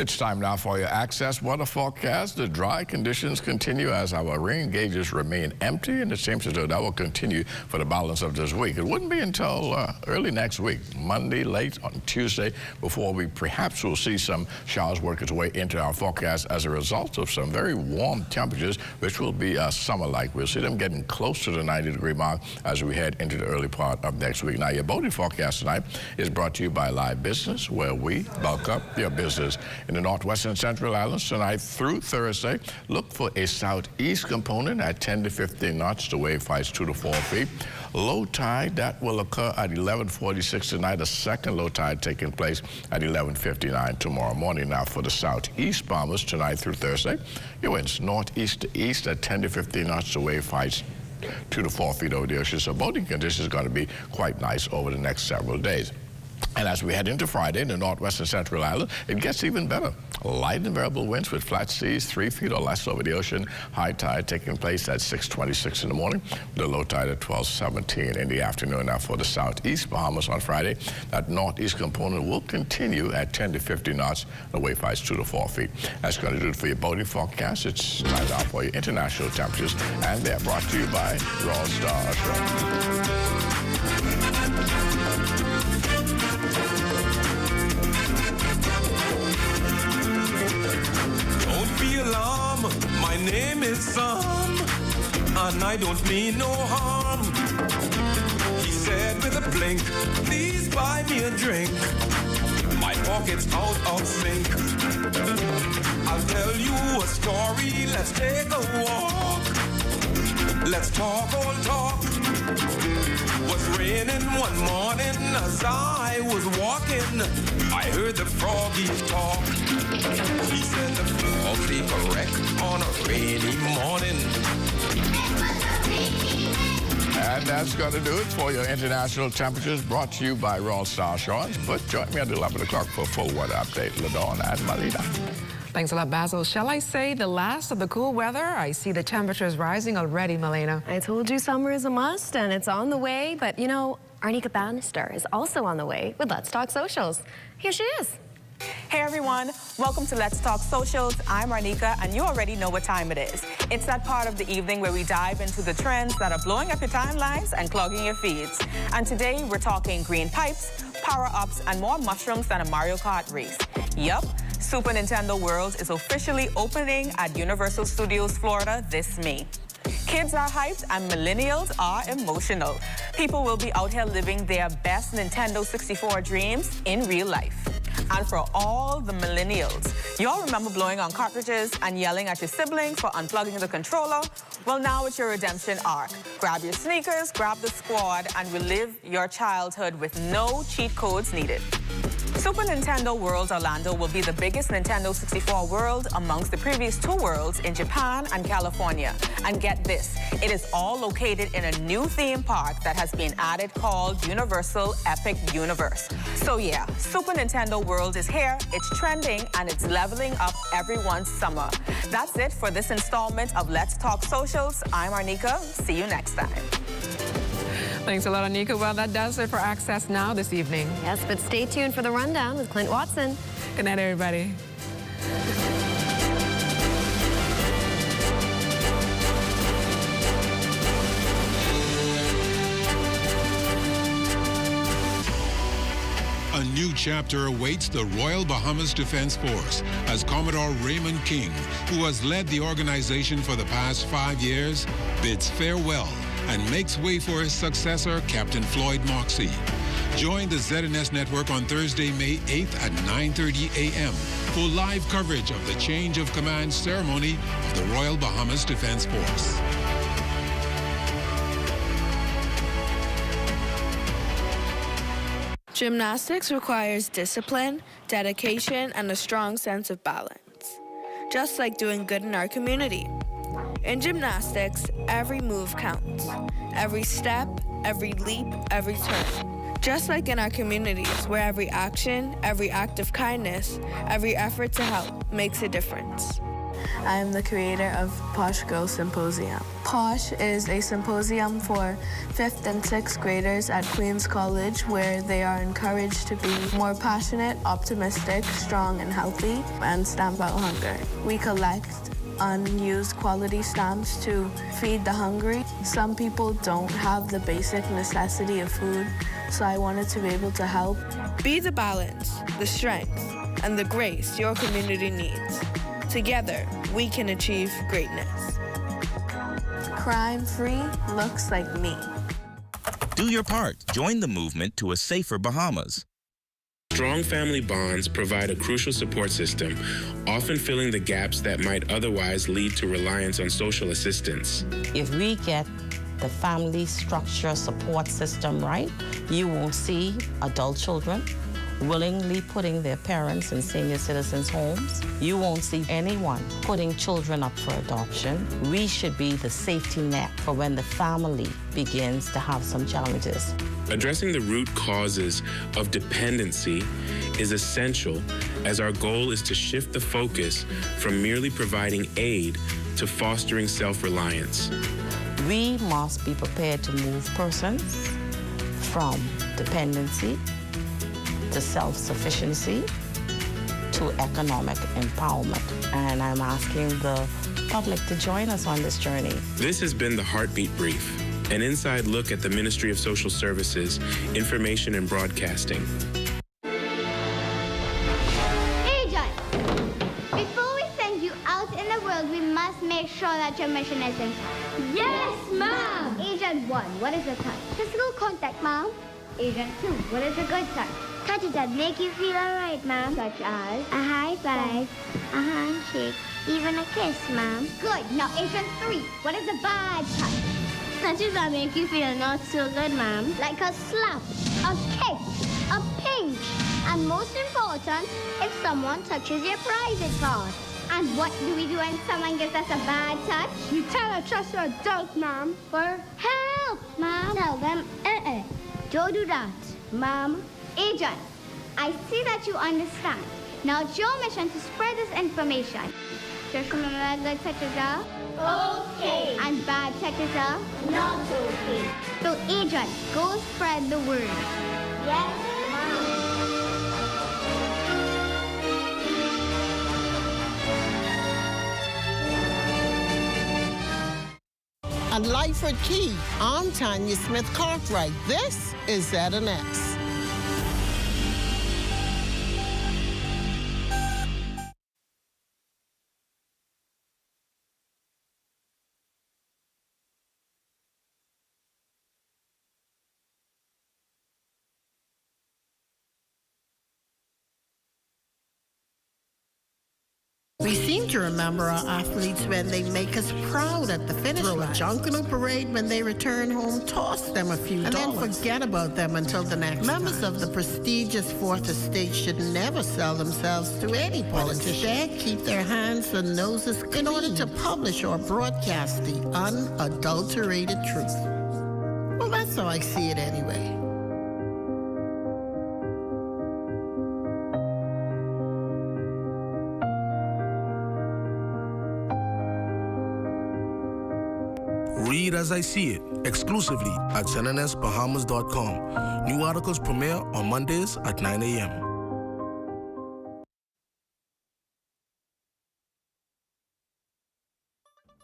[SPEAKER 12] It's time now for your Access weather forecast. The dry conditions continue as our rain gauges remain empty, and it seems as though that will continue for the balance of this week. It wouldn't be until early next week, Monday, late on Tuesday, before we perhaps will see some showers work its way into our forecast as a result of some very warm temperatures, which will be summer-like. We'll see them getting close to the 90-degree mark as we head into the early part of next week. Now, your boating forecast tonight is brought to you by Live Business, where we bulk up your business. In the northwestern Central Islands tonight through Thursday, look for a southeast component at 10 to 15 knots. The wave heights 2 to 4 feet. Low tide, that will occur at 11:46 tonight. A second low tide taking place at 11:59 tomorrow morning. Now for the southeast Bahamas tonight through Thursday, your winds northeast to east at 10 to 15 knots. The wave heights 2 to 4 feet over the ocean. So boating conditions are going to be quite nice over the next several days. And as we head into Friday in the northwestern Central Island, it gets even better. Light and variable winds with flat seas 3 feet or less over the ocean. High tide taking place at 6:26 in the morning. The low tide at 12:17 in the afternoon. Now for the southeast Bahamas on Friday, that northeast component will continue at 10 to 50 knots. The wave heights 2 to 4 feet. That's going to do it for your boating forecast. It's time now for your international temperatures, and they're brought to you by Royal Star Assurance.
[SPEAKER 14] Alarm. My name is Sam, and I don't mean no harm. He said with a blink, please buy me a drink. My pocket's out of sync. I'll tell you a story, let's take a walk. Let's talk all talk. Was raining one morning as I was walking. I heard the froggies talk. He said the frogs leave a wreck on a rainy morning.
[SPEAKER 12] And that's going to do it for your international temperatures, brought to you by Royal Star Assurance. But join me at 11 o'clock for a full weather update. LaDawn and Malina.
[SPEAKER 6] Thanks a lot, Basil. Shall I say the last of the cool weather? I see the temperatures rising already, Malena.
[SPEAKER 8] I told you summer is a must, and it's on the way. But, you know, Arnika Bannister is also on the way with Let's Talk Socials. Here she is.
[SPEAKER 15] Hey everyone, welcome to Let's Talk Socials. I'm Arnika, and you already know what time it is. It's that part of the evening where we dive into the trends that are blowing up your timelines and clogging your feeds. And today we're talking green pipes, power-ups, and more mushrooms than a Mario Kart race. Yup, Super Nintendo World is officially opening at Universal Studios Florida this May. Kids are hyped and millennials are emotional. People will be out here living their best Nintendo 64 dreams in real life. And for all the millennials, y'all remember blowing on cartridges and yelling at your siblings for unplugging the controller? Well, now it's your redemption arc. Grab your sneakers, grab the squad, and relive your childhood with no cheat codes needed. Super Nintendo World Orlando will be the biggest Nintendo 64 world amongst the previous two worlds in Japan and California. And get this, it is all located in a new theme park that has been added called Universal Epic Universe. So yeah, Super Nintendo World is here, it's trending, and it's leveling up everyone's summer. That's it for this installment of Let's Talk Socials. I'm Arnika. See you next time.
[SPEAKER 6] Thanks a lot, Anika. Well, that does it for Access Now this evening.
[SPEAKER 8] Yes, but stay tuned for the rundown with Clint Watson.
[SPEAKER 6] Good night, everybody.
[SPEAKER 1] chapter awaits the Royal Bahamas Defense Force as Commodore Raymond King, who has led the organization for the past 5 years, bids farewell and makes way for his successor, Captain Floyd Moxey. Join the ZNS Network on Thursday, May 8th at 9:30 a.m. for live coverage of the change of command ceremony of the Royal Bahamas Defense Force.
[SPEAKER 16] Gymnastics requires discipline, dedication, and a strong sense of balance, just like doing good in our community. In gymnastics, every move counts. Every step, every leap, every turn. Just like in our communities, where every action, every act of kindness, every effort to help makes a difference. I am the creator of Posh Girl Symposium. Posh is a symposium for 5th and 6th graders at Queens College where they are encouraged to be more passionate, optimistic, strong, and healthy, and stamp out hunger. We collect unused quality stamps to feed the hungry. Some people don't have the basic necessity of food, so I wanted to be able to help. Be the balance, the strength, and the grace your community needs. Together, we can achieve greatness. Crime-free looks like me.
[SPEAKER 17] Do your part. Join the movement to a safer Bahamas.
[SPEAKER 18] Strong family bonds provide a crucial support system, often filling the gaps that might otherwise lead to reliance on social assistance.
[SPEAKER 19] If we get the family structure support system right, you won't see adult children willingly putting their parents in senior citizens' homes. You won't see anyone putting children up for adoption. We should be the safety net for when the family begins to have some challenges.
[SPEAKER 18] Addressing the root causes of dependency is essential, as our goal is to shift the focus from merely providing aid to fostering self-reliance.
[SPEAKER 19] We must be prepared to move persons from dependency to self-sufficiency to economic empowerment. And I'm asking the public to join us on this journey.
[SPEAKER 18] This has been the Heartbeat Brief, an inside look at the Ministry of Social Services, Information and Broadcasting.
[SPEAKER 21] Agent, before we send you out in the world, we must make sure that your mission is intact. Yes, ma'am! Agent 1, what is a touch? Physical contact, ma'am. Agent 2, what is a good touch? Touches that make you feel alright, ma'am. Such as? A high five, a handshake, even a kiss, ma'am. Good. Now, Agent 3, what is a bad touch? Touches that make you feel not so good, ma'am. Like a slap, a kick, a pinch. And most important, if someone touches your private part. And what do we do when someone gives us a bad touch? You tell a trusted adult, ma'am. For help, ma'am. Tell them, don't do that, ma'am. Agent, I see that you understand. Now it's your mission to spread this information. Just remember that good touches are okay, and bad touches are not okay. So, Agent, go spread the word. Yes, ma'am.
[SPEAKER 22] At Lyford Key, I'm Tanya Smith Cartwright. This is ZNS. We seem to remember our athletes when they make us proud at the finish line. Throw a Junkanoo parade when they return home, toss them a few dollars, and then forget about them until the next Members of the prestigious Fourth Estate should never sell themselves to any politician. Instead, keep their hands and noses clean in order to publish or broadcast the unadulterated truth. Well, that's how I see it anyway.
[SPEAKER 3] Read as I see it, exclusively at ZNSBahamas.com. New articles premiere on Mondays at 9 a.m.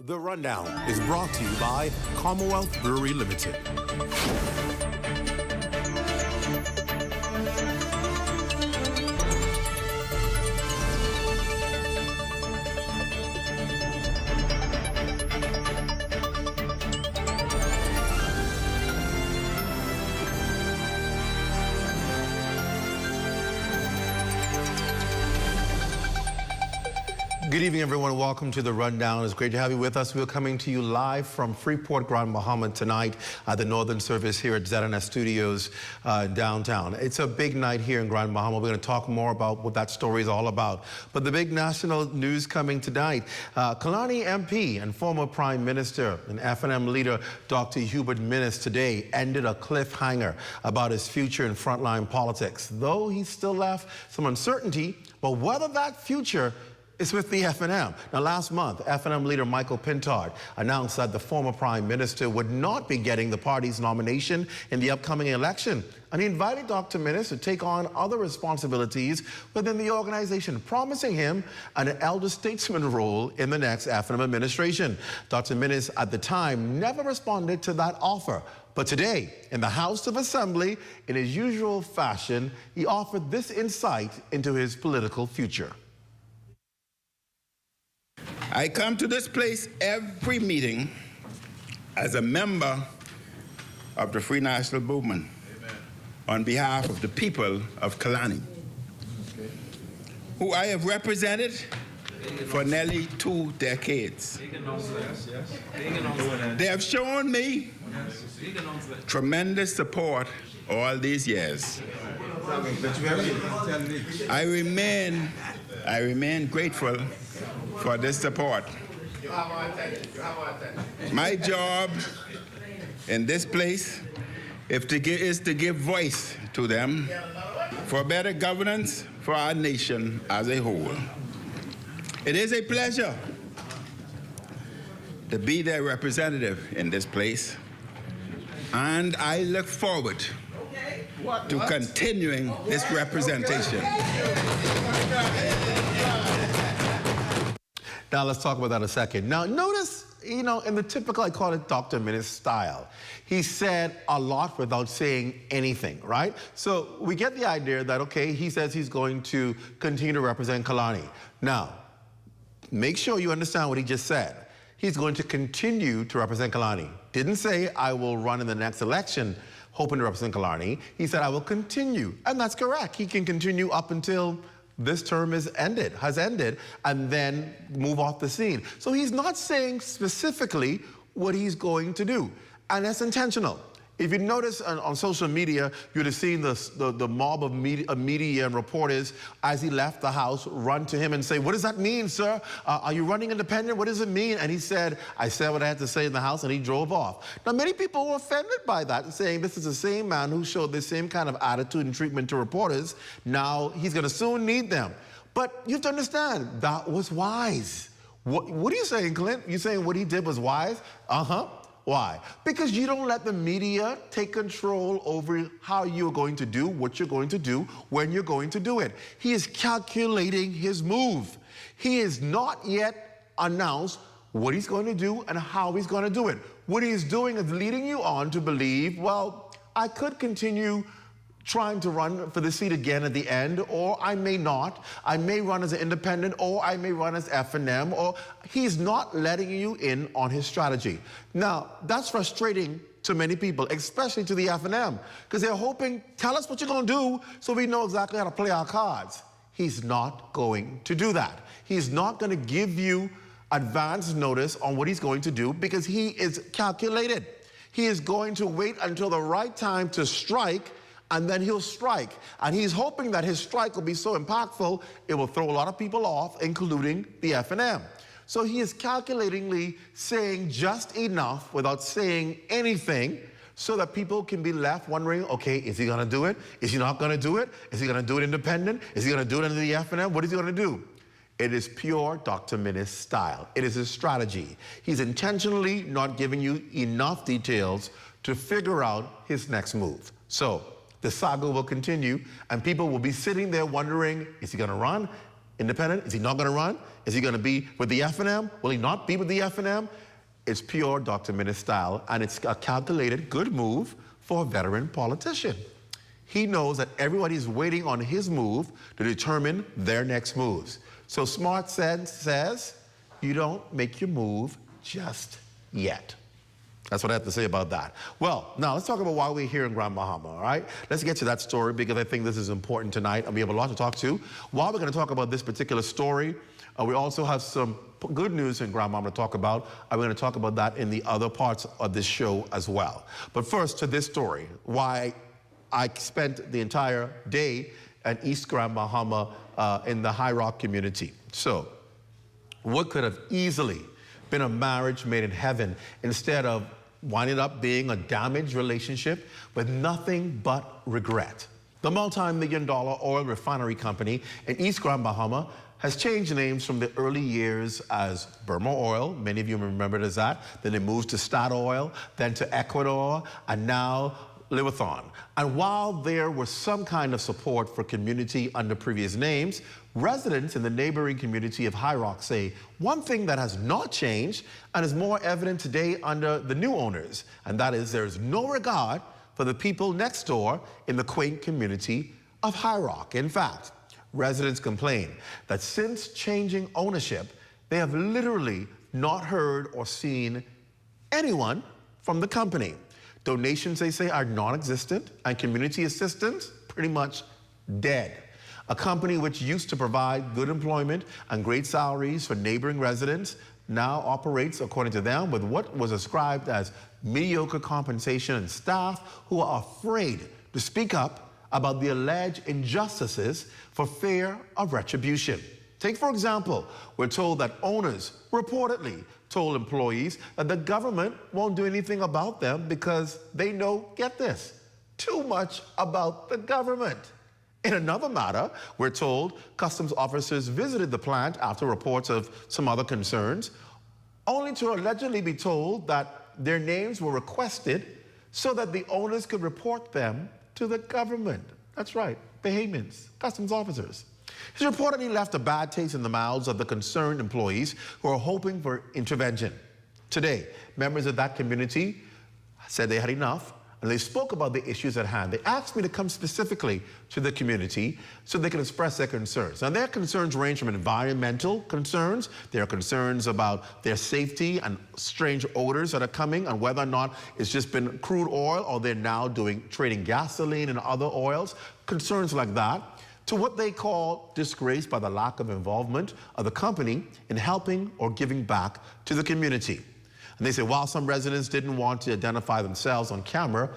[SPEAKER 23] The Rundown is brought to you by Commonwealth Brewery Limited.
[SPEAKER 2] Good evening, everyone. Welcome to The Rundown. It's great to have you with us. We're coming to you live from Freeport, Grand Bahama tonight at the Northern Service here at ZNS Studios downtown. It's a big night here in Grand Bahama. We're going to talk more about what that story is all about. But the big national news coming tonight, Kalani MP and former Prime Minister and FNM leader Dr. Hubert Minnis today ended a cliffhanger about his future in frontline politics, though he still left some uncertainty about whether that future is with the FNM. Now, last month, FNM leader Michael Pintard announced that the former Prime Minister would not be getting the party's nomination in the upcoming election. And he invited Dr. Minnis to take on other responsibilities within the organization, promising him an elder statesman role in the next FNM administration. Dr. Minnis, at the time, never responded to that offer. But today, in the House of Assembly, in his usual fashion, he offered this insight into his political future.
[SPEAKER 4] I come to this place every meeting as a member of the Free National Movement. Amen. On behalf of the people of Kalani, who I have represented for nearly 2 decades. They have shown me tremendous support all these years. I remain grateful for this support. My job in this place is to give voice to them for better governance for our nation as a whole. It is a pleasure to be their representative in this place, and I look forward to continuing this representation.
[SPEAKER 2] Now, let's talk about that a second. Now, notice, in the typical, I call it Dr. Minnis style, he said a lot without saying anything, right? So we get the idea that, okay, he says he's going to continue to represent Kalani. Now, make sure you understand what he just said. He's going to continue to represent Kalani. Didn't say, I will run in the next election hoping to represent Kalani. He said, I will continue. And that's correct. He can continue up until this term has ended, and then move off the scene. So he's not saying specifically what he's going to do, and that's intentional. If you notice on social media, you'd have seen the mob of media and reporters, as he left the House, run to him and say, what does that mean, sir? Are you running independent? What does it mean? And he said, I said what I had to say in the House, and he drove off. Now, many people were offended by that, saying this is the same man who showed the same kind of attitude and treatment to reporters. Now, he's going to soon need them. But you have to understand, that was wise. What are you saying, Clint? You saying what he did was wise? Uh-huh. Why? Because you don't let the media take control over how you're going to do, what you're going to do, when you're going to do it. He is calculating his move. He has not yet announced what he's going to do and how he's going to do it. What he's doing is leading you on to believe, well, I could continue trying to run for the seat again at the end, or I may not. I may run as an independent, or I may run as FNM, or he's not letting you in on his strategy. Now, that's frustrating to many people, especially to the FNM, because they're hoping, tell us what you're going to do so we know exactly how to play our cards. He's not going to do that. He's not going to give you advance notice on what he's going to do, because he is calculated. He is going to wait until the right time to strike, and then he'll strike. And he's hoping that his strike will be so impactful, it will throw a lot of people off, including the FNM. So he is calculatingly saying just enough without saying anything, so that people can be left wondering, okay, is he gonna do it? Is he not gonna do it? Is he gonna do it independent? Is he gonna do it under the FNM? What is he gonna do? It is pure Dr. Minnis style. It is his strategy. He's intentionally not giving you enough details to figure out his next move. So the saga will continue, and people will be sitting there wondering, is he gonna run independent? Is he not gonna run? Is he gonna be with the FNM? Will he not be with the FNM? It's pure Dr. Minnis style, and it's a calculated good move for a veteran politician. He knows that everybody's waiting on his move to determine their next moves. So smart sense says, you don't make your move just yet. That's what I have to say about that. Well, now let's talk about why we're here in Grand Bahama, all right? Let's get to that story, because I think this is important tonight, and we have a lot to talk to. While we're going to talk about this particular story, We also have some good news in Grand Bahama to talk about. I'm going to talk about that in the other parts of this show as well. But first to this story, why I spent the entire day at East Grand Bahama in the High Rock community. So what could have easily been a marriage made in heaven instead of winding up being a damaged relationship with nothing but regret? The multi-million-dollar oil refinery company in East Grand Bahama has changed names from the early years as Burma Oil, many of you remember it as that, then it moved to Statoil, then to Ecuador, and now Leviathan. And while there was some kind of support for community under previous names, residents in the neighboring community of High Rock say one thing that has not changed and is more evident today under the new owners, and that is there's no regard for the people next door in the quaint community of High Rock. In fact, residents complain that since changing ownership, they have literally not heard or seen anyone from the company. Donations, they say, are non-existent, and community assistance pretty much dead. A company which used to provide good employment and great salaries for neighboring residents now operates, according to them, with what was ascribed as mediocre compensation and staff who are afraid to speak up about the alleged injustices for fear of retribution. Take, for example, we're told that owners reportedly told employees that the government won't do anything about them because they know, get this, too much about the government. In another matter, we're told customs officers visited the plant after reports of some other concerns, only to allegedly be told that their names were requested so that the owners could report them to the government. That's right, Bahamians, customs officers. His reportedly left a bad taste in the mouths of the concerned employees who are hoping for intervention. Today, members of that community said they had enough, and they spoke about the issues at hand. They asked me to come specifically to the community so they can express their concerns. Now, their concerns range from environmental concerns, there are concerns about their safety and strange odors that are coming, and whether or not it's just been crude oil or they're now trading gasoline and other oils, concerns like that, to what they call disgrace by the lack of involvement of the company in helping or giving back to the community. And they say while some residents didn't want to identify themselves on camera,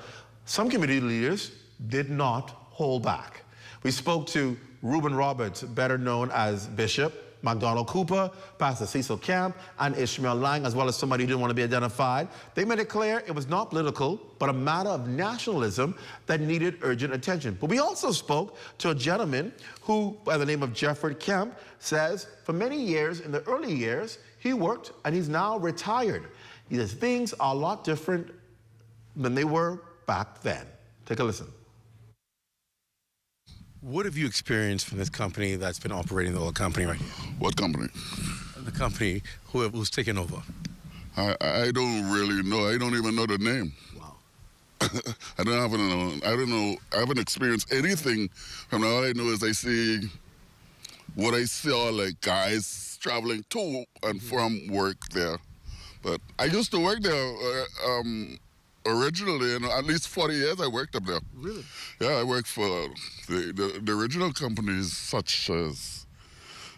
[SPEAKER 2] some community leaders did not hold back. We spoke to Reuben Roberts, better known as Bishop, McDonald Cooper, Pastor Cecil Camp, and Ishmael Lang, as well as somebody who didn't want to be identified. They made it clear it was not political, but a matter of nationalism that needed urgent attention. But we also spoke to a gentleman who, by the name of Jeffrey Kemp, says for many years, in the early years, he worked and he's now retired. He says things are a lot different than they were back then. Take a listen. What have you experienced from this company that's been operating the oil company right here?
[SPEAKER 5] What company?
[SPEAKER 2] The company who's taken over.
[SPEAKER 5] I don't really know. I don't even know the name.
[SPEAKER 2] Wow.
[SPEAKER 5] I haven't experienced anything from there. All I know is I see what I saw, like guys traveling to and from work there. But I used to work there originally, and at least 40 years I worked up there.
[SPEAKER 2] Really?
[SPEAKER 5] Yeah, I worked for the original companies such as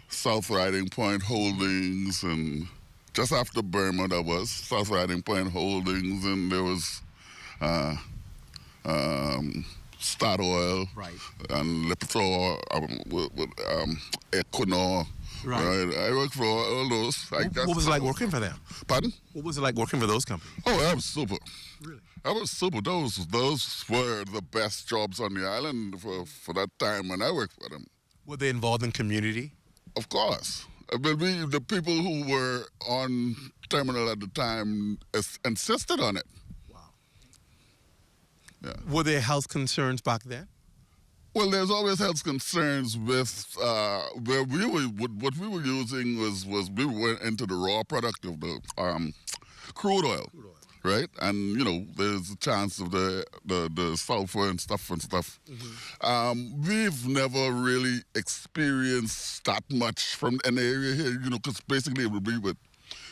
[SPEAKER 5] South Riding Point Holdings, and just after Burma there was South Riding Point Holdings, and there was Statoil,
[SPEAKER 2] right,
[SPEAKER 5] and Lupus, Ecuador. Right. I worked for all those.
[SPEAKER 2] What was it like working for them?
[SPEAKER 5] Pardon?
[SPEAKER 2] What was it like working for those companies?
[SPEAKER 5] Oh, that was super.
[SPEAKER 2] Really?
[SPEAKER 5] That was super. Those were the best jobs on the island for that time when I worked for them.
[SPEAKER 2] Were they involved in community?
[SPEAKER 5] Of course. The people who were on terminal at the time insisted on it.
[SPEAKER 2] Wow.
[SPEAKER 5] Yeah.
[SPEAKER 2] Were there health concerns back then?
[SPEAKER 5] Well, there's always health concerns with where what we were using was we went into the raw product of the crude oil, right? And there's a chance of the sulfur and stuff. Mm-hmm. We've never really experienced that much from an area here, because basically it would be with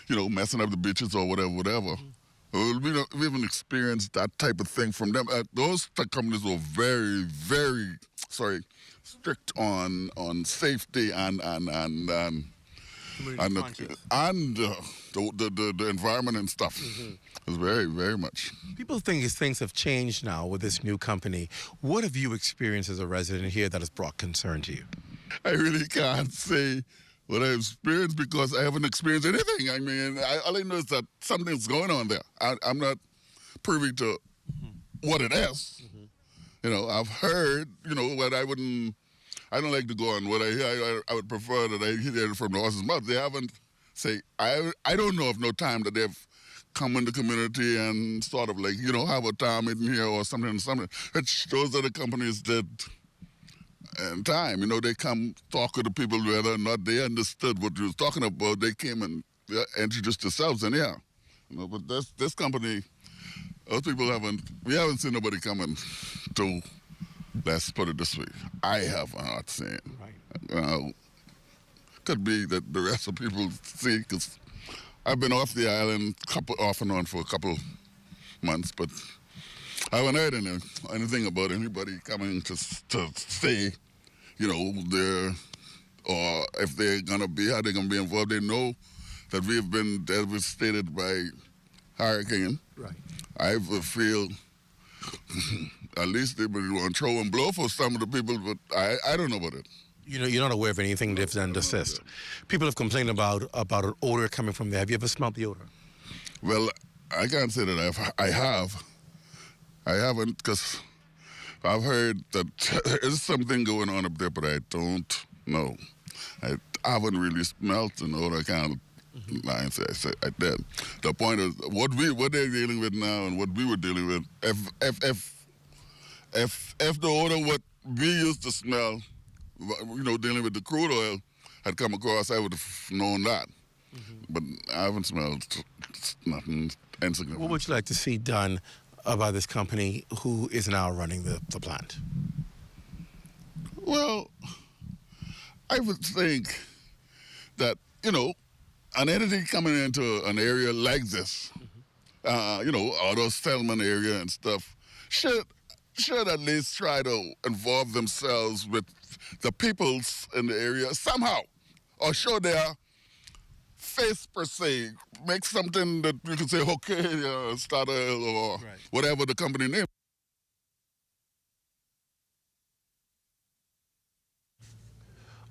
[SPEAKER 5] messing up the beaches or whatever. Mm-hmm. We haven't experienced that type of thing from them. Those companies were very, very strict on safety and the environment and stuff. It's very, very much.
[SPEAKER 2] People think things have changed now with this new company. What have you experienced as a resident here that has brought concern to you?
[SPEAKER 5] I really can't say what I've experienced because I haven't experienced anything. I mean, all I know is that something's going on there. I'm not privy to what it is. You know, I've heard, you know, but I don't like to go on what I hear. I would prefer that I hear it from the horse's mouth. They haven't say, I don't know of no time that they've come in the community and sort of like, you know, have a time meeting here or something. Which those other companies did in time. You know, they come talk to the people whether or not they understood what you was talking about. They came and introduced themselves and yeah. You know, but this company, those people we haven't seen nobody coming to, let's put it this way, I have not seen. Right. Could be that the rest of people see, because I've been off the island off and on for a couple months, but I haven't heard anything about anybody coming to say, you know, or if they're gonna be, how they're gonna be involved. They know that we've been devastated by hurricane. Right. I feel at least they would want to throw and blow for some of the people, but I don't know about it.
[SPEAKER 2] You know, you're not aware of anything they've done to assist. People have complained about an odor coming from there. Have you ever smelled the odor?
[SPEAKER 5] Well, I can't say that I have. I haven't, because I've heard that there's something going on up there, but I don't know. I haven't really smelled an odor. I can't lie and say I did. The point is, what they're dealing with now and what we were dealing with, if the odor what we used to smell, you know, dealing with the crude oil had come across, I would have known that. But I haven't smelled nothing insignificant.
[SPEAKER 2] What would you like to see done by this company who is now running the plant?
[SPEAKER 5] Well, I would think that, you know, an entity coming into an area like this, you know, auto settlement area and stuff, should at least try to involve themselves with the peoples in the area somehow, or show their face per se, make something that you can say, okay, start or whatever the company name.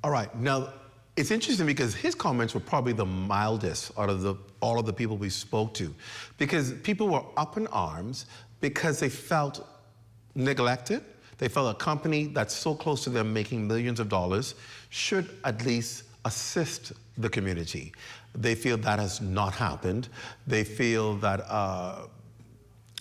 [SPEAKER 2] All right, now it's interesting because his comments were probably the mildest out of all of the people we spoke to, because people were up in arms because they felt neglected. They felt a company that's so close to them making millions of dollars should at least assist the community. They feel that has not happened. They feel that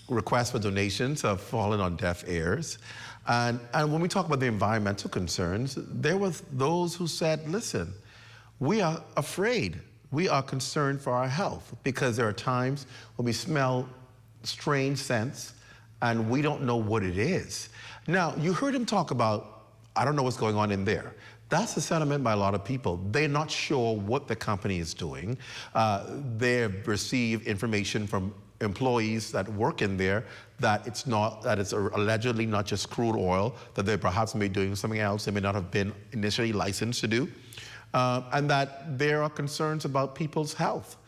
[SPEAKER 2] requests for donations have fallen on deaf ears. And when we talk about the environmental concerns, there were those who said, listen, we are afraid. We are concerned for our health because there are times when we smell strange scents and we don't know what it is. Now, you heard him talk about, I don't know what's going on in there. That's the sentiment by a lot of people. They're not sure what the company is doing. They've received information from employees that work in there that it's allegedly not just crude oil, that they perhaps may be doing something else they may not have been initially licensed to do, and that there are concerns about people's health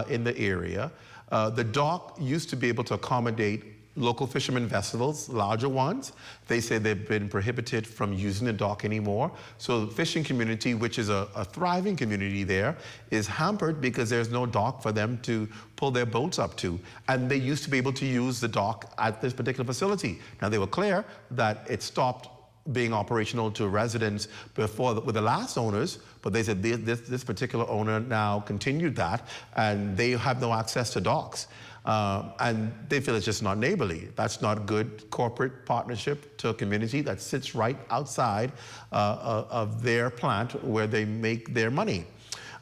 [SPEAKER 2] in the area. The dock used to be able to accommodate local fishermen vessels, larger ones. They say they've been prohibited from using the dock anymore. So the fishing community, which is a thriving community there, is hampered because there's no dock for them to pull their boats up to. And they used to be able to use the dock at this particular facility. Now, they were clear that it stopped being operational to residents before with the last owners, but they said this particular owner now continued that, and they have no access to docks. And they feel it's just not neighborly. That's not good corporate partnership to a community that sits right outside of their plant where they make their money.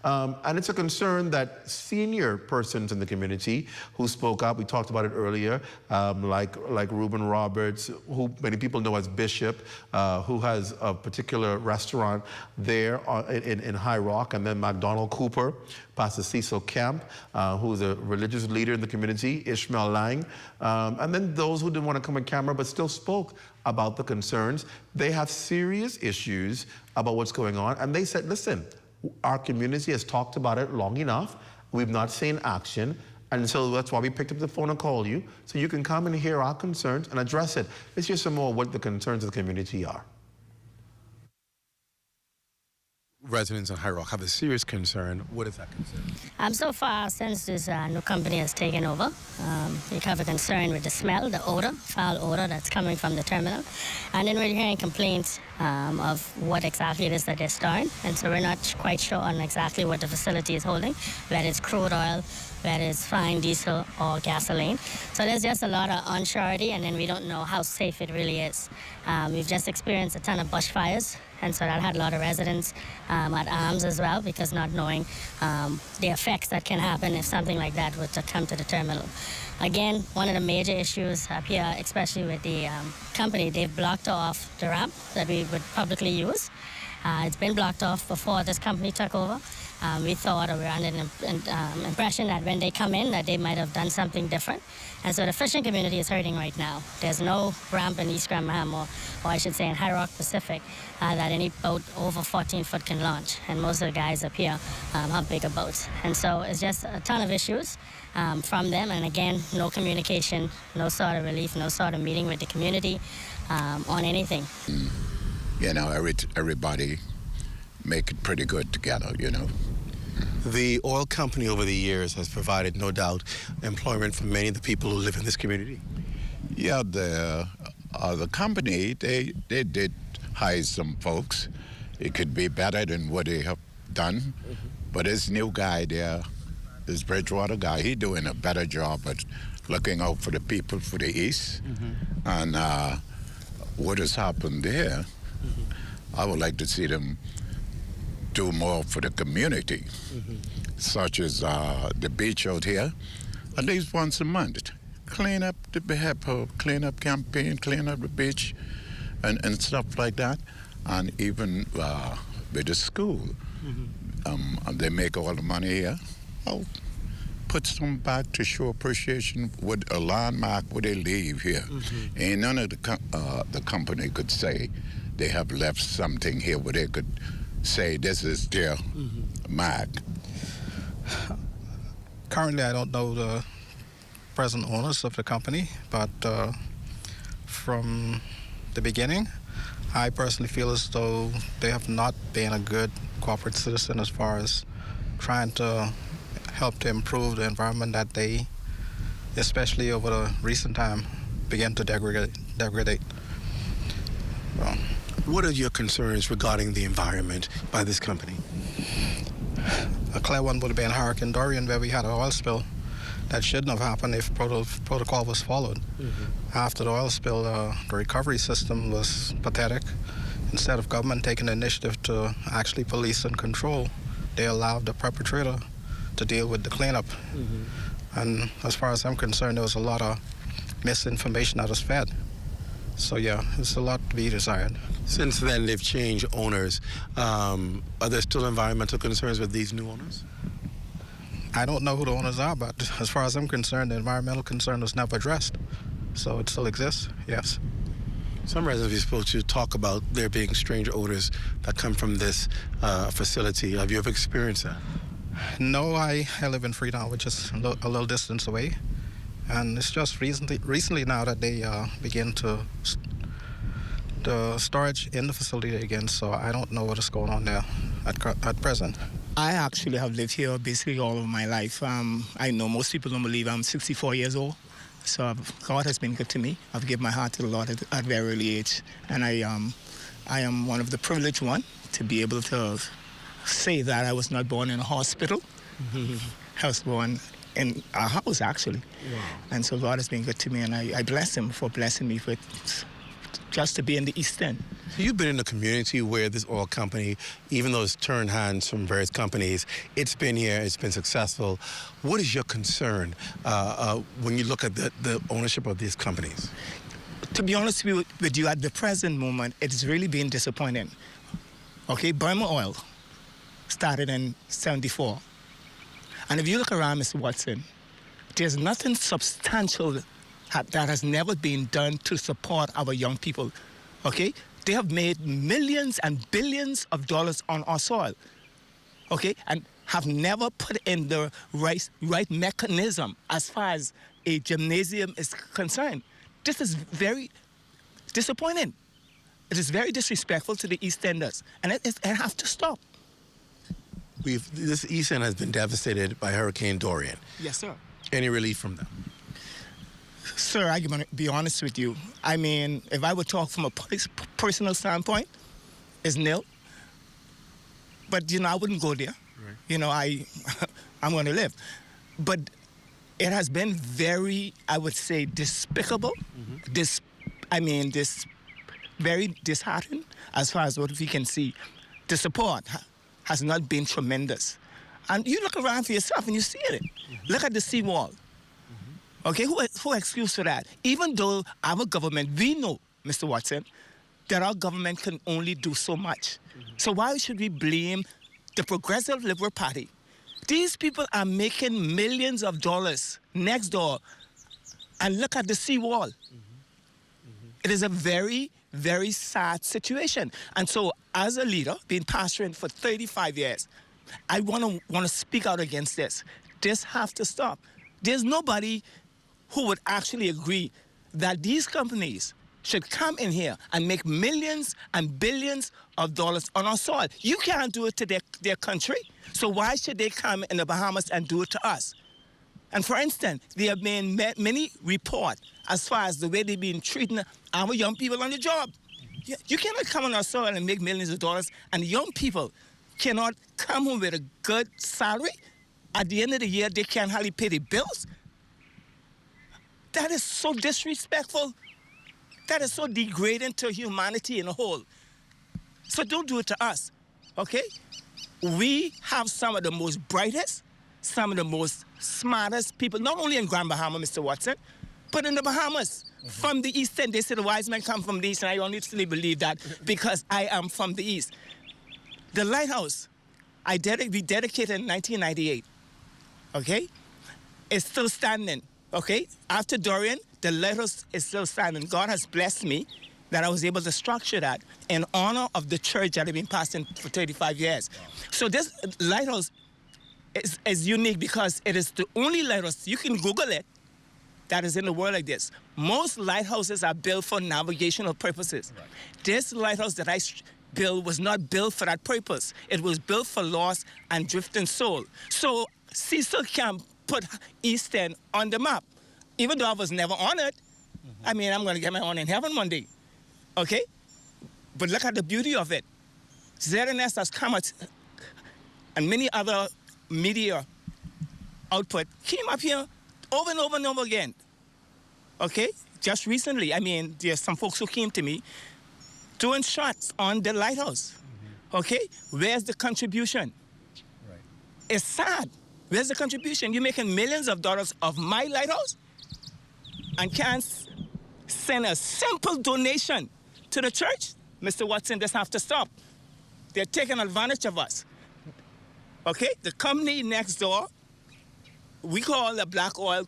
[SPEAKER 2] And it's a concern that senior persons in the community who spoke up, we talked about it earlier, like Reuben Roberts, who many people know as Bishop, who has a particular restaurant there in High Rock, and then McDonald Cooper, Pastor Cecil Camp, who's a religious leader in the community, Ishmael Lang, and then those who didn't want to come on camera but still spoke about the concerns. They have serious issues about what's going on, and they said, listen, Our community has talked about it long enough. We've not seen action. And so that's why we picked up the phone and called you, so you can come and hear our concerns and address it. Let's hear some more what the concerns of the community are. Residents of High Rock have a serious concern. What is that concern?
[SPEAKER 7] So far, since this new company has taken over, we have a concern with the smell, the odor, foul odor that's coming from the terminal. And then we're hearing complaints of what exactly it is that they're storing. And so we're not quite sure on exactly what the facility is holding, whether it's crude oil, whether it's fine diesel or gasoline. So there's just a lot of unsurety, and then we don't know how safe it really is. We've just experienced a ton of bushfires, and so that had a lot of residents at arms as well, because not knowing the effects that can happen if something like that were to come to the terminal. Again, one of the major issues up here, especially with the company, they've blocked off the ramp that we would publicly use. It's been blocked off before this company took over. We thought, or we were under the impression that when they come in, that they might have done something different. And so the fishing community is hurting right now. There's no ramp in East Grand Bahama, or I should say in High Rock Pacific, that any boat over 14 foot can launch. And most of the guys up here have bigger boats. And so it's just a ton of issues from them. And again, no communication, no sort of relief, no sort of meeting with the community on anything.
[SPEAKER 10] You know, everybody make it pretty good together, you know.
[SPEAKER 2] The oil company over the years has provided, no doubt, employment for many of the people who live in this community.
[SPEAKER 10] Yeah, the company, they did hire some folks. It could be better than what they have done. But this new guy there, this Bridgewater guy, he's doing a better job at looking out for the people for the East. And what has happened there, I would like to see them do more for the community, such as the beach out here, at least once a month. Clean up the clean up campaign, clean up the beach, and stuff like that. And even with the school, they make all the money here. I'll put some back to show appreciation with a landmark where they leave here. And none of the company could say they have left something here where they could say this is their mark.
[SPEAKER 13] Currently, I don't know the present owners of the company, but from the beginning, I personally feel as though they have not been a good corporate citizen as far as trying to help to improve the environment that they, especially over the recent time, began to degrade.
[SPEAKER 2] What are your concerns regarding the environment by this company?
[SPEAKER 13] A clear one would have been Hurricane Dorian, where we had an oil spill that shouldn't have happened if protocol was followed. After the oil spill, the recovery system was pathetic. Instead of government taking the initiative to actually police and control, they allowed the perpetrator to deal with the cleanup. And as far as I'm concerned, there was a lot of misinformation that was fed. So yeah, it's a lot to be desired.
[SPEAKER 2] Since then, they've changed owners. Are there still environmental concerns with these new owners?
[SPEAKER 13] I don't know who the owners are, but as far as I'm concerned, the environmental concern was never addressed. So it still exists, yes.
[SPEAKER 2] Some residents we spoke to talk about there being strange odors that come from this facility. Have you ever experienced that?
[SPEAKER 13] No, I live in Freetown, which is a little distance away. And it's just recently now that they begin to the storage in the facility again, so I don't know what is going on there at present.
[SPEAKER 20] I actually have lived here basically all of my life. I know most people don't believe I'm 64 years old, so God has been good to me. I've given my heart to the Lord at a very early age, and I am one of the privileged one to be able to say that I was not born in a hospital. I was born in a house, actually. Wow. And so God has been good to me, and I bless him for blessing me with just to be in the East End.
[SPEAKER 2] So you've been in a community where this oil company, even though it's turned hands from various companies, it's been here, it's been successful. What is your concern when you look at the ownership of these companies?
[SPEAKER 20] To be honest with you, at the present moment, it's really been disappointing. Okay, Burma Oil started in '74. And if you look around, Mr. Watson, there's nothing substantial that has never been done to support our young people, okay? They have made millions and billions of dollars on our soil. okay, and have never put in the right mechanism as far as a gymnasium is concerned. This is very disappointing. It is very disrespectful to the East Enders, and it has to stop.
[SPEAKER 2] This East End has been devastated by Hurricane Dorian.
[SPEAKER 20] Yes, sir.
[SPEAKER 2] Any relief from them?
[SPEAKER 20] Sir, I'm going to be honest with you. I mean, if I would talk from a personal standpoint, it's nil. But, I wouldn't go there. Right. I'm going to live. But it has been very, I would say, despicable. Mm-hmm. Very disheartening as far as what we can see. The support has not been tremendous. And you look around for yourself and you see it. Mm-hmm. Look at the seawall. Mm-hmm. Okay, who excuse for that? Even though our government, we know, Mr. Watson, that our government can only do so much. Mm-hmm. So why should we blame the Progressive Liberal Party? These people are making millions of dollars next door, and look at the seawall. Mm-hmm. Mm-hmm. It is a very, very sad situation. And so as a leader, being pastoring for 35 years, I want to speak out against this. This has to stop. There's nobody who would actually agree that these companies should come in here and make millions and billions of dollars on our soil. You can't do it to their country, so why should they come in the Bahamas and do it to us? And for instance, there have been many reports as far as the way they've been treating our young people on the job. You cannot come on our soil and make millions of dollars, and young people cannot come home with a good salary. At the end of the year, they can't hardly pay their bills. That is so disrespectful. That is so degrading to humanity in a whole. So don't do it to us, okay? We have some of the most brightest, some of the most smartest people, not only in Grand Bahama, Mr. Watson, but in the Bahamas. Mm-hmm. From the East End, they say the wise men come from the East, and I honestly believe that because I am from the East. The lighthouse, we dedicated in 1998, okay? It's still standing, okay? After Dorian, the lighthouse is still standing. God has blessed me that I was able to structure that in honor of the church that I've been pastoring for 35 years. So this lighthouse is unique because it is the only lighthouse, you can Google it, that is in the world like this. Most lighthouses are built for navigational purposes. Right. This lighthouse that I built was not built for that purpose. It was built for lost and drifting soul. So Cecil can put East End on the map. Even though I was never on it, I mean, I'm going to get my own in heaven one day, okay? But look at the beauty of it. ZNS has come at, and many other media output came up here over and over and over again, okay? Just recently, I mean, there's some folks who came to me doing shots on the lighthouse, okay? Where's the contribution? Right. It's sad. Where's the contribution? You're making millions of dollars of my lighthouse and can't send a simple donation to the church? Mr. Watson, this has to stop. They're taking advantage of us. Okay? The company next door, we call the black oil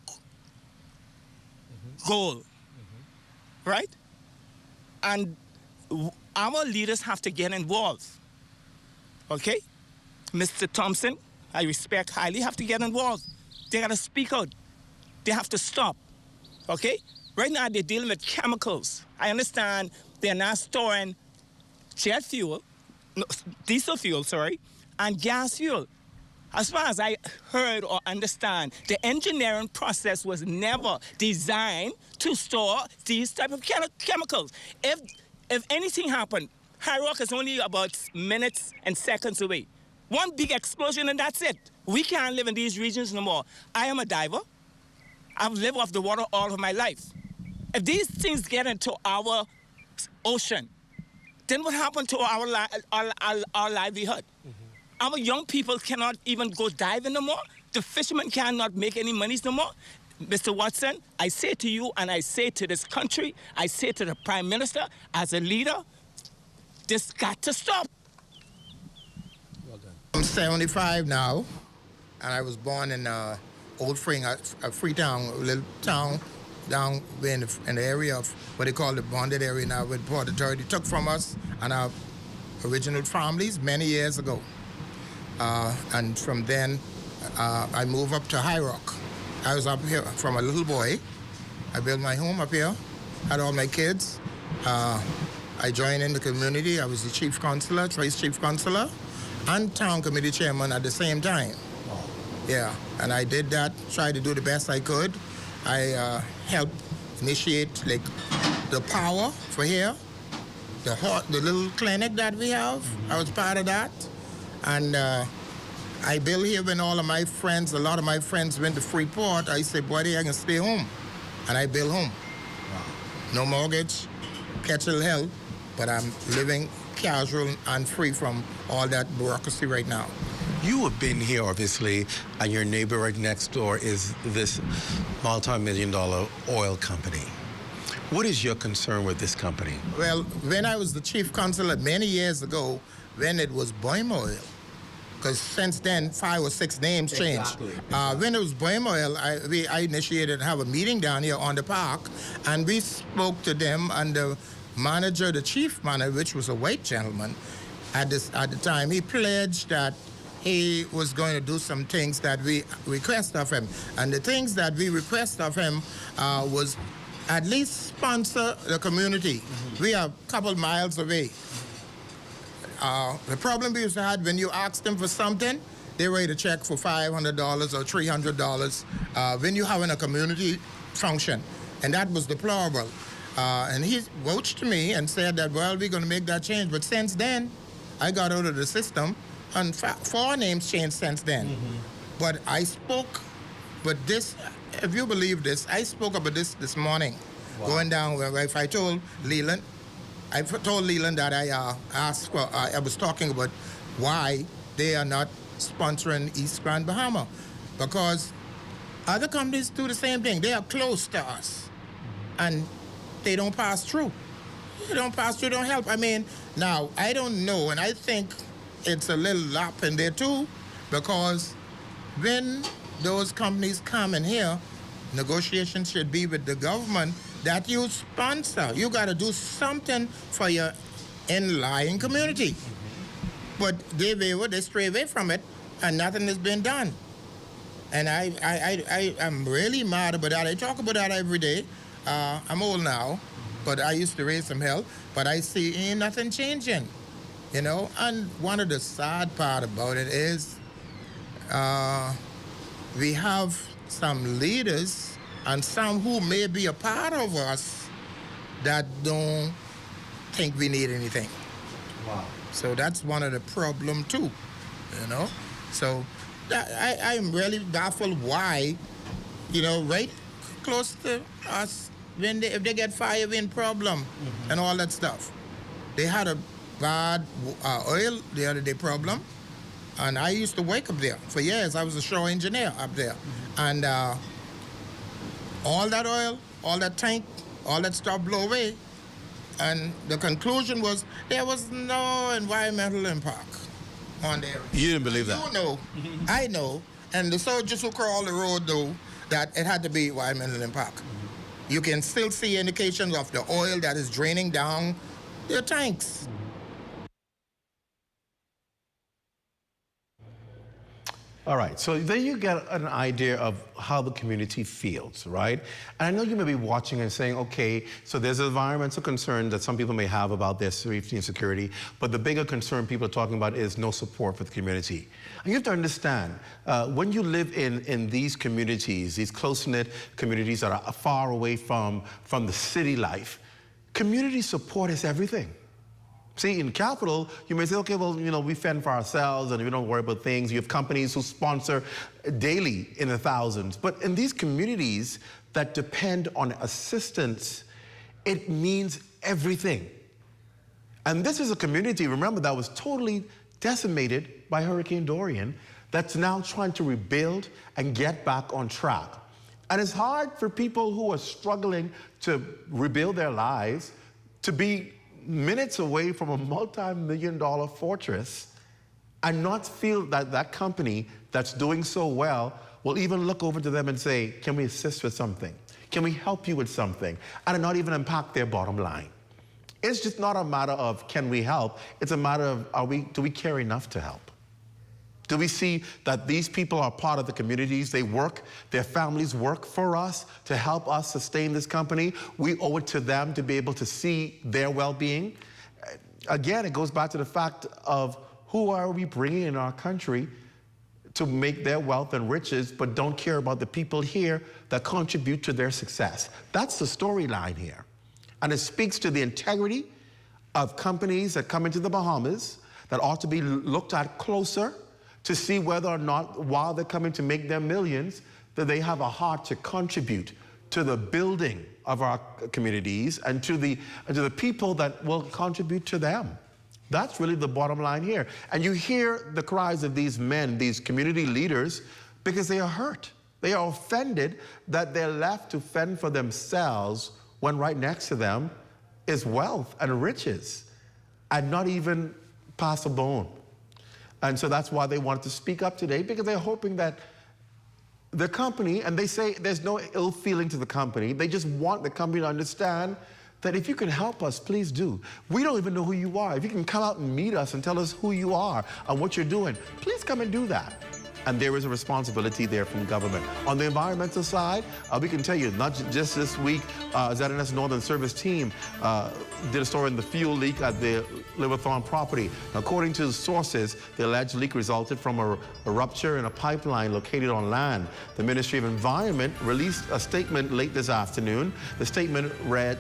[SPEAKER 20] gold, right? And our leaders have to get involved. Okay? Mr. Thompson, I respect highly, have to get involved. They got to speak out. They have to stop. Okay? Right now, they're dealing with chemicals. I understand they're not storing jet fuel, no, diesel fuel, sorry, and gas fuel. As far as I heard or understand, the engineering process was never designed to store these type of chemicals. If anything happened, High Rock is only about minutes and seconds away. One big explosion and that's it. We can't live in these regions no more. I am a diver. I've lived off the water all of my life. If these things get into our ocean, then what happened to our livelihood? Our young people cannot even go diving no more. The fishermen cannot make any money no more. Mr. Watson, I say to you and I say to this country, I say to the Prime Minister, as a leader, this got to stop.
[SPEAKER 9] Well done. I'm 75 now, and I was born in Old Freetown, a little town down in the area of what they call the bonded area now, where Port Authority took from us and our original families many years ago. And from then, I moved up to High Rock. I was up here from a little boy. I built my home up here, had all my kids. I joined in the community. I was the chief consular, vice chief consular, and town committee chairman at the same time. Wow. Yeah, and I did that, tried to do the best I could. I helped initiate like the power for here, the little clinic that we have. I was part of that. And I built here when all of my friends, a lot of my friends went to Freeport. I said, buddy, I can stay home. And I built home. Wow. No mortgage, catch a little help, but I'm living casual and free from all that bureaucracy right now.
[SPEAKER 23] You have been here, obviously, and your neighbor right next door is this multi-million-dollar oil company. What is your concern with this company?
[SPEAKER 9] Well, when I was the chief consular many years ago, when it was Boim Oil, because since then, 5 or 6 names changed. Exactly. When it was Boim Oil, I initiated to have a meeting down here on the park, and we spoke to them, and the manager, the chief manager, which was a white gentleman, at the time, he pledged that he was going to do some things that we request of him. And the things that we request of him was at least sponsor the community. Mm-hmm. We are a couple miles away. The problem we used to have when you asked them for something, they write a check for $500 or $300 when you have in a community function. And that was deplorable. And he vouched to me and said that, well, we're going to make that change. But since then, I got out of the system, and 4 names changed since then. Mm-hmm. But I spoke, but this, if you believe this, I spoke about this morning. Wow. Going down where if I told Leland that I asked for, I was talking about why they are not sponsoring East Grand Bahama. Because other companies do the same thing. They are close to us. And they don't pass through. They don't pass through, don't help. I mean, now, I don't know, and I think it's a little lap in there too, because when those companies come in here, negotiations should be with the government that you sponsor. You got to do something for your in-lying community. But they stray away from it, and nothing has been done. And I'm really mad about that. I talk about that every day. I'm old now, but I used to raise some hell. But I see ain't nothing changing, you know. And one of the sad part about it is we have some leaders and some who may be a part of us that don't think we need anything. Wow. So that's one of the problem too, you know. So I am really baffled why, you know, right close to us, if they get fire wind problem and all that stuff. They had a bad oil the other day problem, and I used to work up there for years. I was a shore engineer up there. And all that oil, all that tank, all that stuff blew away. And the conclusion was there was no environmental impact on there.
[SPEAKER 23] You didn't believe that?
[SPEAKER 9] You know, I know, and the soldiers who crawl the road know that it had to be environmental impact. You can still see indications of the oil that is draining down their tanks.
[SPEAKER 2] All right, so then you get an idea of how the community feels, right? And I know you may be watching and saying, okay, so there's environmental concern that some people may have about their safety and security, but the bigger concern people are talking about is no support for the community. And you have to understand, when you live in these communities, these close-knit communities that are far away from the city life, community support is everything. See, in capital, you may say, okay, well, you know, we fend for ourselves and we don't worry about things. You have companies who sponsor daily in the thousands. But in these communities that depend on assistance, it means everything. And this is a community, remember, that was totally decimated by Hurricane Dorian, that's now trying to rebuild and get back on track. And it's hard for people who are struggling to rebuild their lives to be minutes away from a multi-million-dollar fortress and not feel that that company that's doing so well will even look over to them and say, can we assist with something? Can we help you with something? And not even impact their bottom line. It's just not a matter of can we help, it's a matter of do we care enough to help? Do we see that these people are part of the communities? They work, their families work for us to help us sustain this company. We owe it to them to be able to see their well-being. Again, it goes back to the fact of who are we bringing in our country to make their wealth and riches, but don't care about the people here that contribute to their success. That's the storyline here. And it speaks to the integrity of companies that come into the Bahamas that ought to be looked at closer to see whether or not, while they're coming to make their millions, that they have a heart to contribute to the building of our communities and to the people that will contribute to them. That's really the bottom line here. And you hear the cries of these men, these community leaders, because they are hurt. They are offended that they're left to fend for themselves when right next to them is wealth and riches and not even pass a bone. And so that's why they wanted to speak up today, because they're hoping that the company, and they say there's no ill feeling to the company, they just want the company to understand that if you can help us, please do. We don't even know who you are. If you can come out and meet us and tell us who you are and what you're doing, please come and do that. And there is a responsibility there from government. On the environmental side, we can tell you, not just this week, ZNS Northern Service team did a story on the fuel leak at the Liverthorne property. According to sources, the alleged leak resulted from a rupture in a pipeline located on land. The Ministry of Environment released a statement late this afternoon. The statement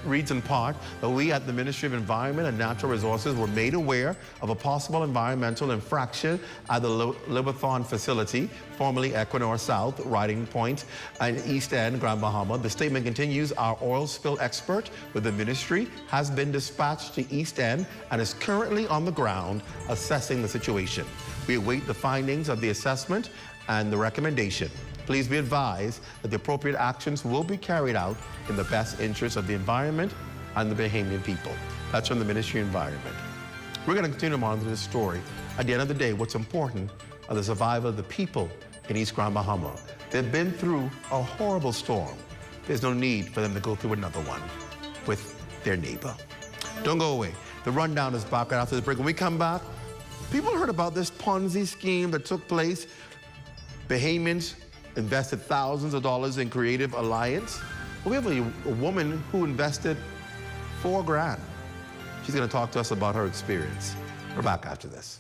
[SPEAKER 2] reads in part that we at the Ministry of Environment and Natural Resources were made aware of a possible environmental infraction at the Liverthorne facility, formerly Equinor South, Riding Point, and East End, Grand Bahama. The statement continues, our oil spill expert with the ministry has been dispatched to East End and is currently on the ground assessing the situation. We await the findings of the assessment and the recommendation. Please be advised that the appropriate actions will be carried out in the best interest of the environment and the Bahamian people. That's from the Ministry of Environment. We're going to continue to monitor this story. At the end of the day, what's important are the survival of the people in East Grand Bahama. They've been through a horrible storm. There's no need for them to go through another one with their neighbor. Don't go away. The rundown is back right after the break. When we come back, people heard about this Ponzi scheme that took place. Bahamians invested thousands of dollars in Creative Alliance. Well, we have a woman who invested $4 grand. She's going to talk to us about her experience. We're back after this.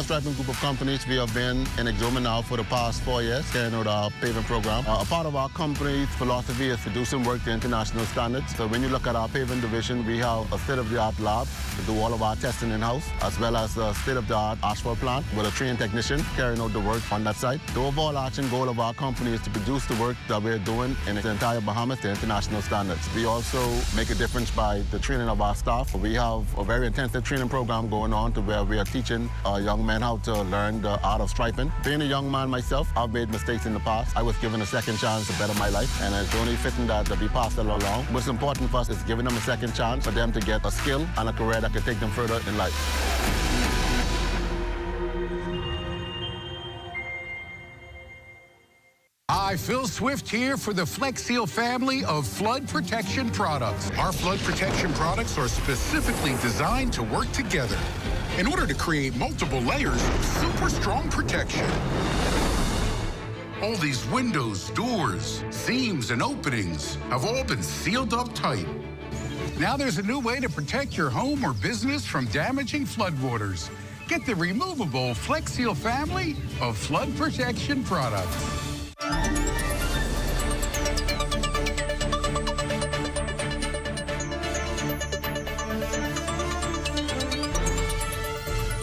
[SPEAKER 11] Striping group of companies, we have been in Exoma now for the past 4 years, carrying out our paving program. A part of our company's philosophy is to do some work to international standards. So when you look at our paving division, we have a state-of-the-art lab to do all of our testing in-house, as well as a state-of-the-art asphalt plant with a trained technician carrying out the work on that site. The overarching goal of our company is to produce the work that we're doing in the entire Bahamas to international standards. We also make a difference by the training of our staff. We have a very intensive training program going on to where we are teaching young men how to learn the art of striping. Being a young man myself, I've made mistakes in the past. I was given a second chance to better my life, and it's only fitting that we pass that along. What's important for us is giving them a second chance for them to get a skill and a career that can take them further in life.
[SPEAKER 12] Hi, Phil Swift here for the Flex Seal family of flood protection products. Our flood protection products are specifically designed to work together in order to create multiple layers of super strong protection. All these windows, doors, seams, and openings have all been sealed up tight. Now there's a new way to protect your home or business from damaging floodwaters. Get the removable Flex Seal family of flood protection products.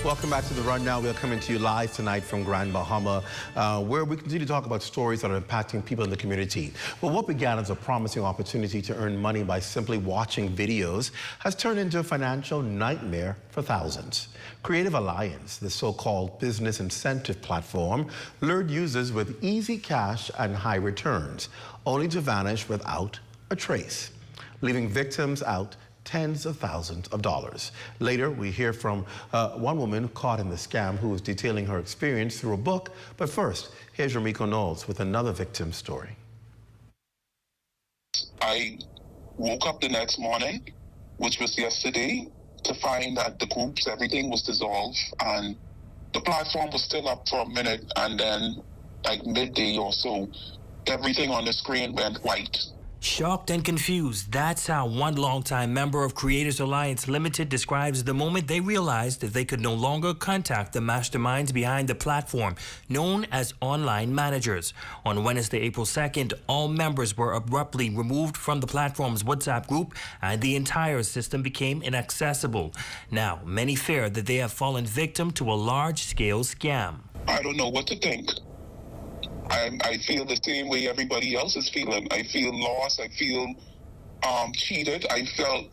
[SPEAKER 2] Welcome back to The Rundown. We are coming to you live tonight from Grand Bahama, where we continue to talk about stories that are impacting people in the community. Well, what began as a promising opportunity to earn money by simply watching videos has turned into a financial nightmare for thousands. Creative Alliance, the so-called business incentive platform, lured users with easy cash and high returns, only to vanish without a trace, leaving victims out tens of thousands of dollars. Later, we hear from one woman caught in the scam who is detailing her experience through a book. But first, here's Ramiko Knowles with another victim story.
[SPEAKER 8] I woke up the next morning, which was yesterday, to find that the groups, everything was dissolved, and the platform was still up for a minute, and then like midday or so, everything on the screen went white.
[SPEAKER 14] Shocked and confused, that's how one longtime member of Creators Alliance Limited describes the moment they realized that they could no longer contact the masterminds behind the platform, known as online managers. On Wednesday, April 2nd, all members were abruptly removed from the platform's WhatsApp group, and the entire system became inaccessible. Now, many fear that they have fallen victim to a large-scale scam.
[SPEAKER 8] I don't know what to think. I feel the same way everybody else is feeling. I feel lost. I feel cheated. I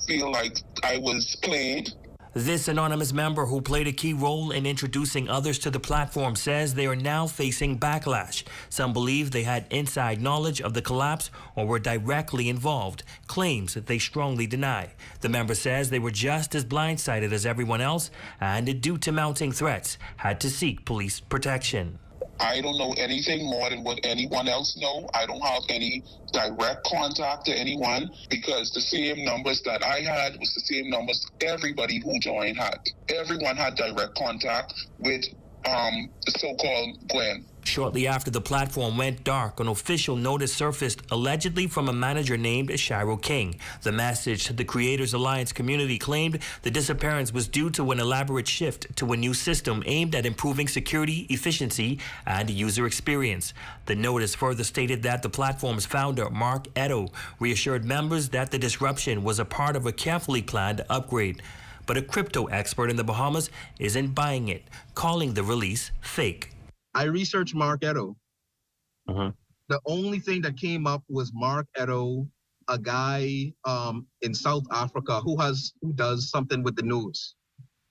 [SPEAKER 8] feel like I was played.
[SPEAKER 14] This anonymous member, who played a key role in introducing others to the platform, says they are now facing backlash. Some believe they had inside knowledge of the collapse or were directly involved, claims that they strongly deny. The member says they were just as blindsided as everyone else and, due to mounting threats, had to seek police protection.
[SPEAKER 8] I don't know anything more than what anyone else know. I don't have any direct contact to anyone because the same numbers that I had was the same numbers everybody who joined had. Everyone had direct contact with the so-called Gwen.
[SPEAKER 14] Shortly after the platform went dark, an official notice surfaced allegedly from a manager named Shiro King. The message to the Creators Alliance community claimed the disappearance was due to an elaborate shift to a new system aimed at improving security, efficiency, and user experience. The notice further stated that the platform's founder, Mark Edo, reassured members that the disruption was a part of a carefully planned upgrade. But a crypto expert in the Bahamas isn't buying it, calling the release fake.
[SPEAKER 15] I researched Mark Edo. The only thing that came up was Mark Edo, a guy in South Africa who does something with the news.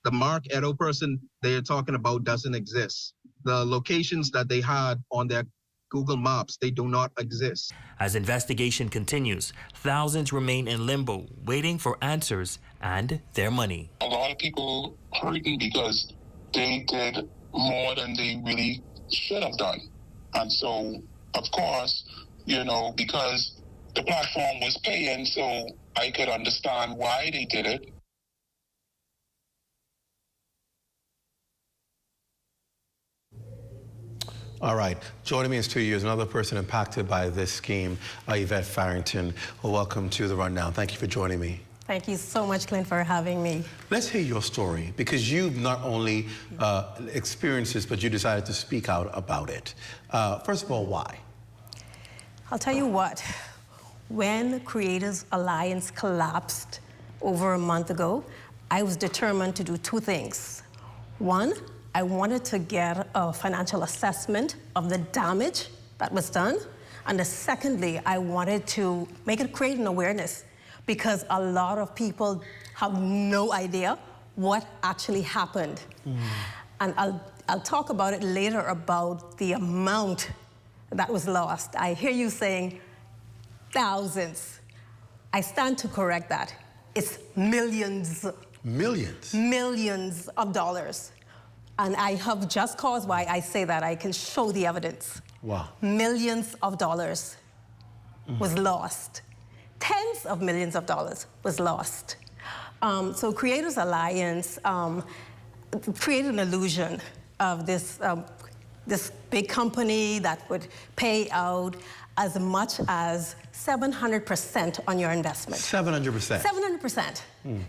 [SPEAKER 15] The Mark Edo person they're talking about doesn't exist. The locations that they had on their Google Maps, they do not exist.
[SPEAKER 14] As investigation continues, thousands remain in limbo, waiting for answers and their money.
[SPEAKER 8] A lot of people hurting because they did more than they really should have done. And so, of course, because the platform was paying, so I could understand why they did it.
[SPEAKER 2] All right, joining me in studio is another person impacted by this scheme, Yvette Farrington. Well, welcome to The Rundown. Thank you for joining me.
[SPEAKER 24] Thank you so much, Clint, for having me.
[SPEAKER 2] Let's hear your story, because you've not only experienced this, but you decided to speak out about it. First of all, why?
[SPEAKER 24] I'll tell you what, when Creators Alliance collapsed over a month ago, I was determined to do two things. One, I wanted to get a financial assessment of the damage that was done. And secondly, I wanted to create an awareness, because a lot of people have no idea what actually happened. And I'll talk about it later, about the amount that was lost. I hear you saying thousands. I stand to correct that. It's millions.
[SPEAKER 2] Millions?
[SPEAKER 24] Millions of dollars. And I have just cause why I say that. I can show the evidence.
[SPEAKER 2] Wow.
[SPEAKER 24] Millions of dollars was lost. Tens of millions of dollars was lost. So Creators Alliance created an illusion of this big company that would pay out as much as 700% on your investment.
[SPEAKER 2] 700%?
[SPEAKER 24] 700%.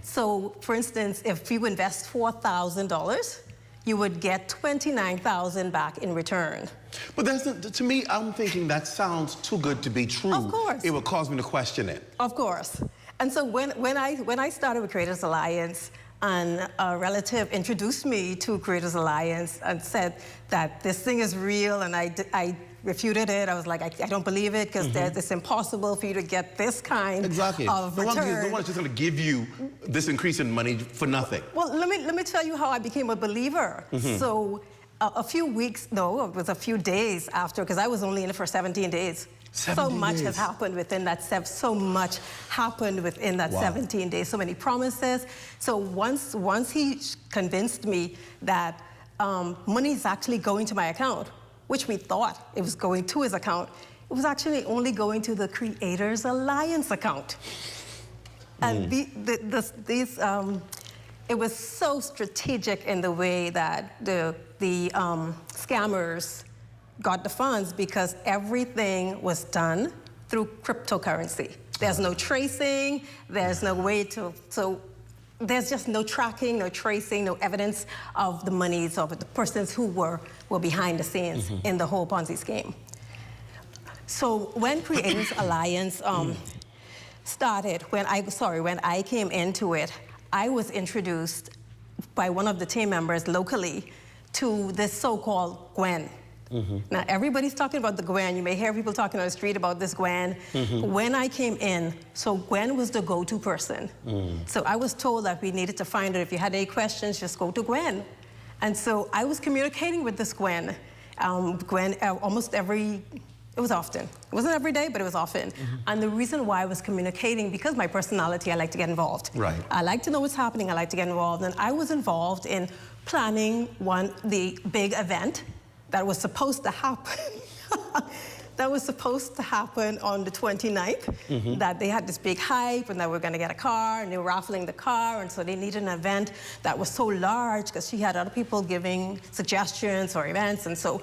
[SPEAKER 24] So, for instance, if you invest $4,000, you would get $29,000 back in return.
[SPEAKER 2] But to me, I'm thinking that sounds too good to be true.
[SPEAKER 24] Of course.
[SPEAKER 2] It would cause me to question it.
[SPEAKER 24] Of course. And so when I started with Creators Alliance, and a relative introduced me to Creators Alliance and said that this thing is real, and I refuted it. I was like, I don't believe it, because it's impossible for you to get this kind of return.
[SPEAKER 2] No one is just going to give you this increase in money for nothing.
[SPEAKER 24] Well, let me tell you how I became a believer. So a few weeks, no, it was a few days after, because I was only in it for 17 days. So much has happened within that 17 days. So many promises. So once he convinced me that money is actually going to my account, which we thought it was going to his account, it was actually only going to the Creators Alliance account. And it was so strategic in the way that the scammers got the funds, because everything was done through cryptocurrency. There's no tracing, there's no way so there's just no tracking, no tracing, no evidence of the monies of the persons who were behind the scenes in the whole Ponzi scheme. So when Creators Alliance started, when I came into it, I was introduced by one of the team members locally to this so-called Gwen. Now, everybody's talking about the Gwen. You may hear people talking on the street about this Gwen. When I came in, so Gwen was the go-to person. So I was told that we needed to find her. If you had any questions, just go to Gwen. And so I was communicating with this Gwen. Almost it was often. It wasn't every day, but it was often. And the reason why I was communicating, because my personality, I like to get involved. Right. I like to know what's happening. I like to get involved. And I was involved in planning the big event that was supposed to happen. That was supposed to happen on the 29th, that they had this big hype and that we're gonna get a car, and they were raffling the car, and so they needed an event that was so large, because she had other people giving suggestions or events, and so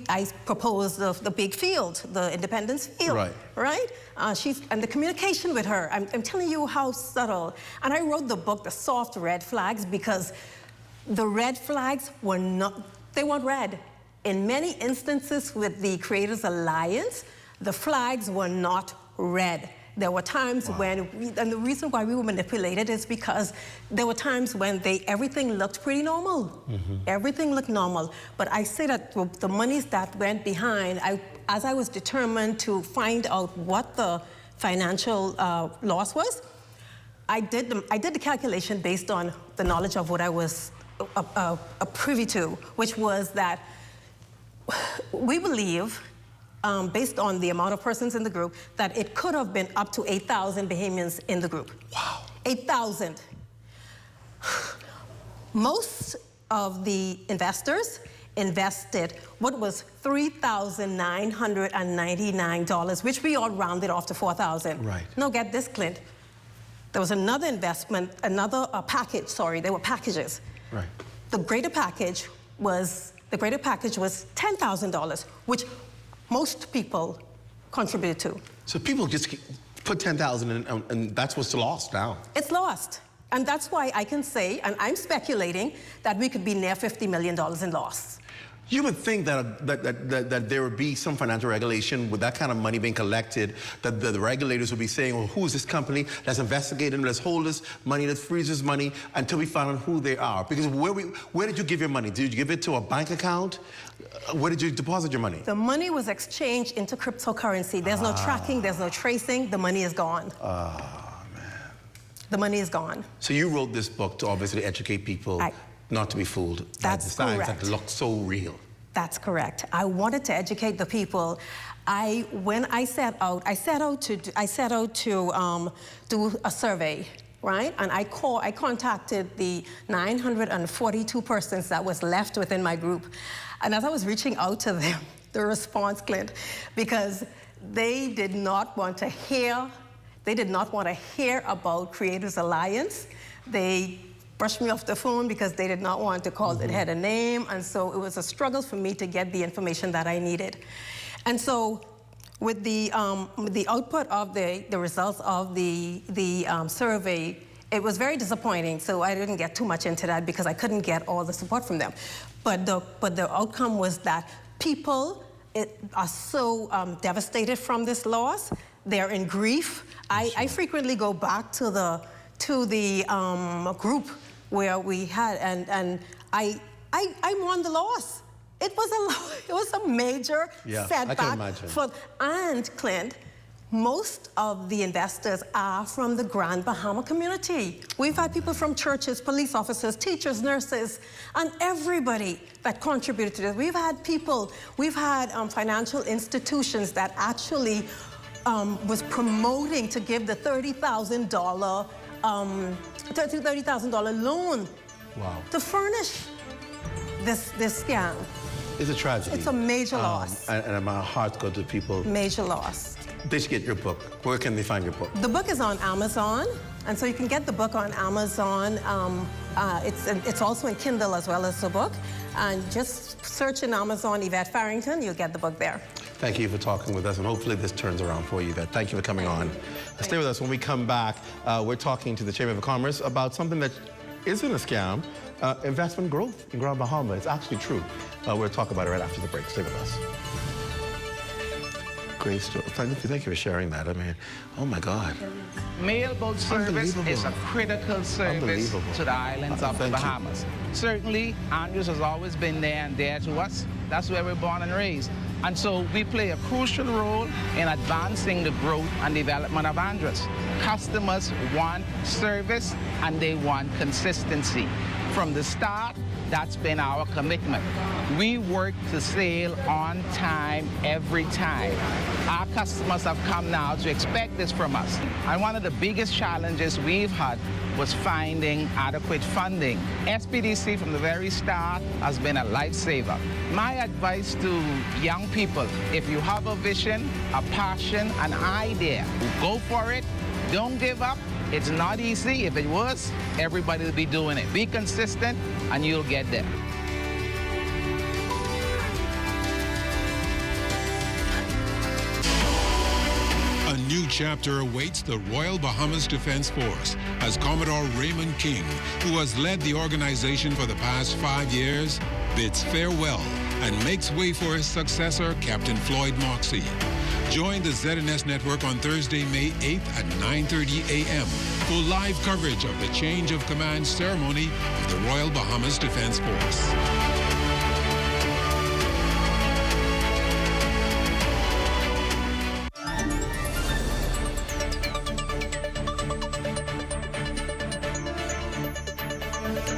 [SPEAKER 24] I proposed the big field, the Independence Field, right? And the communication with her, I'm telling you how subtle. And I wrote the book, The Soft Red Flags, because the red flags were they weren't red. In many instances with the Creators Alliance, the flags were not red. There were times when, and the reason why we were manipulated is because there were times when everything looked pretty normal. Everything looked normal. But I say that the monies that went behind, as I was determined to find out what the financial loss was, I did the calculation based on the knowledge of what I was privy to, which was that we believe, based on the amount of persons in the group, that it could have been up to 8,000 Bahamians in the group. Wow. 8,000. Most of the investors invested what was $3,999, which we all rounded off to 4,000. Right. Now get this, Clint. There was another investment, package, there were packages. Right. The greater package was $10,000, which most people contributed to. So people just put $10,000 in, and that's what's lost now. It's lost. And that's why I can say, and I'm speculating, that we could be near $50 million in loss. You would think that there would be some financial regulation with that kind of money being collected, that the regulators would be saying, well, who is this company? Let's investigate them, let's hold this money, let's freeze this money until we find out who they are. Because where did you give your money? Did you give it to a bank account? Where did you deposit your money? The money was exchanged into cryptocurrency. There's no tracking, there's no tracing, the money is gone. The money is gone. So you wrote this book to obviously educate people not to be fooled by the signs that look so real. That's correct. I wanted to educate the people. When I set out to do a survey, right? And I contacted the 942 persons that was left within my group. And as I was reaching out to them, the response, Clint, because they did not want to hear about Creators Alliance. They brushed me off the phone because they did not want to call it had a name, and so it was a struggle for me to get the information that I needed. And so with the output of the results of the survey, it was very disappointing, so I didn't get too much into that because I couldn't get all the support from them. But the outcome was that people are so devastated from this loss. They're in grief. I frequently go back to to the group where we had, and I won the loss. It was a major setback.
[SPEAKER 2] I can imagine.
[SPEAKER 24] And Clint, most of the investors are from the Grand Bahama community. We've had people from churches, police officers, teachers, nurses, and everybody that contributed to this. We've had financial institutions that actually was promoting to give the $30,000 loan to furnish this scam.
[SPEAKER 2] It's a tragedy.
[SPEAKER 24] It's a major loss.
[SPEAKER 2] And my heart goes to people.
[SPEAKER 24] Major loss.
[SPEAKER 2] They should get your book. Where can they find your book?
[SPEAKER 24] The book is on Amazon, and so you can get the book on Amazon. It's also in Kindle as well as the book. And just search in Amazon Yvette Farrington, you'll get the book there.
[SPEAKER 2] Thank you for talking with us, and hopefully this turns around for you, Yvette. Thank you for coming on. Stay with us. When we come back, we're talking to the Chamber of Commerce about something that isn't a scam, investment growth in Grand Bahama. It's actually true. We'll talk about it right after the break. Stay with us. Great story. Thank you for sharing that. I mean, oh my God.
[SPEAKER 1] Mailboat service is a critical service to the islands of the Bahamas. Certainly, Andrews has always been there and dear to us. That's where we're born and raised. And so we play a crucial role in advancing the growth and development of Andrews. Customers want service and they want consistency. From the start, that's been our commitment. We work to sail on time every time. Our customers have come now to expect this from us. And one of the biggest challenges we've had was finding adequate funding. SPDC from the very start has been a lifesaver. My advice to young people, if you have a vision, a passion, an idea, go for it, don't give up. It's not easy. If it was, everybody would be doing it. Be consistent and you'll get there.
[SPEAKER 6] A new chapter awaits the Royal Bahamas Defense Force as Commodore Raymond King, who has led the organization for the past 5 years, bids farewell and makes way for his successor, Captain Floyd Moxey. Join the ZNS Network on Thursday, May 8th at 9:30 a.m. for live coverage of the change of command ceremony of the Royal Bahamas Defense Force.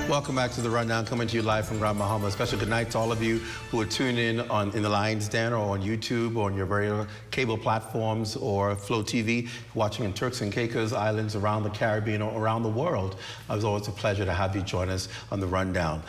[SPEAKER 2] Welcome back to the Rundown, coming to you live from Grand Bahama. Special good night to all of you who are tuned in in the Lion's Den or on YouTube or on your various cable platforms or Flow TV, watching in Turks and Caicos Islands around the Caribbean or around the world. It was always a pleasure to have you join us on the Rundown.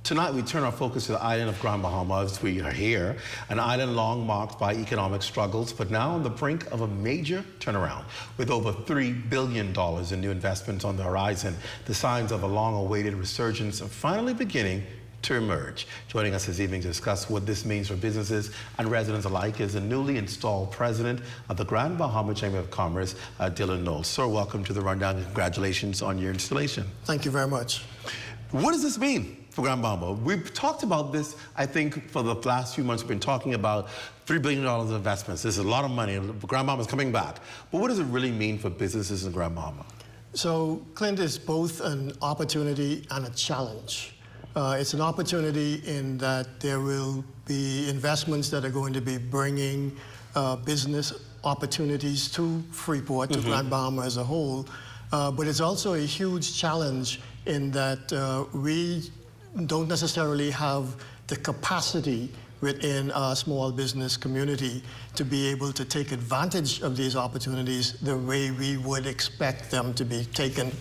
[SPEAKER 2] Tonight, we turn our focus to the island of Grand Bahama as we are here, an island long marked by economic struggles, but now on the brink of a major turnaround. With over $3 billion in new investments on the horizon, the signs of a long-awaited resurgence are finally beginning to emerge. Joining us this evening to discuss what this means for businesses and residents alike is the newly installed president of the Grand Bahama Chamber of Commerce, Dylan Knowles. Sir, welcome to the Rundown and congratulations on your installation.
[SPEAKER 16] Thank you very much.
[SPEAKER 2] What does this mean for Grand Bahama? We've talked about this, I think, for the last few months. We've been talking about $3 billion of investments. This is a lot of money. Grand Bahama's coming back. But what does it really mean for businesses in Grand Bahama?
[SPEAKER 16] So, Clint, is both an opportunity and a challenge. It's an opportunity in that there will be investments that are going to be bringing business opportunities to Freeport, to Grand Bahama as a whole. But it's also a huge challenge in that we don't necessarily have the capacity within our small business community to be able to take advantage of these opportunities the way we would expect them to be taken.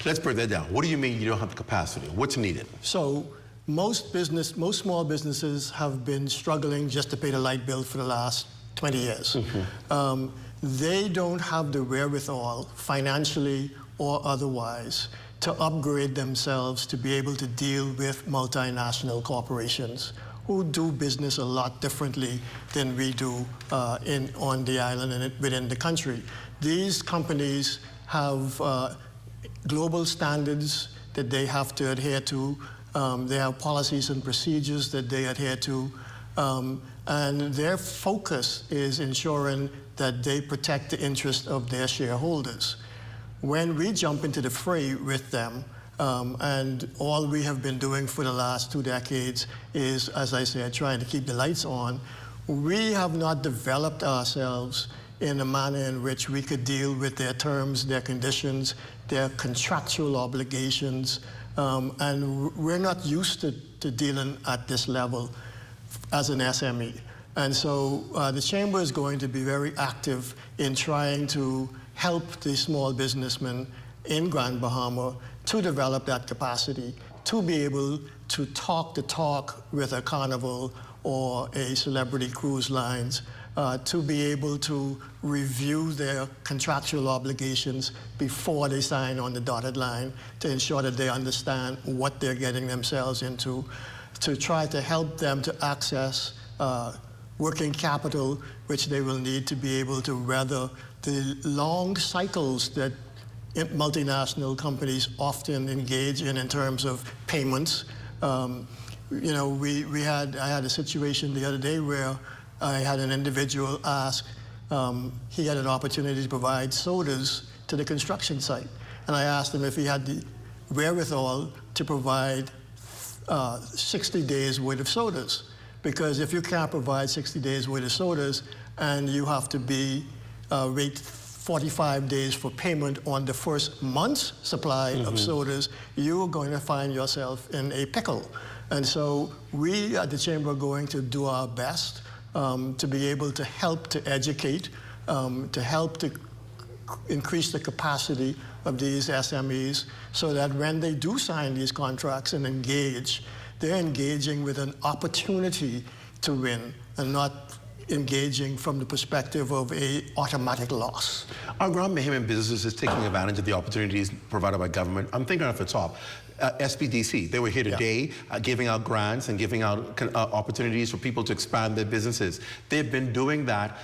[SPEAKER 2] Let's break that down. What do you mean you don't have the capacity? What's needed?
[SPEAKER 16] So most small businesses have been struggling just to pay the light bill for the last 20 years. They don't have the wherewithal, financially or otherwise, to upgrade themselves to be able to deal with multinational corporations who do business a lot differently than we do on the island and within the country. These companies have global standards that they have to adhere to. They have policies and procedures that they adhere to. And their focus is ensuring that they protect the interest of their shareholders. when we jump into the fray with them, and all we have been doing for the last 2 decades is, as I said, trying to keep the lights on, we have not developed ourselves in a manner in which we could deal with their terms, their conditions, their contractual obligations, and we're not used to dealing at this level as an SME. And so the Chamber is going to be very active in trying to help the small businessmen in Grand Bahama to develop that capacity, to be able to talk the talk with a Carnival or a Celebrity Cruise Lines, to be able to review their contractual obligations before they sign on the dotted line, to ensure that they understand what they're getting themselves into, to try to help them to access working capital, which they will need to be able to weather the long cycles that multinational companies often engage in terms of payments. You know, I had a situation the other day where I had an individual ask, he had an opportunity to provide sodas to the construction site. And I asked him if he had the wherewithal to provide 60 days worth of sodas. Because if you can't provide 60 days worth of sodas and you have to wait 45 days for payment on the first month's supply of sodas, you're going to find yourself in a pickle. And so we at the Chamber are going to do our best to be able to help to educate, to help to increase the capacity of these SMEs so that when they do sign these contracts and engage, they're engaging with an opportunity to win and not engaging from the perspective of a automatic loss.
[SPEAKER 2] Are Grand Bahamian businesses taking advantage of the opportunities provided by government? I'm thinking off the top. SPDC, they were here today giving out grants and giving out opportunities for people to expand their businesses. They've been doing that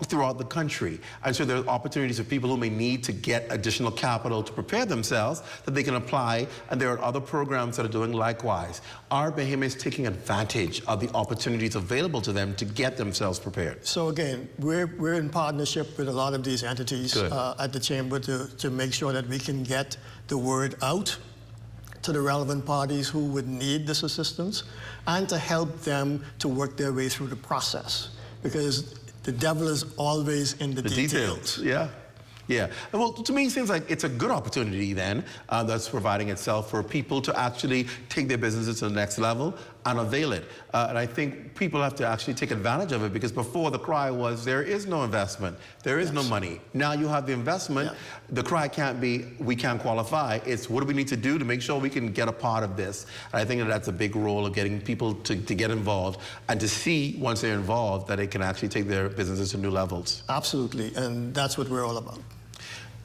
[SPEAKER 2] throughout the country. And so there are opportunities for people who may need to get additional capital to prepare themselves that they can apply, and there are other programs that are doing likewise. Are Bahamians taking advantage of the opportunities available to them to get themselves prepared?
[SPEAKER 16] So again, we're in partnership with a lot of these entities at the Chamber to make sure that we can get the word out to the relevant parties who would need this assistance, and to help them to work their way through the process. Because the devil is always in the details.
[SPEAKER 2] Yeah. Yeah. Well, to me, it seems like it's a good opportunity then that's providing itself for people to actually take their businesses to the next level and avail it. And I think people have to actually take advantage of it, because before the cry was there is no investment, there is no money. Now you have the investment. The cry can't be we can't qualify. It's what do we need to do to make sure we can get a part of this. And I think that's a big role of getting people to get involved and to see once they're involved that they can actually take their businesses to new levels.
[SPEAKER 16] Absolutely, and that's what we're all about.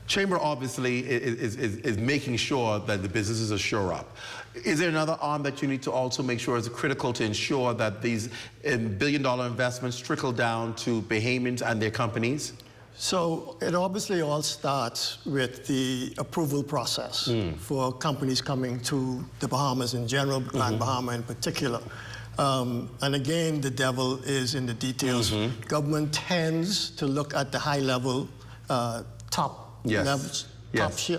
[SPEAKER 2] Chamber obviously is making sure that the businesses are sure up. Is there another arm that you need to also make sure is critical to ensure that these billion-dollar investments trickle down to Bahamians and their companies?
[SPEAKER 16] So it obviously all starts with the approval process for companies coming to the Bahamas in general, Grand Bahama in particular. And again, the devil is in the details. Government tends to look at the high-level, top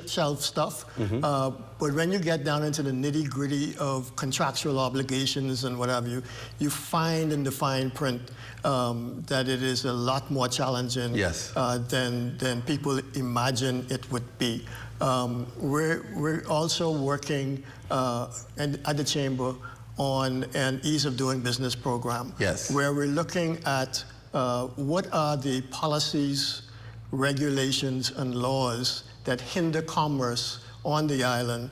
[SPEAKER 16] shelf stuff. But when you get down into the nitty-gritty of contractual obligations and whatever, you find in the fine print that it is a lot more challenging than people imagine it would be. We're also working at the Chamber on an ease of doing business program, where we're looking at what are the policies, regulations and laws that hinder commerce on the island,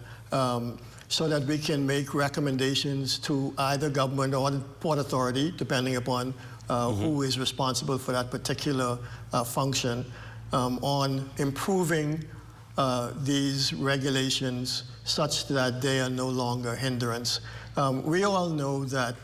[SPEAKER 16] so that we can make recommendations to either government or the Port Authority, depending upon who is responsible for that particular function, on improving these regulations such that they are no longer hindrance. We all know that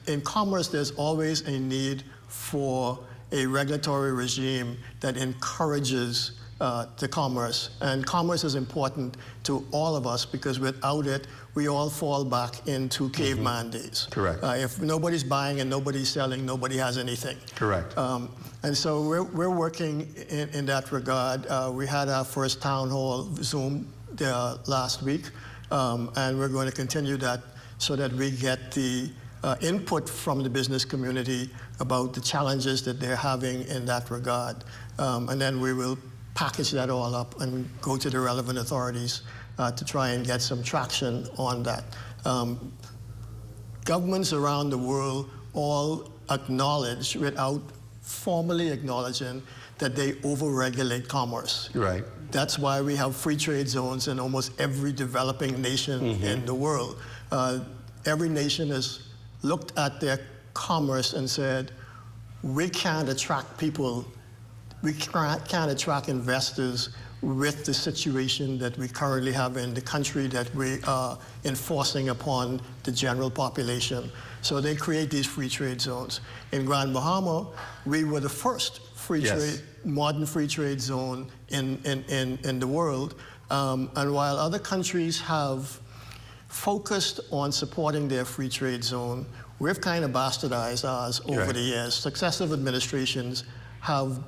[SPEAKER 16] in commerce there's always a need for a regulatory regime that encourages to commerce. And commerce is important to all of us because without it, we all fall back into caveman days.
[SPEAKER 2] Correct.
[SPEAKER 16] If nobody's buying and nobody's selling, nobody has anything.
[SPEAKER 2] Correct.
[SPEAKER 16] And so we're working in that regard. We had our first town hall Zoom last week, and we're going to continue that so that we get the input from the business community about the challenges that they're having in that regard. And then we will package that all up and go to the relevant authorities to try and get some traction on that. Governments around the world all acknowledge, without formally acknowledging, that they overregulate commerce.
[SPEAKER 2] Right.
[SPEAKER 16] That's why we have free trade zones in almost every developing nation in the world. Every nation has looked at their commerce and said, we can't attract people, we can't attract investors with the situation that we currently have in the country that we are enforcing upon the general population. So they create these free trade zones. In Grand Bahama, we were the first modern free trade zone in the world. And while other countries have focused on supporting their free trade zone, we've kind of bastardized ours over the years. Successive administrations have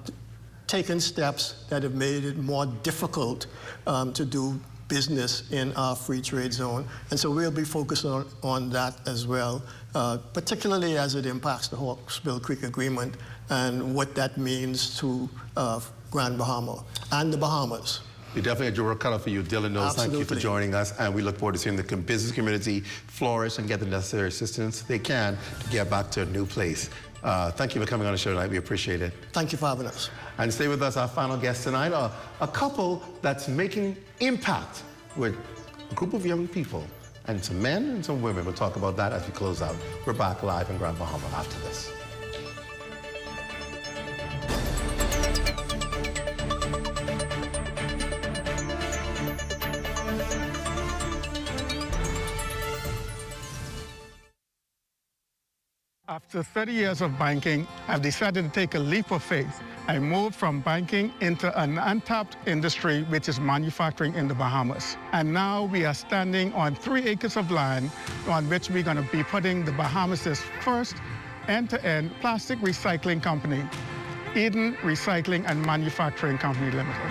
[SPEAKER 16] taken steps that have made it more difficult to do business in our free trade zone. And so we'll be focused on that as well, particularly as it impacts the Hawksbill Creek Agreement and what that means to Grand Bahama and the Bahamas.
[SPEAKER 2] We definitely had your work cut out for you, Dylan Knowles. Thank you for joining us, and we look forward to seeing the business community flourish and get the necessary assistance they can to get back to a new place. Thank you for coming on the show tonight. We appreciate it.
[SPEAKER 16] Thank you for having us.
[SPEAKER 2] And stay with us, our final guest tonight, a couple that's making impact with a group of young people, and some men and some women. We'll talk about that as we close out. We're back live in Grand Bahama after this.
[SPEAKER 17] After 30 years of banking, I've decided to take a leap of faith. I moved from banking into an untapped industry, which is manufacturing in the Bahamas. And now we are standing on 3 acres of land on which we're going to be putting the Bahamas' first end-to-end plastic recycling company, Eden Recycling and Manufacturing Company Limited.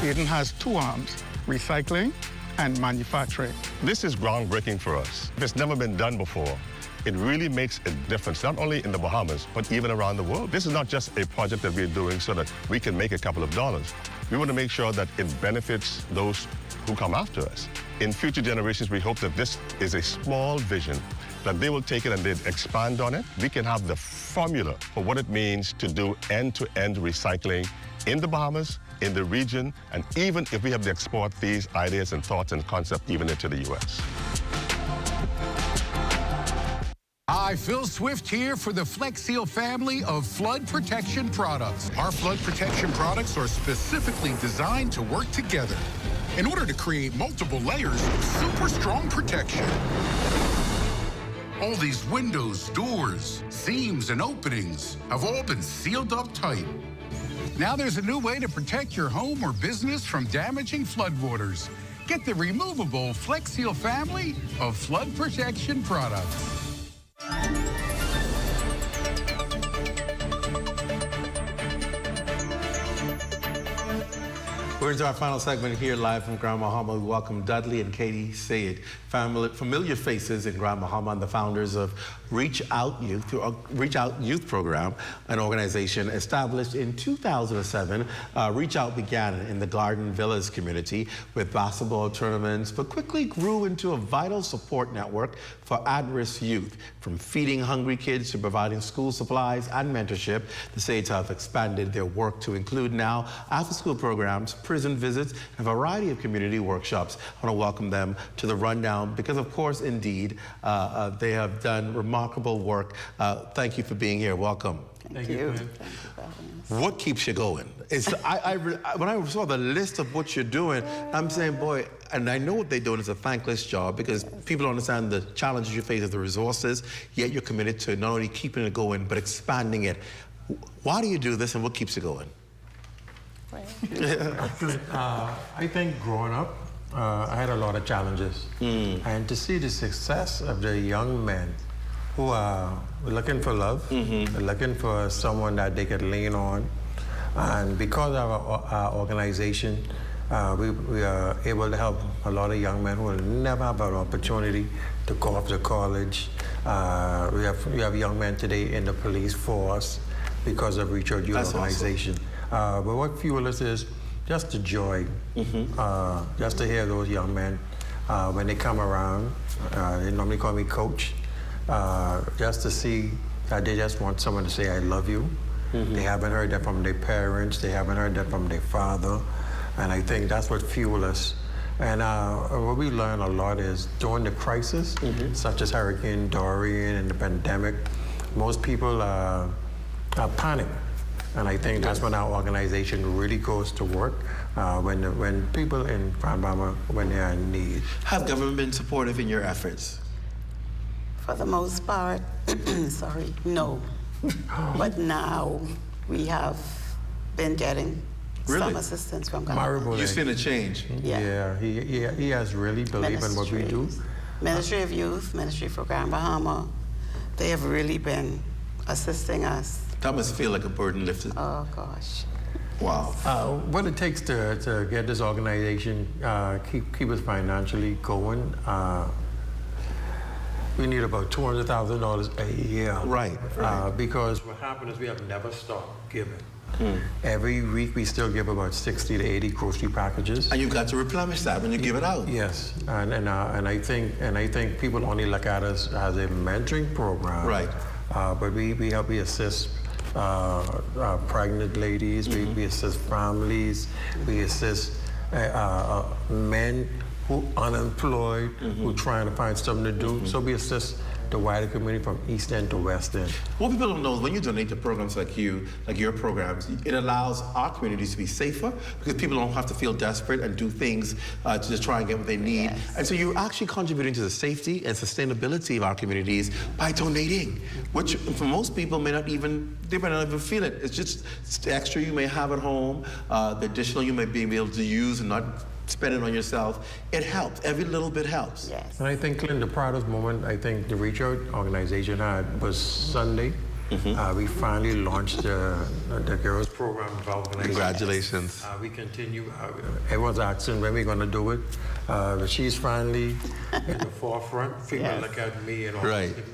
[SPEAKER 17] Eden has 2 arms, recycling and manufacturing.
[SPEAKER 18] This is groundbreaking for us. It's never been done before. It really makes a difference, not only in the Bahamas, but even around the world. This is not just a project that we're doing so that we can make a couple of dollars. We want to make sure that it benefits those who come after us. In future generations, we hope that this is a small vision, that they will take it and they'll expand on it. We can have the formula for what it means to do end-to-end recycling in the Bahamas, in the region, and even if we have to export these ideas and thoughts and concepts even into the U.S.
[SPEAKER 12] Hi, Phil Swift here for the Flex Seal family of flood protection products. Our flood protection products are specifically designed to work together in order to create multiple layers of super strong protection. All these windows, doors, seams, and openings have all been sealed up tight. Now there's a new way to protect your home or business from damaging floodwaters. Get the removable Flex Seal family of flood protection products.
[SPEAKER 2] We're into our final segment here live from Grand Bahama. We welcome Dudley and Katie Sayed, familiar faces in Grand Bahama and the founders of Reach Out Youth Program, an organization established in 2007. Reach Out began in the Garden Villas community with basketball tournaments, but quickly grew into a vital support network for at-risk youth. From feeding hungry kids to providing school supplies and mentorship, the Sayeds have expanded their work to include now after-school programs, prison visits, and a variety of community workshops. I want to welcome them to the rundown because, of course, indeed, they have done remarkable work. Thank you for being here. Welcome.
[SPEAKER 19] Thank you.
[SPEAKER 2] What keeps you going? When I saw the list of what you're doing, I'm saying, boy, and I know what they're doing is a thankless job because people don't understand the challenges you face with the resources, yet you're committed to not only keeping it going, but expanding it. Why do you do this and what keeps you going?
[SPEAKER 3] I think growing up, I had a lot of challenges. And to see the success of the young men who are looking for love, looking for someone that they could lean on. And because of our organization, we are able to help a lot of young men who will never have an opportunity to go off to college. We have young men today in the police force because of Reach Out Youth Organization. Awesome. But what fuels us is just the joy, just to hear those young men when they come around. They normally call me coach. Just to see that they just want someone to say, I love you. They haven't heard that from their parents. They haven't heard that from their father. And I think that's what fuels us. And what we learn a lot is during the crisis, such as Hurricane Dorian and the pandemic, most people panic. And I think that's when our organization really goes to work, when people in Grand Bahama, when they are in need.
[SPEAKER 2] Has government been supportive in your efforts?
[SPEAKER 19] For the most part, sorry, no. But now we have been getting some assistance from government.
[SPEAKER 2] You've seen a change?
[SPEAKER 3] Yeah, he has really believed in what we do.
[SPEAKER 19] Ministry of Youth, Ministry for Grand Bahama, they have really been assisting us.
[SPEAKER 2] That must feel like a burden lifted.
[SPEAKER 19] Oh, gosh.
[SPEAKER 2] Wow.
[SPEAKER 3] What it takes to get this organization, keep us financially going, we need about $200,000 a year.
[SPEAKER 2] Right.
[SPEAKER 3] Because what happened is we have never stopped giving. Every week we still give about 60 to 80 grocery packages.
[SPEAKER 2] And you've got to replenish that when you give it out.
[SPEAKER 3] Yes, and I think people only look at us as a mentoring program.
[SPEAKER 2] Right.
[SPEAKER 3] But we assist pregnant ladies. We assist families. We assist men who are unemployed, who are trying to find something to do. So we assist the wider community from East End to West End.
[SPEAKER 2] What people don't know is when you donate to programs like your programs, it allows our communities to be safer because people don't have to feel desperate and do things to just try and get what they need. Yes. And so you're actually contributing to the safety and sustainability of our communities by donating, which for most people may not even feel it. It's just the extra you may have at home, the additional you may be able to use and not spend it on yourself. It helps. Every little bit helps.
[SPEAKER 19] Yes.
[SPEAKER 3] And I think, Clint, the proudest moment I think the Reach Out organization had was Sunday. We finally launched the girls program of our organization.
[SPEAKER 2] Congratulations.
[SPEAKER 3] We continue. Everyone's asking when we're going to do it. But she's finally in the forefront. People look at me and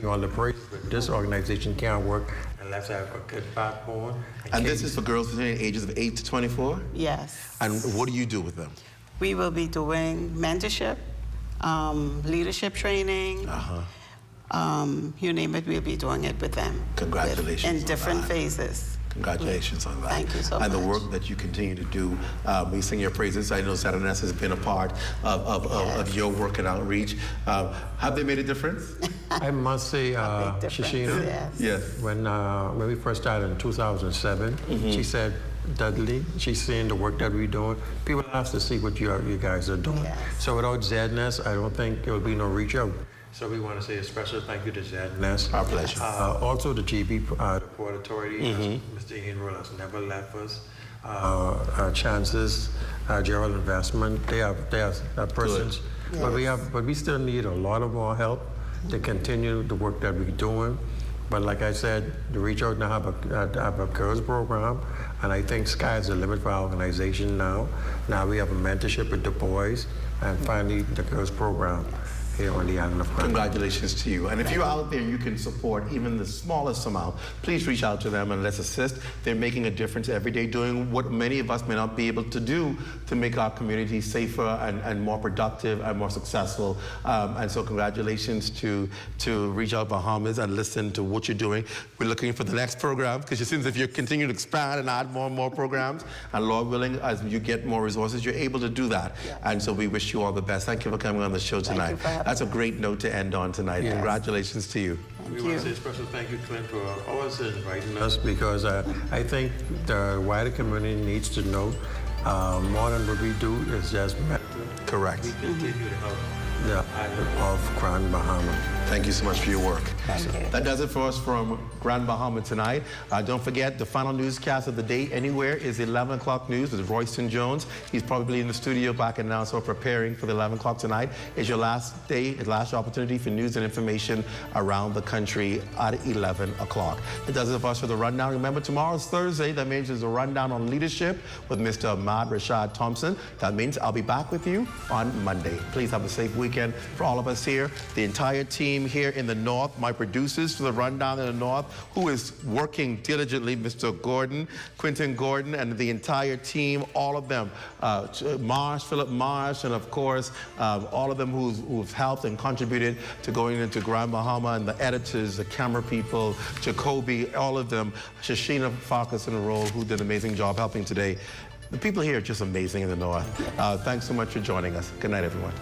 [SPEAKER 3] all the praise. But this organization can't work unless I have a good backbone.
[SPEAKER 2] And this is for girls between the ages of 8 to 24?
[SPEAKER 19] Yes.
[SPEAKER 2] And what do you do with them?
[SPEAKER 19] We will be doing mentorship, leadership training. You name it, we'll be doing it with them.
[SPEAKER 2] Congratulations.
[SPEAKER 19] In different phases.
[SPEAKER 2] Congratulations on that.
[SPEAKER 19] Thank you so much.
[SPEAKER 2] And the work that you continue to do. We sing your praises. I know ZNS has been a part of your work and outreach. Have they made a difference?
[SPEAKER 3] I must say, Shishina,
[SPEAKER 19] yes.
[SPEAKER 3] When we first started in 2007, she said, Dudley, she's seeing the work that we're doing. People have to see what you guys are doing.
[SPEAKER 19] Yes.
[SPEAKER 3] So without ZNS, I don't think there would be no Reach Out. So we want to say a special thank you to ZNS.
[SPEAKER 2] Our pleasure.
[SPEAKER 3] Also the GB, the Port Authority, Mr. Henry has never left us. Chances, Gerald Investment, they are persons.
[SPEAKER 19] Yes.
[SPEAKER 3] But we still need a lot of more help to continue the work that we're doing. But like I said, the Reach Out now have a girls program, and I think sky's the limit for our organization now. Now we have a mentorship with the boys, and finally the girls program here on the island of Grand Bahama.
[SPEAKER 2] Congratulations to you. And if you're out there and you can support even the smallest amount, please reach out to them and let's assist. They're making a difference every day, doing what many of us may not be able to do to make our community safer and more productive and more successful. And so congratulations to Reach Out Bahamas and listen to what you're doing. We're looking for the next program because it seems if you continue to expand and add more and more programs, and Lord willing, as you get more resources, you're able to do that. Yeah. And so we wish you all the best. Thank you for coming on the show tonight. That's a great note to end on tonight. Yes. Congratulations to you.
[SPEAKER 3] We want to say a special thank you, Clint, for always inviting us because I think the wider community needs to know more than what we do is just mental.
[SPEAKER 2] Correct.
[SPEAKER 3] We continue to help the island of Grand Bahama.
[SPEAKER 2] Thank you so much for your work. That does it for us from Grand Bahama tonight. Don't forget, the final newscast of the day anywhere is 11 o'clock news with Royston Jones. He's probably in the studio back and now, so preparing for the 11 o'clock tonight. It's your last day, last opportunity for news and information around the country at 11 o'clock. It does it for us for the rundown. Remember, tomorrow's Thursday. That means there's a rundown on leadership with Mr. Ahmad Rashad Thompson. That means I'll be back with you on Monday. Please have a safe weekend for all of us here. The entire team here in the North, my producers for the rundown in the North, who is working diligently, Mr. Gordon, Quentin Gordon, and the entire team, all of them, Philip Marsh, and of course, all of them who've helped and contributed to going into Grand Bahama, and the editors, the camera people, Jacoby, all of them, Shashina Farkas in the role, who did an amazing job helping today. The people here are just amazing in the North. Thanks so much for joining us. Good night, everyone.